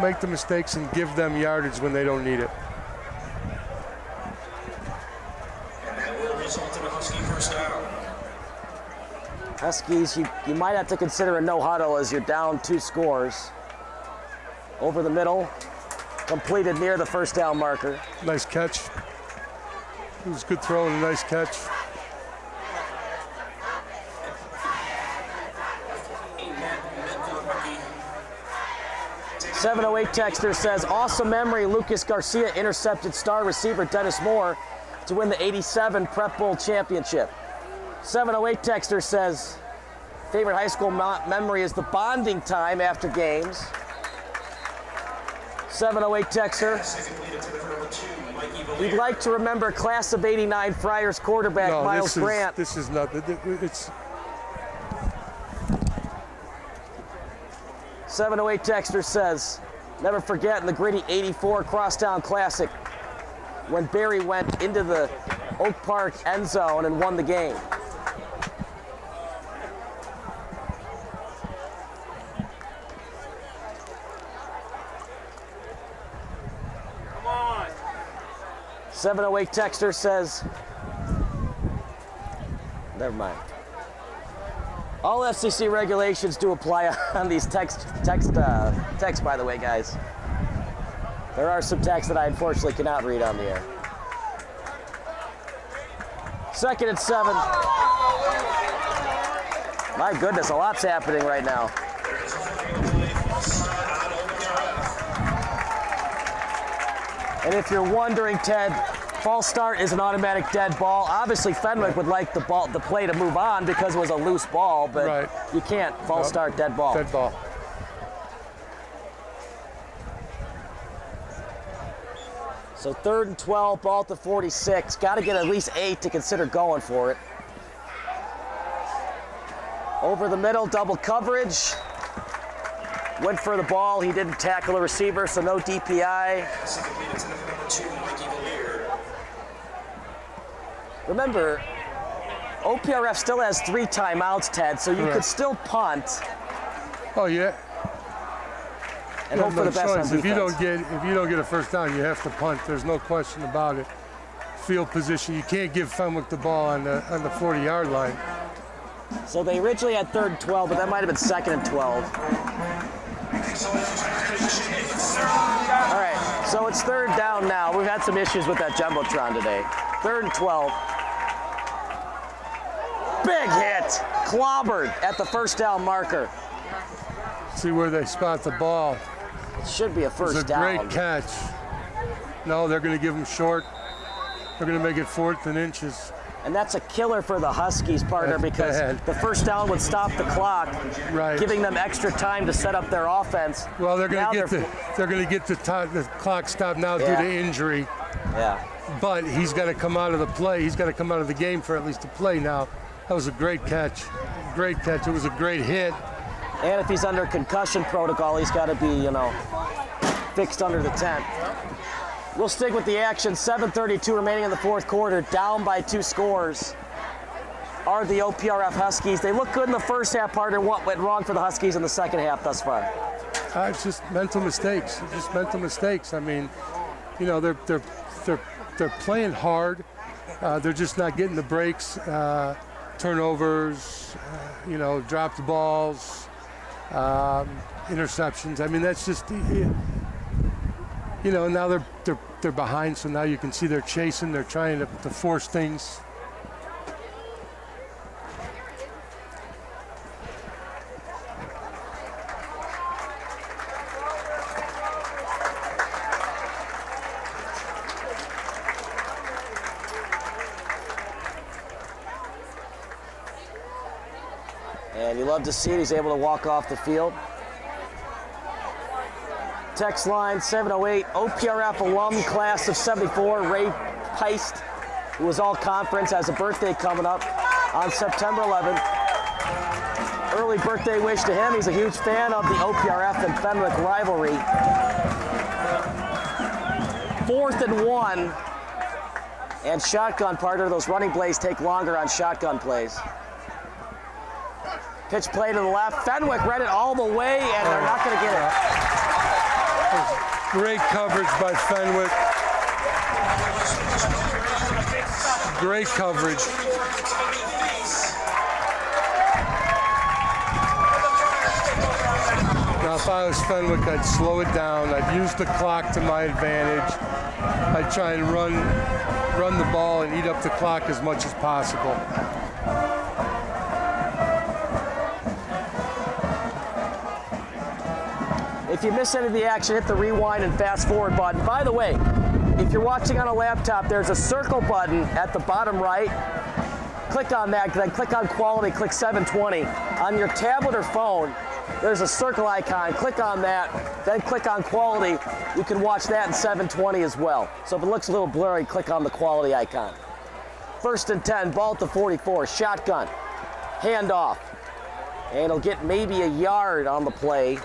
make the mistakes and give them yardage when they don't need it. And that will result in a Husky first down. Huskies, you might have to consider a no huddle as you're down 2 scores. Over the middle, completed near the first down marker. Nice catch. It was a good throw and a nice catch. .708 texter says, awesome memory. Lucas Garcia intercepted star receiver Dennis Moore to win the '87 Prep Bowl championship. 708 texter says, favorite high school memory is the bonding time after games. 708 texter, he'd like to remember class of '89 Friars quarterback Miles Grant. This is not. It's. 708 texter says, never forget in the gritty '84 Crosstown Classic when Barry went into the Oak Park end zone and won the game. Come on. 708 texter says, never mind. All FCC regulations do apply on these text, by the way, guys. There are some texts that I unfortunately cannot read on the air. 2nd and 7. My goodness, a lot's happening right now. And if you're wondering, Ted, False start is an automatic dead ball. Obviously, Fenwick would like the play to move on because it was a loose ball, but you can't. False start, dead ball. Dead ball. So 3rd and 12, ball at the 46. Got to get at least 8 to consider going for it. Over the middle, double coverage. Went for the ball. He didn't tackle the receiver, so no DPI. Remember, OPRF still has 3 timeouts, Ted, so you could still punt. Oh yeah. And hope for the best on defense. If you don't get a first down, you have to punt. There's no question about it. Field position. You can't give Fenwick the ball on the 40-yard line. So they originally had 3rd and 12, but that might have been 2nd and 12. All right, so it's 3rd down now. We've had some issues with that Jumbotron today. 3rd and 12. Big hit. Clobbered at the first down marker. See where they spot the ball. It should be a first down. It's a great catch. No, they're going to give him short. They're going to make it 4th and inches. And that's a killer for the Huskies, partner, because the first down would stop the clock, giving them extra time to set up their offense. Well, they're going to get the clock stopped now due to injury. Yeah. But he's got to come out of the play. He's got to come out of the game for at least a play now. That was a great catch. Great catch. It was a great hit. And if he's under concussion protocol, he's got to be, fixed under the tent. We'll stick with the action. 7:32 remaining in the 4th quarter. Down by 2 scores are the OPRF Huskies. They look good in the first half, partner. What went wrong for the Huskies in the second half thus far? It's just mental mistakes. Just mental mistakes. I mean, they're playing hard. They're just not getting the breaks. Turnovers. Dropped balls. Interceptions. I mean, that's just. Now they're behind, so now you can see they're chasing. They're trying to force things. And you love to see it. He's able to walk off the field. Text line 708, OPRF alum class of 74, Ray Peist, who was all conference, has a birthday coming up on September 11th. Early birthday wish to him. He's a huge fan of the OPRF and Fenwick rivalry. 4th and 1. And shotgun, partner. Those running plays take longer on shotgun plays. Pitch play to the left. Fenwick read it all the way, and they're not going to get it. Great coverage by Fenwick. Great coverage. Now, if I was Fenwick, I'd slow it down. I'd use the clock to my advantage. I'd try and run the ball and eat up the clock as much as possible. If you miss any of the action, hit the rewind and fast forward button. By the way, if you're watching on a laptop, there's a circle button at the bottom right. Click on that, then click on quality, click 720. On your tablet or phone, there's a circle icon. Click on that, then click on quality. You can watch that in 720 as well. So if it looks a little blurry, click on the quality icon. 1st and 10, ball at the 44, shotgun, handoff. And it'll get maybe a yard on the play.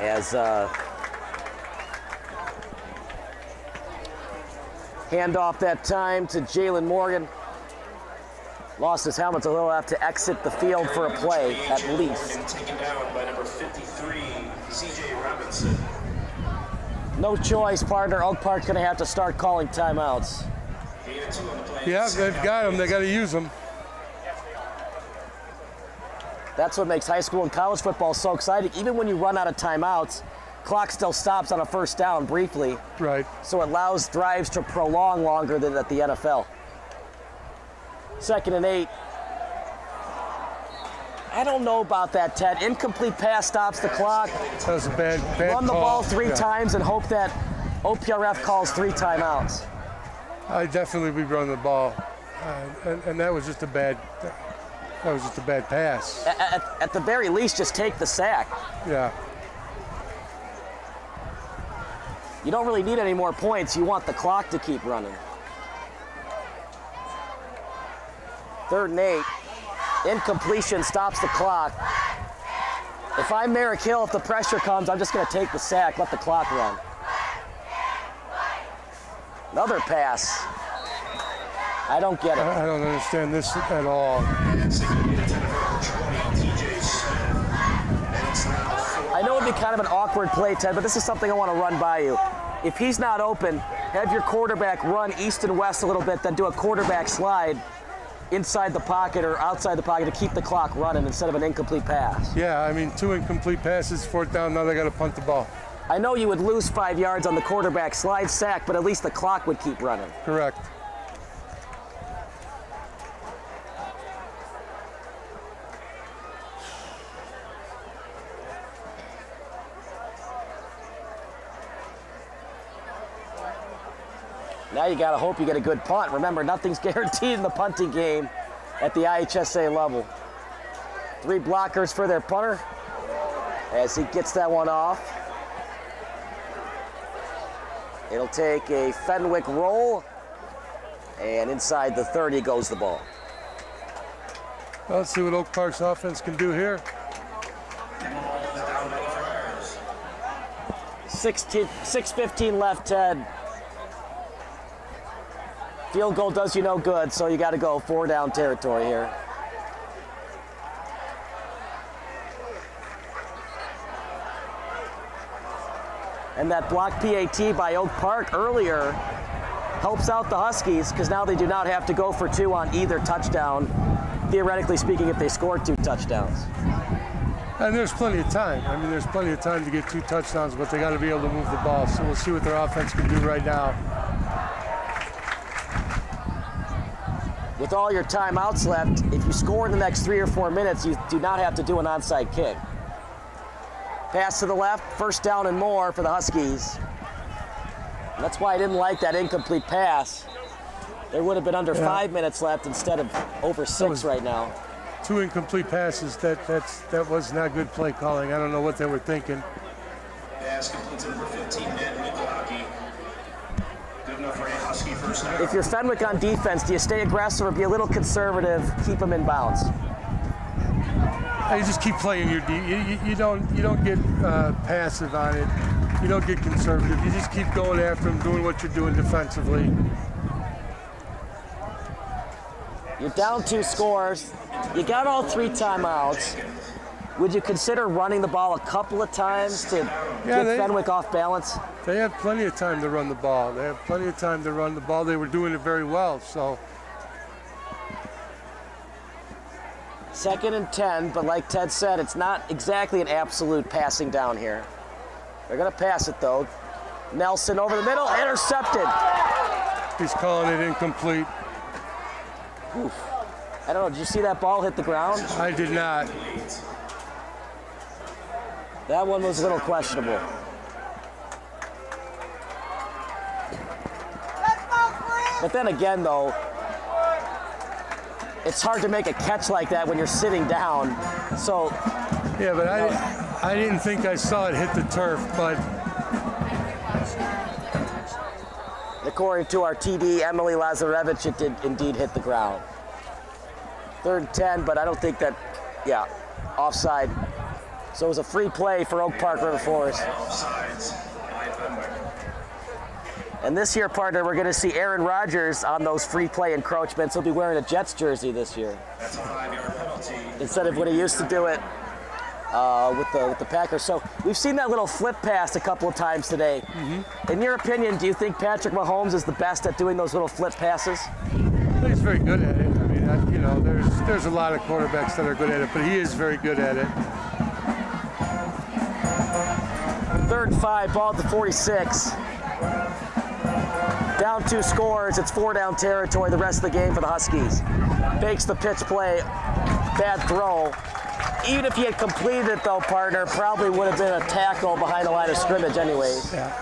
As handoff that time to Jalen Morgan. Lost his helmet, so he'll have to exit the field for a play at least. Taken down by number 53, CJ Robinson. No choice, partner. Oak Park's going to have to start calling timeouts. Yeah, they've got them. They got to use them. That's what makes high school and college football so exciting. Even when you run out of timeouts, clock still stops on a first down briefly. Right. So it allows drives to prolong longer than at the NFL. 2nd and 8. I don't know about that, Ted. Incomplete pass stops the clock. That was a bad Run the call. ball 3 times and hope that OPRF calls 3 timeouts. I definitely would run the ball, and that was just a bad pass. At the very least, just take the sack. Yeah. You don't really need any more points. You want the clock to keep running. 3rd and 8. Incompletion stops the clock. If I'm Merrick Hill, if the pressure comes, I'm just going to take the sack, let the clock run. Another pass. I don't get it. I don't understand this at all. I know it'd be kind of an awkward play, Ted, but this is something I want to run by you. If he's not open, have your quarterback run east and west a little bit, then do a quarterback slide inside the pocket or outside the pocket to keep the clock running instead of an incomplete pass. Yeah, I mean, 2 incomplete passes, 4th down, now they got to punt the ball. I know you would lose 5 yards on the quarterback slide sack, but at least the clock would keep running. Correct. Now you gotta hope you get a good punt. Remember, nothing's guaranteed in the punting game at the IHSA level. 3 blockers for their punter as he gets that one off. It'll take a Fenwick roll, and inside the 30 goes the ball. Well, let's see what Oak Park's offense can do here. 6:15 left, Ted. Field goal does you no good, so you got to go 4 down territory here. And that block PAT by Oak Park earlier helps out the Huskies because now they do not have to go for 2 on either touchdown, theoretically speaking, if they score 2 touchdowns. And there's plenty of time. I mean, there's plenty of time to get 2 touchdowns, but they got to be able to move the ball. So we'll see what their offense can do right now. With all your timeouts left, if you score in the next 3 or 4 minutes, you do not have to do an onside kick. Pass to the left, 1st down and more for the Huskies. And that's why I didn't like that incomplete pass. There would have been under 5 minutes left instead of over 6 right now. 2 incomplete passes, that was not good play calling. I don't know what they were thinking. Pass complete to number 15, Matt Nikolaki. Good enough for a Husky first down. If you're Fenwick on defense, do you stay aggressive or be a little conservative, keep them in bounds? You just keep playing your D. You don't get passive on it. You don't get conservative. You just keep going after them, doing what you're doing defensively. You're down 2 scores. You got all 3 timeouts. Would you consider running the ball a couple of times to get Fenwick off balance? They have plenty of time to run the ball. They were doing it very well, so. 2nd and 10, but like Ted said, it's not exactly an absolute passing down here. They're gonna pass it though. Nelson over the middle, intercepted. He's calling it incomplete. Oof. I don't know, did you see that ball hit the ground? I did not. That one was a little questionable. But then again though, it's hard to make a catch like that when you're sitting down. So. Yeah, but I didn't think I saw it hit the turf, but. According to our TD, Emily Lazarevich, it did indeed hit the ground. 3rd and 10, but I don't think that, offside. So it was a free play for Oak Park River Forest. And this year, partner, we're going to see Aaron Rodgers on those free play encroachments. He'll be wearing a Jets jersey this year. That's a 5-yard penalty. Instead of when he used to do it with the Packers. So we've seen that little flip pass a couple of times today. Mm-hmm. In your opinion, do you think Patrick Mahomes is the best at doing those little flip passes? He's very good at it. I mean, there's a lot of quarterbacks that are good at it, but he is very good at it. 3rd and 5, ball at the 46. Down 2 scores, it's 4 down territory the rest of the game for the Huskies. Fakes the pitch play, bad throw. Even if he had completed it though, partner, probably would have been a tackle behind the line of scrimmage anyways. Yeah.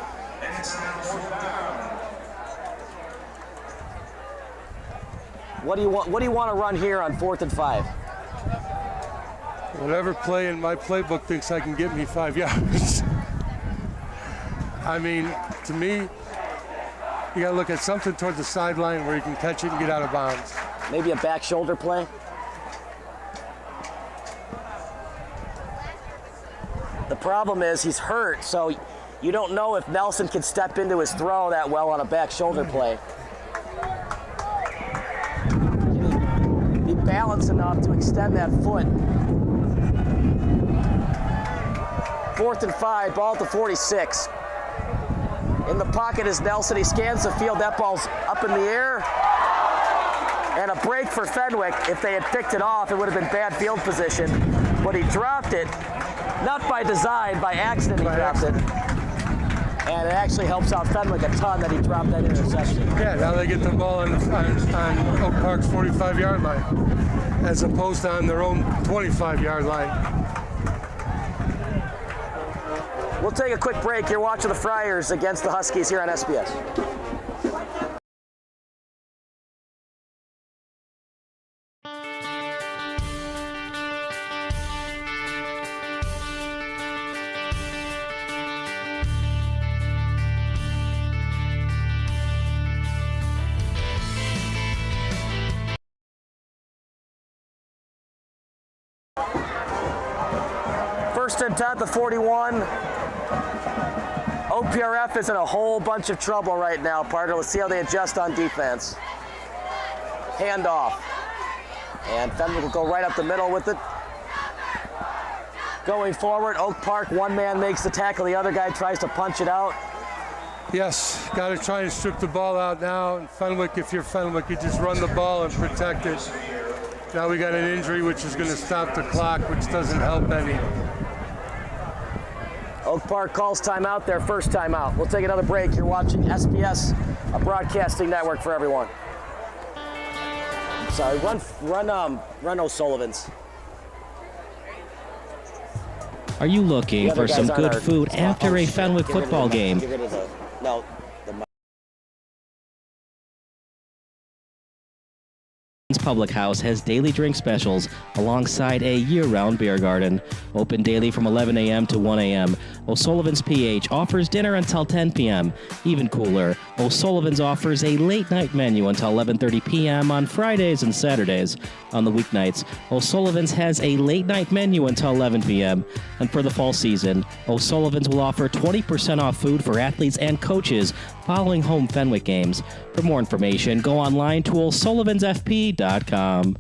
What do you want to run here on 4th and 5? Whatever play in my playbook thinks I can get me 5 yards. I mean, to me, you got to look at something towards the sideline where you can catch it and get out of bounds. Maybe a back shoulder play? The problem is he's hurt, so you don't know if Nelson can step into his throw that well on a back shoulder play. Can he be balanced enough to extend that foot? 4th and 5, ball at the 46. In the pocket is Nelson. He scans the field. That ball's up in the air. And a break for Fenwick. If they had picked it off, it would have been bad field position. But he dropped it, not by design, by accident he dropped it. And it actually helps out Fenwick a ton that he dropped that interception. Yeah, now they get the ball on Oak Park's 45-yard line, as opposed to on their own 25-yard line. We'll take a quick break. You're watching the Friars against the Huskies here on SBS. First and 10 at the 41. OPRF is in a whole bunch of trouble right now, partner. Let's see how they adjust on defense. Handoff. And Fenwick will go right up the middle with it. Going forward, Oak Park, one man makes the tackle, the other guy tries to punch it out. Yes, got to try and strip the ball out now. And Fenwick, if you're Fenwick, you just run the ball and protect it. Now we got an injury which is going to stop the clock, which doesn't help any. Oak Park calls timeout, their first timeout. We'll take another break. You're watching SBS, a broadcasting network for everyone. Sorry, run O'Sullivan's. Are you looking for some good food after a Fenwick football game? Get rid of the, no, the Public House has daily drink specials alongside a year-round beer garden. Open daily from 11 a.m. to 1 a.m. O'Sullivan's PH offers dinner until 10 p.m. Even cooler, O'Sullivan's offers a late-night menu until 11:30 p.m. on Fridays and Saturdays. On the weeknights, O'Sullivan's has a late-night menu until 11 p.m. And for the fall season, O'Sullivan's will offer 20% off food for athletes and coaches following home Fenwick games. For more information, go online to o'sullivansfp.com.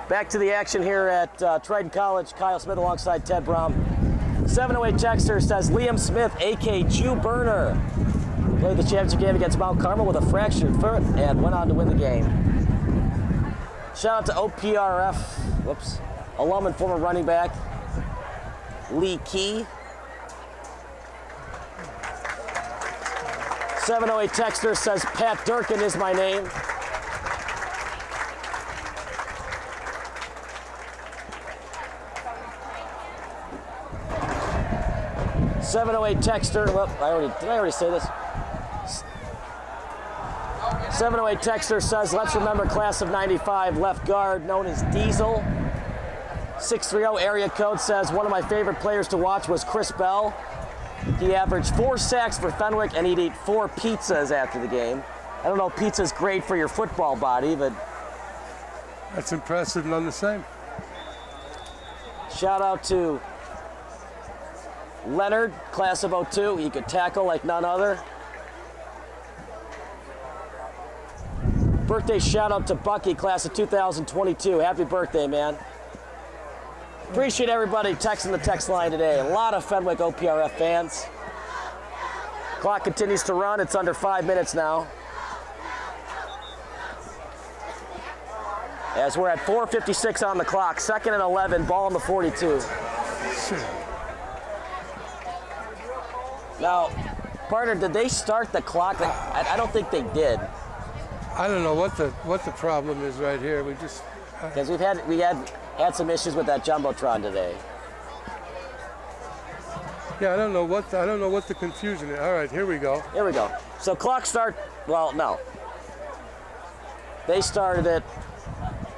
Back to the action here at Triton College. Kyle Smith alongside Ted Brom. 708 texter says Liam Smith, a.k.a. Jew Burner, played the championship game against Mount Carmel with a fractured foot and went on to win the game. Shout out to OPRF, alum and former running back Lee Key. 708 texter says Pat Durkin is my name. .708 texter. Well, did I already say this? 708 texter says, let's remember class of 95 left guard known as Diesel. 630 area code says, one of my favorite players to watch was Chris Bell. He averaged 4 sacks for Fenwick and he'd eat 4 pizzas after the game. I don't know if pizza's great for your football body, but... That's impressive, none the same. Shout out to Leonard, class of 02. He could tackle like none other. Birthday shout out to Bucky, class of 2022. Happy birthday, man. Appreciate everybody texting the text line today. A lot of Fenwick OPRF fans. Clock continues to run. It's under 5 minutes now. As we're at 4:56 on the clock. 2nd and 11, ball on the 42. Now, partner, did they start the clock? I don't think they did. I don't know what the problem is right here. We just because we had some issues with that jumbotron today. Yeah, I don't know what the confusion is. All right, here we go. Here we go. So clock start. Well, no. They started it,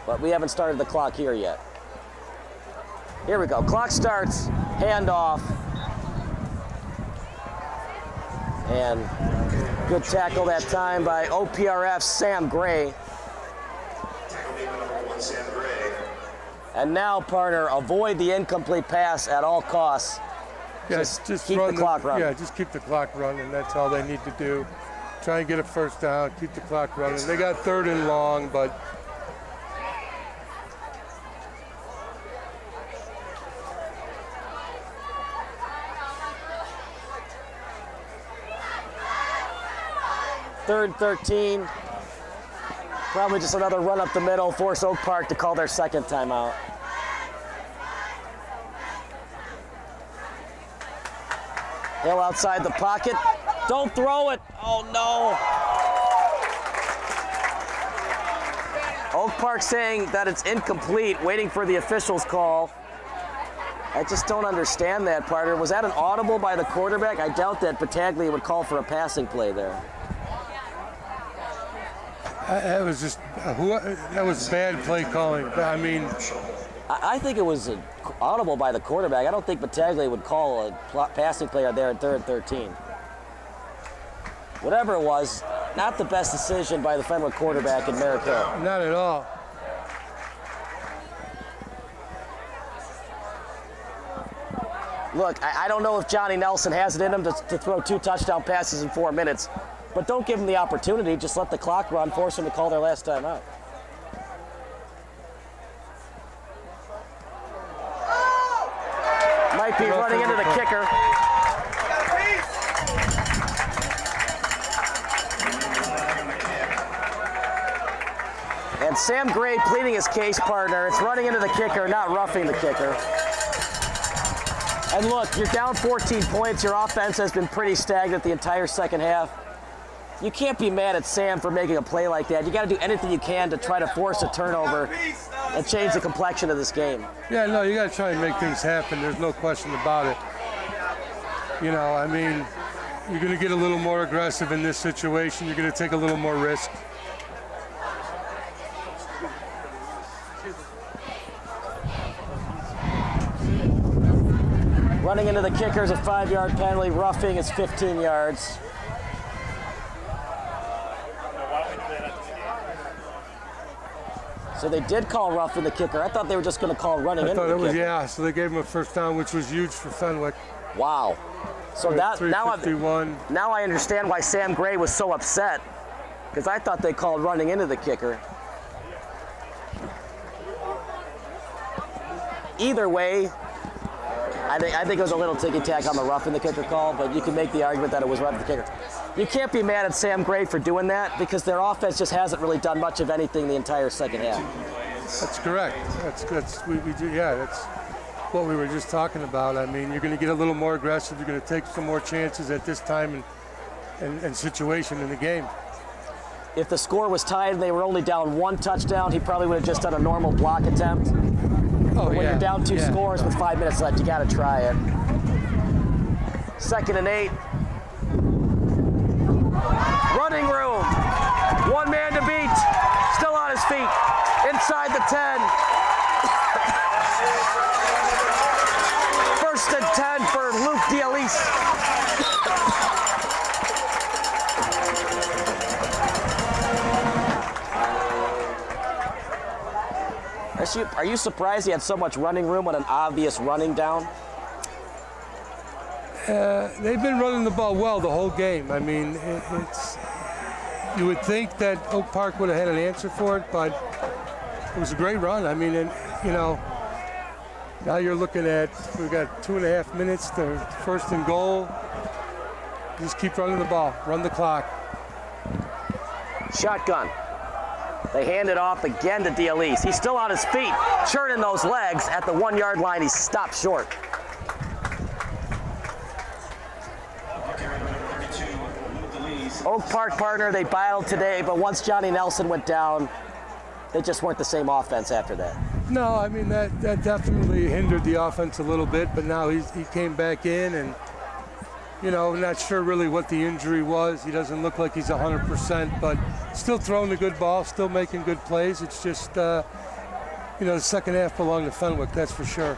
but we haven't started the clock here yet. Here we go. Clock starts. Handoff. And good tackle that time by OPRF Sam Gray. And now, partner, avoid the incomplete pass at all costs. Yeah, just keep run the clock running. Yeah, just keep the clock running. That's all they need to do. Try and get a first down, keep the clock running. They got 3rd and long, but Third 13. Probably just another run up the middle, force Oak Park to call their second timeout. Hill outside the pocket. Don't throw it. Oh, no. Oak Park saying that it's incomplete, waiting for the official's call. I just don't understand that, partner. Was that an audible by the quarterback? I doubt that Battaglia would call for a passing play there. That was just that was bad play calling. I mean, I think it was an audible by the quarterback. I don't think Battaglia would call a passing play there in 3rd and 13. Whatever it was, not the best decision by the Fenwick quarterback in Merrick Hill. Not at all. Look, I don't know if Johnny Nelson has it in him to throw 2 touchdown passes in 4 minutes, but don't give him the opportunity. Just let the clock run, force him to call their last time out. Might be running into the kicker. And Sam Gray pleading his case, partner. It's running into the kicker, not roughing the kicker. And look, you're down 14 points. Your offense has been pretty stagnant the entire second half. You can't be mad at Sam for making a play like that. You got to do anything you can to try to force a turnover and change the complexion of this game. Yeah, no, you got to try and make things happen. There's no question about it. You know, I mean, you're going to get a little more aggressive in this situation. You're going to take a little more risk. Running into the kicker is a 5-yard penalty. Roughing is 15 yards. So they did call roughing the kicker. I thought they were just going to call running into the kicker. Yeah, so they gave him a first down, which was huge for Fenwick. Wow. So that now I understand why Sam Gray was so upset, because I thought they called running into the kicker. Either way, I think it was a little ticky-tack on the roughing the kicker call, but you can make the argument that it was roughing the kicker. You can't be mad at Sam Gray for doing that because their offense just hasn't really done much of anything the entire second half. That's correct. That's what we were just talking about. I mean, you're going to get a little more aggressive. You're going to take some more chances at this time and situation in the game. If the score was tied and they were only down 1 touchdown, he probably would have just done a normal block attempt. Oh, when you're down 2 scores with 5 minutes left, you got to try it. 2nd and 8. Running room. 1 man to beat. Still on his feet. Inside the 10. 1st and 10 for Luke D'Elise. Are you surprised he had so much running room on an obvious running down? They've been running the ball well the whole game. I mean, you would think that Oak Park would have had an answer for it, but it was a great run. I mean, and you know, now you're looking at, we've got 2.5 minutes to 1st and goal. Just keep running the ball, run the clock. Shotgun. They hand it off again to D'Elise. He's still on his feet, churning those legs. At the 1 yard line, he stopped short. Oak Park, partner, they battled today, but once Johnny Nelson went down, they just weren't the same offense after that. No, I mean, that definitely hindered the offense a little bit, but now he came back in and, you know, not sure really what the injury was. He doesn't look like he's 100%, but still throwing a good ball, still making good plays. It's just, you know, the second half belonged to Fenwick, that's for sure.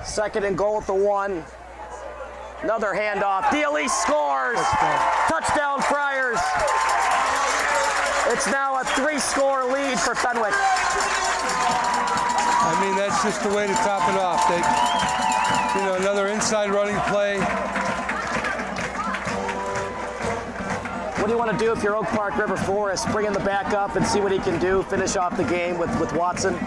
Second and goal at the 1. Another handoff. DLE scores. Touchdown Friars. It's now a 3-score lead for Fenwick. I mean, that's just the way to top it off. They, you know, another inside running play. What do you want to do if you're Oak Park River Forest? Bring in the backup and see what he can do. Finish off the game with Watson.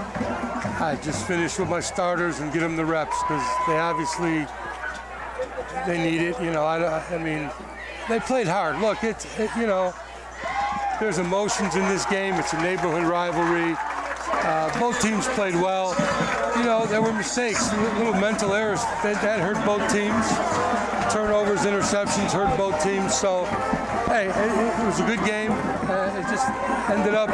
I just finish with my starters and get them the reps because they obviously need it. You know, I mean, they played hard. Look, you know, there's emotions in this game. It's a neighborhood rivalry. Both teams played well. You know, there were mistakes, little mental errors that hurt both teams. Turnovers, interceptions hurt both teams. So, hey, it was a good game. It just ended up,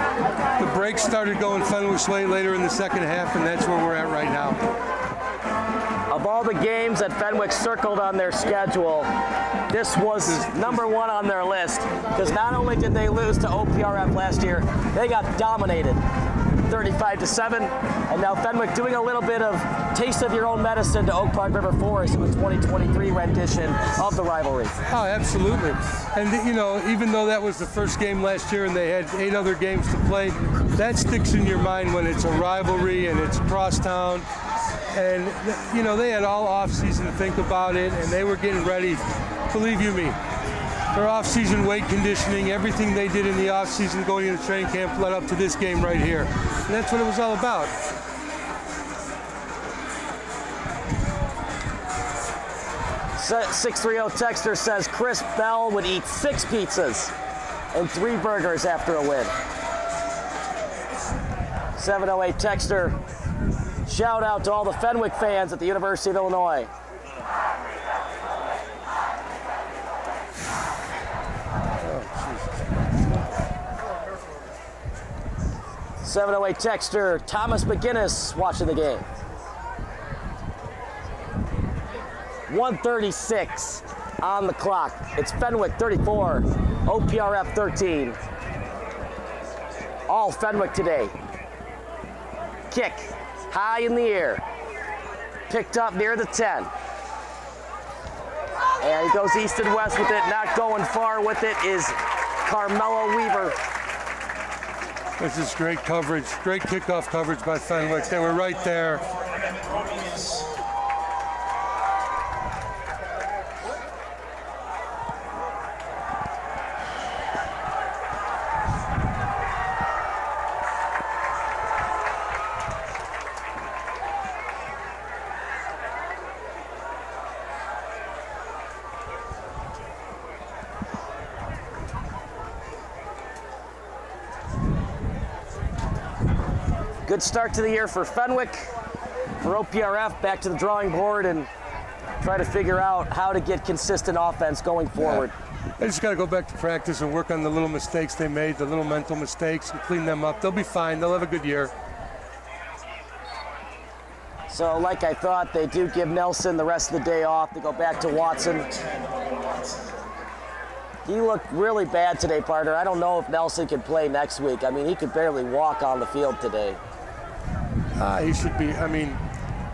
the break started going Fenwick's way later in the second half, and that's where we're at right now. Of all the games that Fenwick circled on their schedule, this was number 1 on their list, because not only did they lose to OPRF last year, they got dominated 35-7, and now Fenwick doing a little bit of taste of your own medicine to Oak Park River Forest in the 2023 rendition of the rivalry. Oh, absolutely. And, you know, even though that was the first game last year and they had 8 other games to play, that sticks in your mind when it's a rivalry and it's crosstown. And, you know, they had all off-season to think about it, and they were getting ready. Believe you me, their off-season weight conditioning, everything they did in the off-season going into training camp led up to this game right here. And that's what it was all about. So, 630 texter says Chris Bell would eat 6 pizzas and 3 burgers after a win. 708 texter, shout out to all the Fenwick fans at the University of Illinois. Oh, 708 texter Thomas McGinnis watching the game. 1:36 on the clock. It's Fenwick 34, OPRF 13. All Fenwick today. Kick high in the air. Picked up near the 10. And he goes east and west with it. Not going far with it is Carmelo Weaver. This is great coverage, great kickoff coverage by Fenwick. They were right there. Good start to the year for Fenwick. For OPRF, back to the drawing board and try to figure out how to get consistent offense going forward. Yeah. They just got to go back to practice and work on the little mistakes they made, the little mental mistakes, and clean them up. They'll be fine. They'll have a good year. So like I thought, they do give Nelson the rest of the day off to go back to Watson. He looked really bad today, partner. I don't know if Nelson can play next week. I mean, he could barely walk on the field today. He should be. I mean,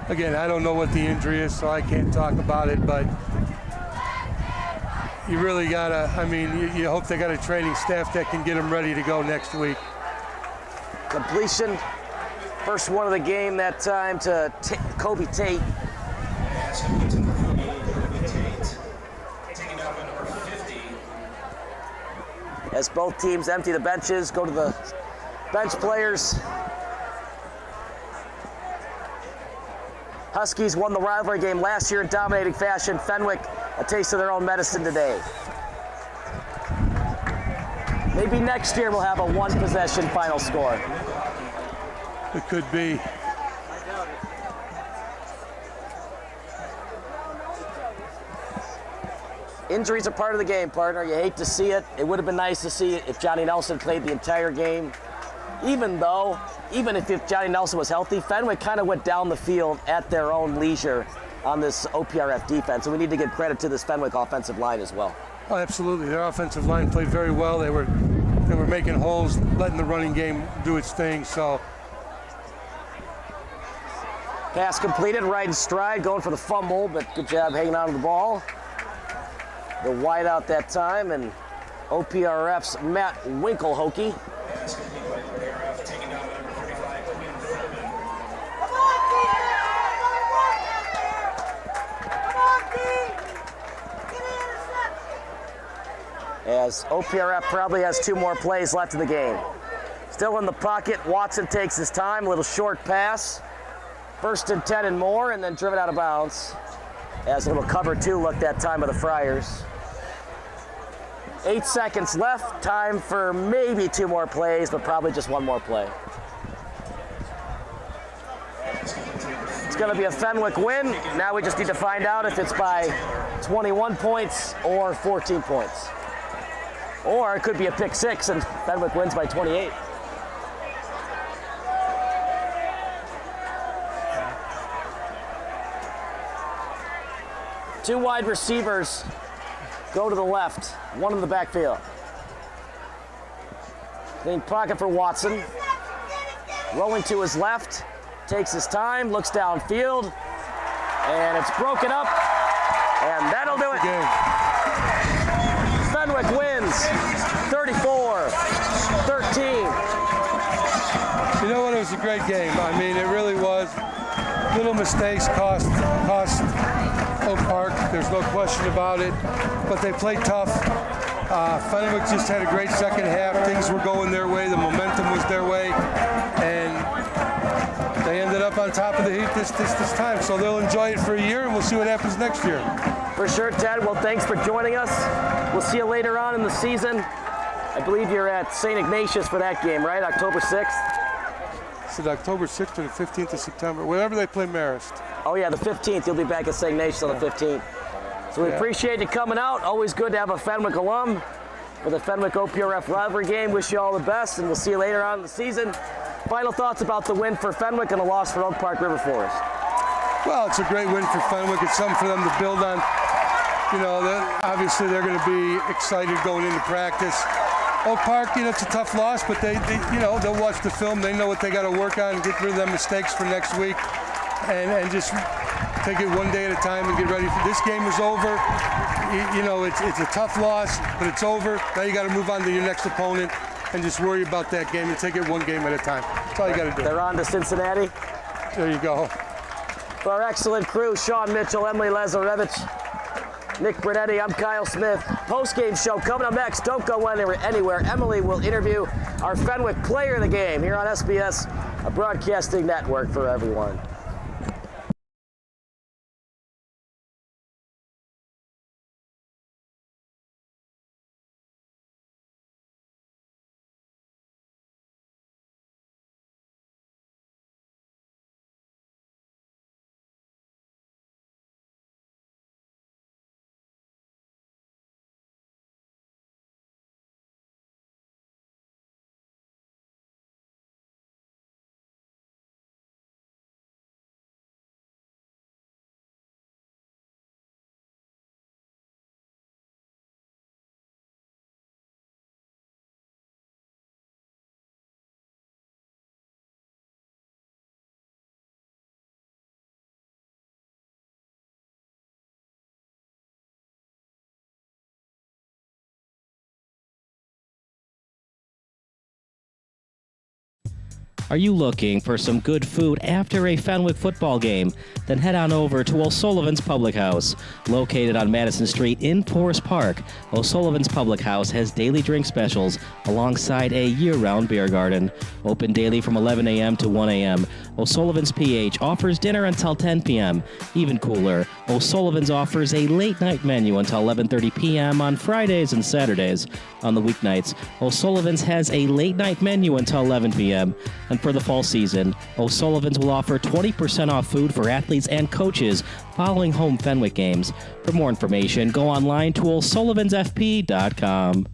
again, I don't know what the injury is, so I can't talk about it, but you really got to, I mean, you hope they got a training staff that can get them ready to go next week. Completion. First one of the game that time to Kobe Tate. As both teams empty the benches, go to the bench players. Huskies won the rivalry game last year in dominating fashion. Fenwick, a taste of their own medicine today. Maybe next year we'll have a 1-possession final score. It could be. Injuries are part of the game, partner. You hate to see it. It would have been nice to see it if Johnny Nelson played the entire game. Even if Johnny Nelson was healthy, Fenwick kind of went down the field at their own leisure on this OPRF defense. And we need to give credit to this Fenwick offensive line as well. Oh, absolutely. Their offensive line played very well. They were making holes, letting the running game do its thing. So pass completed, right in stride, going for the fumble, but good job hanging on to the ball. The wide out that time, and OPRF's Matt Winkelhoke. As OPRF probably has 2 more plays left in the game. Still in the pocket, Watson takes his time, a little short pass. 1st and 10 and more, and then driven out of bounds. As a little cover 2 look that time of the Friars. 8 seconds left, time for maybe 2 more plays, but probably just 1 more play. It's going to be a Fenwick win. Now we just need to find out if it's by 21 points or 14 points. Or it could be a pick 6 and Fenwick wins by 28. Two wide receivers go to the left, one in the backfield. Clean pocket for Watson. Rolling to his left, takes his time, looks downfield, and it's broken up, and that'll do it. Fenwick wins 34-13. You know what? It was a great game. I mean, it really was. Little mistakes cost Oak Park. There's no question about it. But they played tough. Fenwick just had a great second half. Things were going their way. The momentum was their way, and they ended up on top of the heap this time. So they'll enjoy it for a year, and we'll see what happens next year. For sure, Ted. Well, thanks for joining us. We'll see you later on in the season. I believe you're at St. Ignatius for that game, right? October 6th? It's October 6th or the 15th of September, whenever they play Marist. Oh, yeah, the 15th. You'll be back at St. Ignatius on the 15th. So we appreciate you coming out. Always good to have a Fenwick alum for the Fenwick OPRF rivalry game. Wish you all the best, and we'll see you later on in the season. Final thoughts about the win for Fenwick and a loss for Oak Park River Forest? Well, it's a great win for Fenwick. It's something for them to build on. You know, obviously they're going to be excited going into practice. Oak Park, you know, it's a tough loss, but they you know, they'll watch the film. They know what they got to work on and get rid of them mistakes for next week, and just take it one day at a time and get ready for this game is over. You know, it's a tough loss, but it's over. Now you got to move on to your next opponent and just worry about that game and take it one game at a time. That's all you got to do. They're on to Cincinnati. There you go. For our excellent crew, Sean Mitchell, Emily Lazarevich, Nick Brunetti, I'm Kyle Smith. Post-game show coming up next. Don't go anywhere. Emily will interview our Fenwick player of the game here on SBS, a broadcasting network for everyone. Are you looking for some good food after a Fenwick football game? Then head on over to O'Sullivan's Public House. Located on Madison Street in Forest Park, O'Sullivan's Public House has daily drink specials alongside a year-round beer garden. Open daily from 11 a.m. to 1 a.m. O'Sullivan's PH offers dinner until 10 p.m. Even cooler, O'Sullivan's offers a late-night menu until 11:30 p.m. on Fridays and Saturdays. On the weeknights, O'Sullivan's has a late-night menu until 11 p.m. And for the fall season. O'Sullivan's will offer 20% off food for athletes and coaches following home Fenwick games. For more information, go online to o'sullivansfp.com.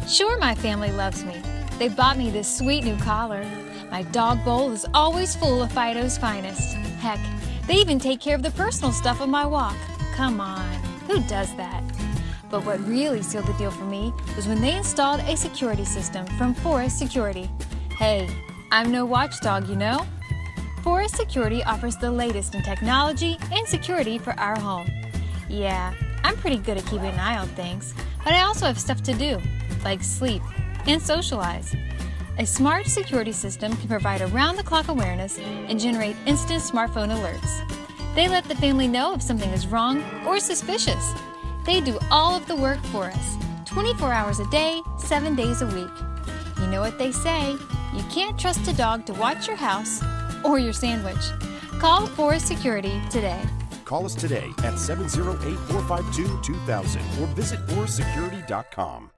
Sure, my family loves me. They bought me this sweet new collar. My dog bowl is always full of Fido's finest. Heck, they even take care of the personal stuff on my walk. Come on, who does that? But what really sealed the deal for me was when they installed a security system from Forest Security. Hey, I'm no watchdog, you know? Forest Security offers the latest in technology and security for our home. Yeah, I'm pretty good at keeping an eye on things, but I also have stuff to do, like sleep and socialize. A smart security system can provide around-the-clock awareness and generate instant smartphone alerts. They let the family know if something is wrong or suspicious. They do all of the work for us, 24 hours a day, 7 days a week. You know what they say, you can't trust a dog to watch your house or your sandwich. Call Forest Security today. Call us today at 708-452-2000 or visit forestsecurity.com.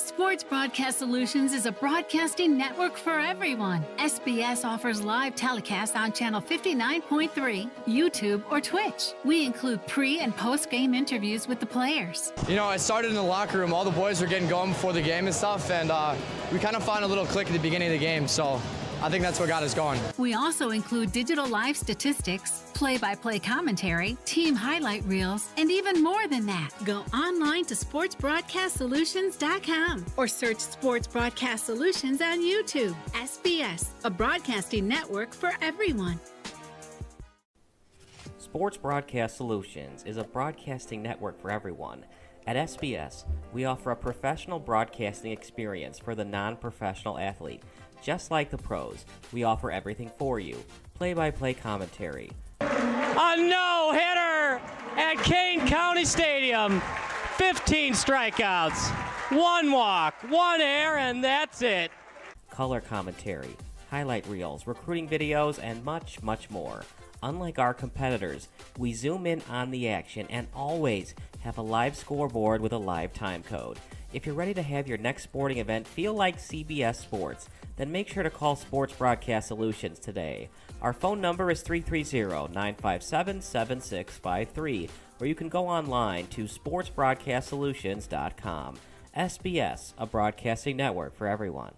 Sports Broadcast Solutions is a broadcasting network for everyone. SBS offers live telecasts on channel 59.3, YouTube, or Twitch. We include pre- and post-game interviews with the players. You know, it started in the locker room. All the boys were getting going before the game and stuff, and we kind of found a little click at the beginning of the game, so I think that's what got us going. We also include digital live statistics, play-by-play commentary, team highlight reels, and even more than that. Go online to sportsbroadcastsolutions.com or search Sports Broadcast Solutions on YouTube. SBS, a broadcasting network for everyone. Sports Broadcast Solutions is a broadcasting network for everyone. At SBS, we offer a professional broadcasting experience for the non-professional athlete. Just like the pros, we offer everything for you. Play-by-play commentary. A no-hitter at Kane County Stadium. 15 strikeouts, 1 walk, 1 error, and that's it. Color commentary, highlight reels, recruiting videos, and much, much more. Unlike our competitors, we zoom in on the action and always have a live scoreboard with a live time code. If you're ready to have your next sporting event feel like CBS Sports, then make sure to call Sports Broadcast Solutions today. Our phone number is 330-957-7653, or you can go online to sportsbroadcastsolutions.com. SBS, a broadcasting network for everyone.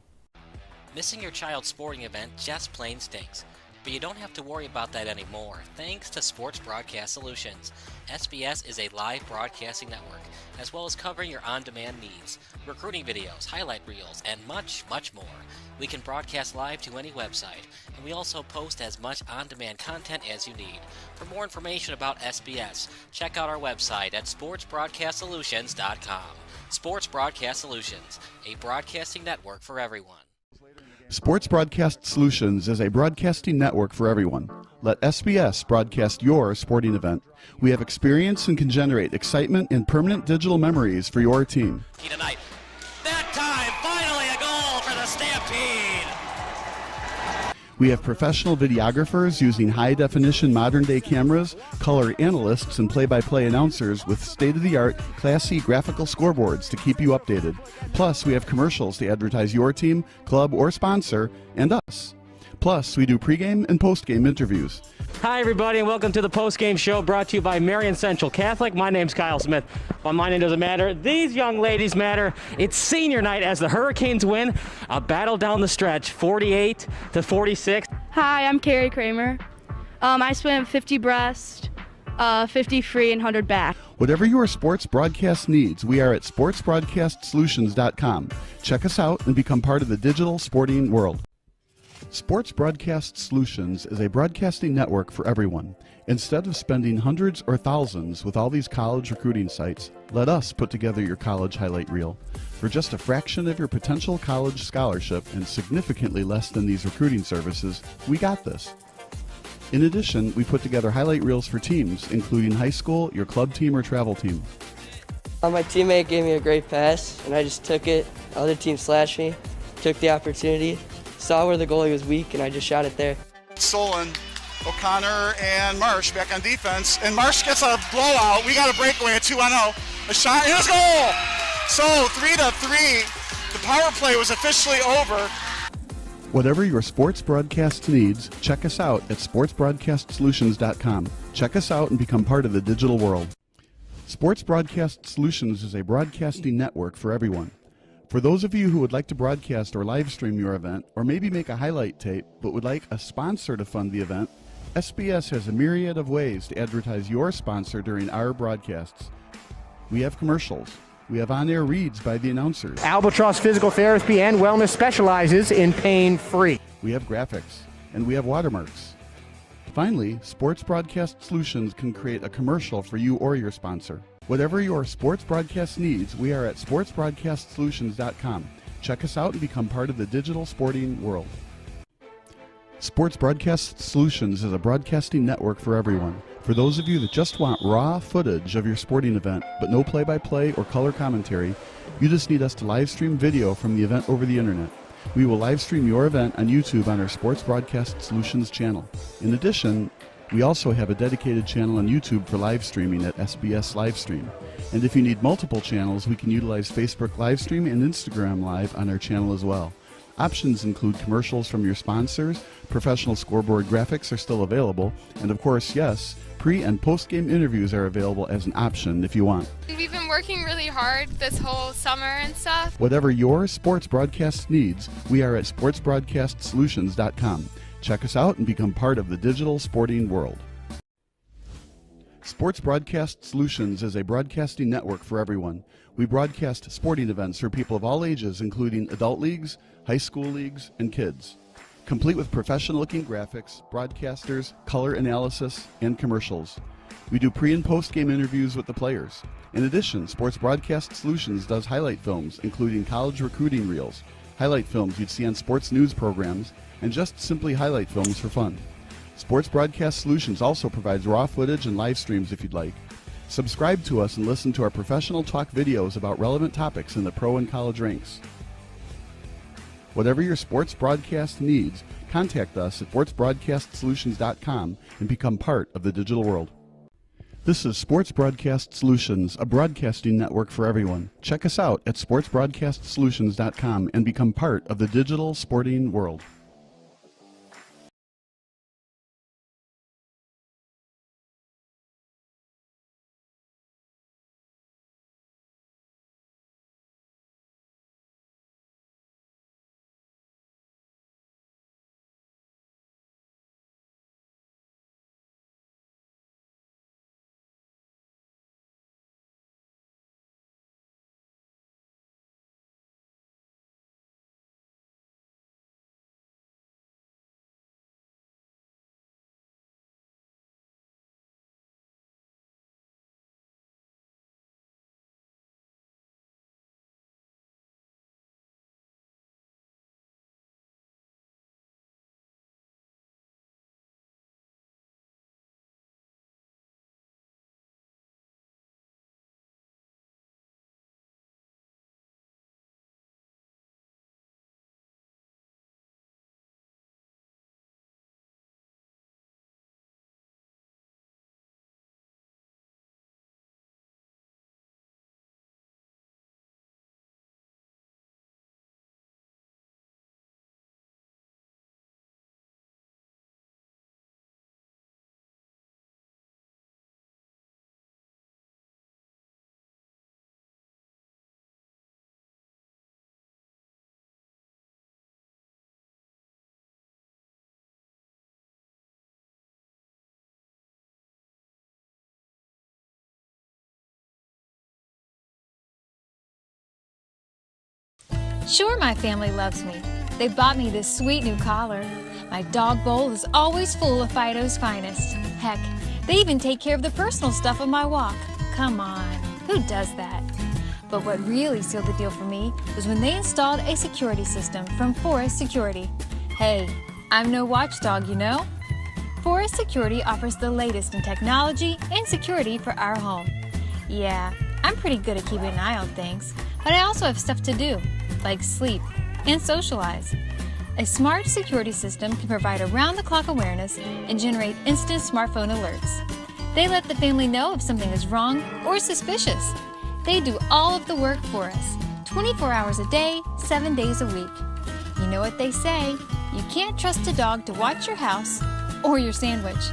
Missing your child's sporting event just plain stinks. But you don't have to worry about that anymore, thanks to Sports Broadcast Solutions. SBS is a live broadcasting network, as well as covering your on-demand needs, recruiting videos, highlight reels, and much, much more. We can broadcast live to any website, and we also post as much on-demand content as you need. For more information about SBS, check out our website at sportsbroadcastsolutions.com. Sports Broadcast Solutions, a broadcasting network for everyone. Sports Broadcast Solutions is a broadcasting network for everyone. Let SBS broadcast your sporting event. We have experience and can generate excitement and permanent digital memories for your team. Tonight. That time, finally a goal for the Stampede! We have professional videographers using high-definition modern-day cameras, color analysts, and play-by-play announcers with state-of-the-art, classy graphical scoreboards to keep you updated. Plus, we have commercials to advertise your team, club, or sponsor, and us. Plus, we do pregame and postgame interviews. Hi, everybody, and welcome to the postgame show brought to you by Marion Central Catholic. My name's Kyle Smith, but my name doesn't matter. These young ladies matter. It's senior night as the Hurricanes win a battle down the stretch, 48-46. Hi, I'm Carrie Kramer. I swim 50 breast, 50 free, and 100 back. Whatever your sports broadcast needs, we are at sportsbroadcastsolutions.com. Check us out and become part of the digital sporting world. Sports Broadcast Solutions is a broadcasting network for everyone. Instead of spending hundreds or thousands with all these college recruiting sites, let us put together your college highlight reel. For just a fraction of your potential college scholarship and significantly less than these recruiting services, we got this. In addition, we put together highlight reels for teams, including high school, your club team, or travel team. My teammate gave me a great pass, and I just took it. The other team slashed me, took the opportunity, saw where the goalie was weak, and I just shot it there. Solon, O'Connor, and Marsh back on defense. And Marsh gets a blowout. We got a breakaway at 2-0. A shot, and a goal! So 3-3. The power play was officially over. Whatever your sports broadcast needs, check us out at sportsbroadcastsolutions.com. Check us out and become part of the digital world. Sports Broadcast Solutions is a broadcasting network for everyone. For those of you who would like to broadcast or live stream your event, or maybe make a highlight tape, but would like a sponsor to fund the event, SBS has a myriad of ways to advertise your sponsor during our broadcasts. We have commercials. We have on-air reads by the announcers. Albatross Physical Therapy and Wellness specializes in pain-free. We have graphics, and we have watermarks. Finally, Sports Broadcast Solutions can create a commercial for you or your sponsor. Whatever your sports broadcast needs, we are at sportsbroadcastsolutions.com. Check us out and become part of the digital sporting world. Sports Broadcast Solutions is a broadcasting network for everyone. For those of you that just want raw footage of your sporting event, but no play-by-play or color commentary, you just need us to live stream video from the event over the internet. We will live stream your event on YouTube on our Sports Broadcast Solutions channel. In addition, We also have a dedicated channel on YouTube for live streaming at SBS Livestream. And if you need multiple channels, we can utilize Facebook Livestream and Instagram Live on our channel as well. Options include commercials from your sponsors, professional scoreboard graphics are still available, and of course, yes, pre- and post-game interviews are available as an option if you want. We've been working really hard this whole summer and stuff. Whatever your sports broadcast needs, we are at sportsbroadcastsolutions.com. Check us out and become part of the digital sporting world. Sports Broadcast Solutions is a broadcasting network for everyone. We broadcast sporting events for people of all ages, including adult leagues, high school leagues, and kids. Complete with professional-looking graphics, broadcasters, color analysis, and commercials. We do pre- and post-game interviews with the players. In addition, Sports Broadcast Solutions does highlight films, including college recruiting reels, highlight films you'd see on sports news programs, and just simply highlight films for fun. Sports Broadcast Solutions also provides raw footage and live streams if you'd like. Subscribe to us and listen to our professional talk videos about relevant topics in the pro and college ranks. Whatever your sports broadcast needs, contact us at sportsbroadcastsolutions.com and become part of the digital world. This is Sports Broadcast Solutions, a broadcasting network for everyone. Check us out at sportsbroadcastsolutions.com and become part of the digital sporting world. Sure, my family loves me. They bought me this sweet new collar. My dog bowl is always full of Fido's finest. Heck, they even take care of the personal stuff on my walk. Come on, who does that? But what really sealed the deal for me was when they installed a security system from Forest Security. Hey, I'm no watchdog, you know? Forest Security offers the latest in technology and security for our home. Yeah, I'm pretty good at keeping an eye on things, but I also have stuff to do, like sleep and socialize. A smart security system can provide around-the-clock awareness and generate instant smartphone alerts. They let the family know if something is wrong or suspicious. They do all of the work for us, 24 hours a day, 7 days a week. You know what they say, you can't trust a dog to watch your house or your sandwich.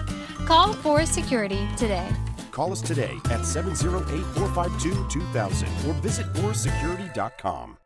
Call Forest Security today. Call us today at 708-452-2000 or visit forestsecurity.com.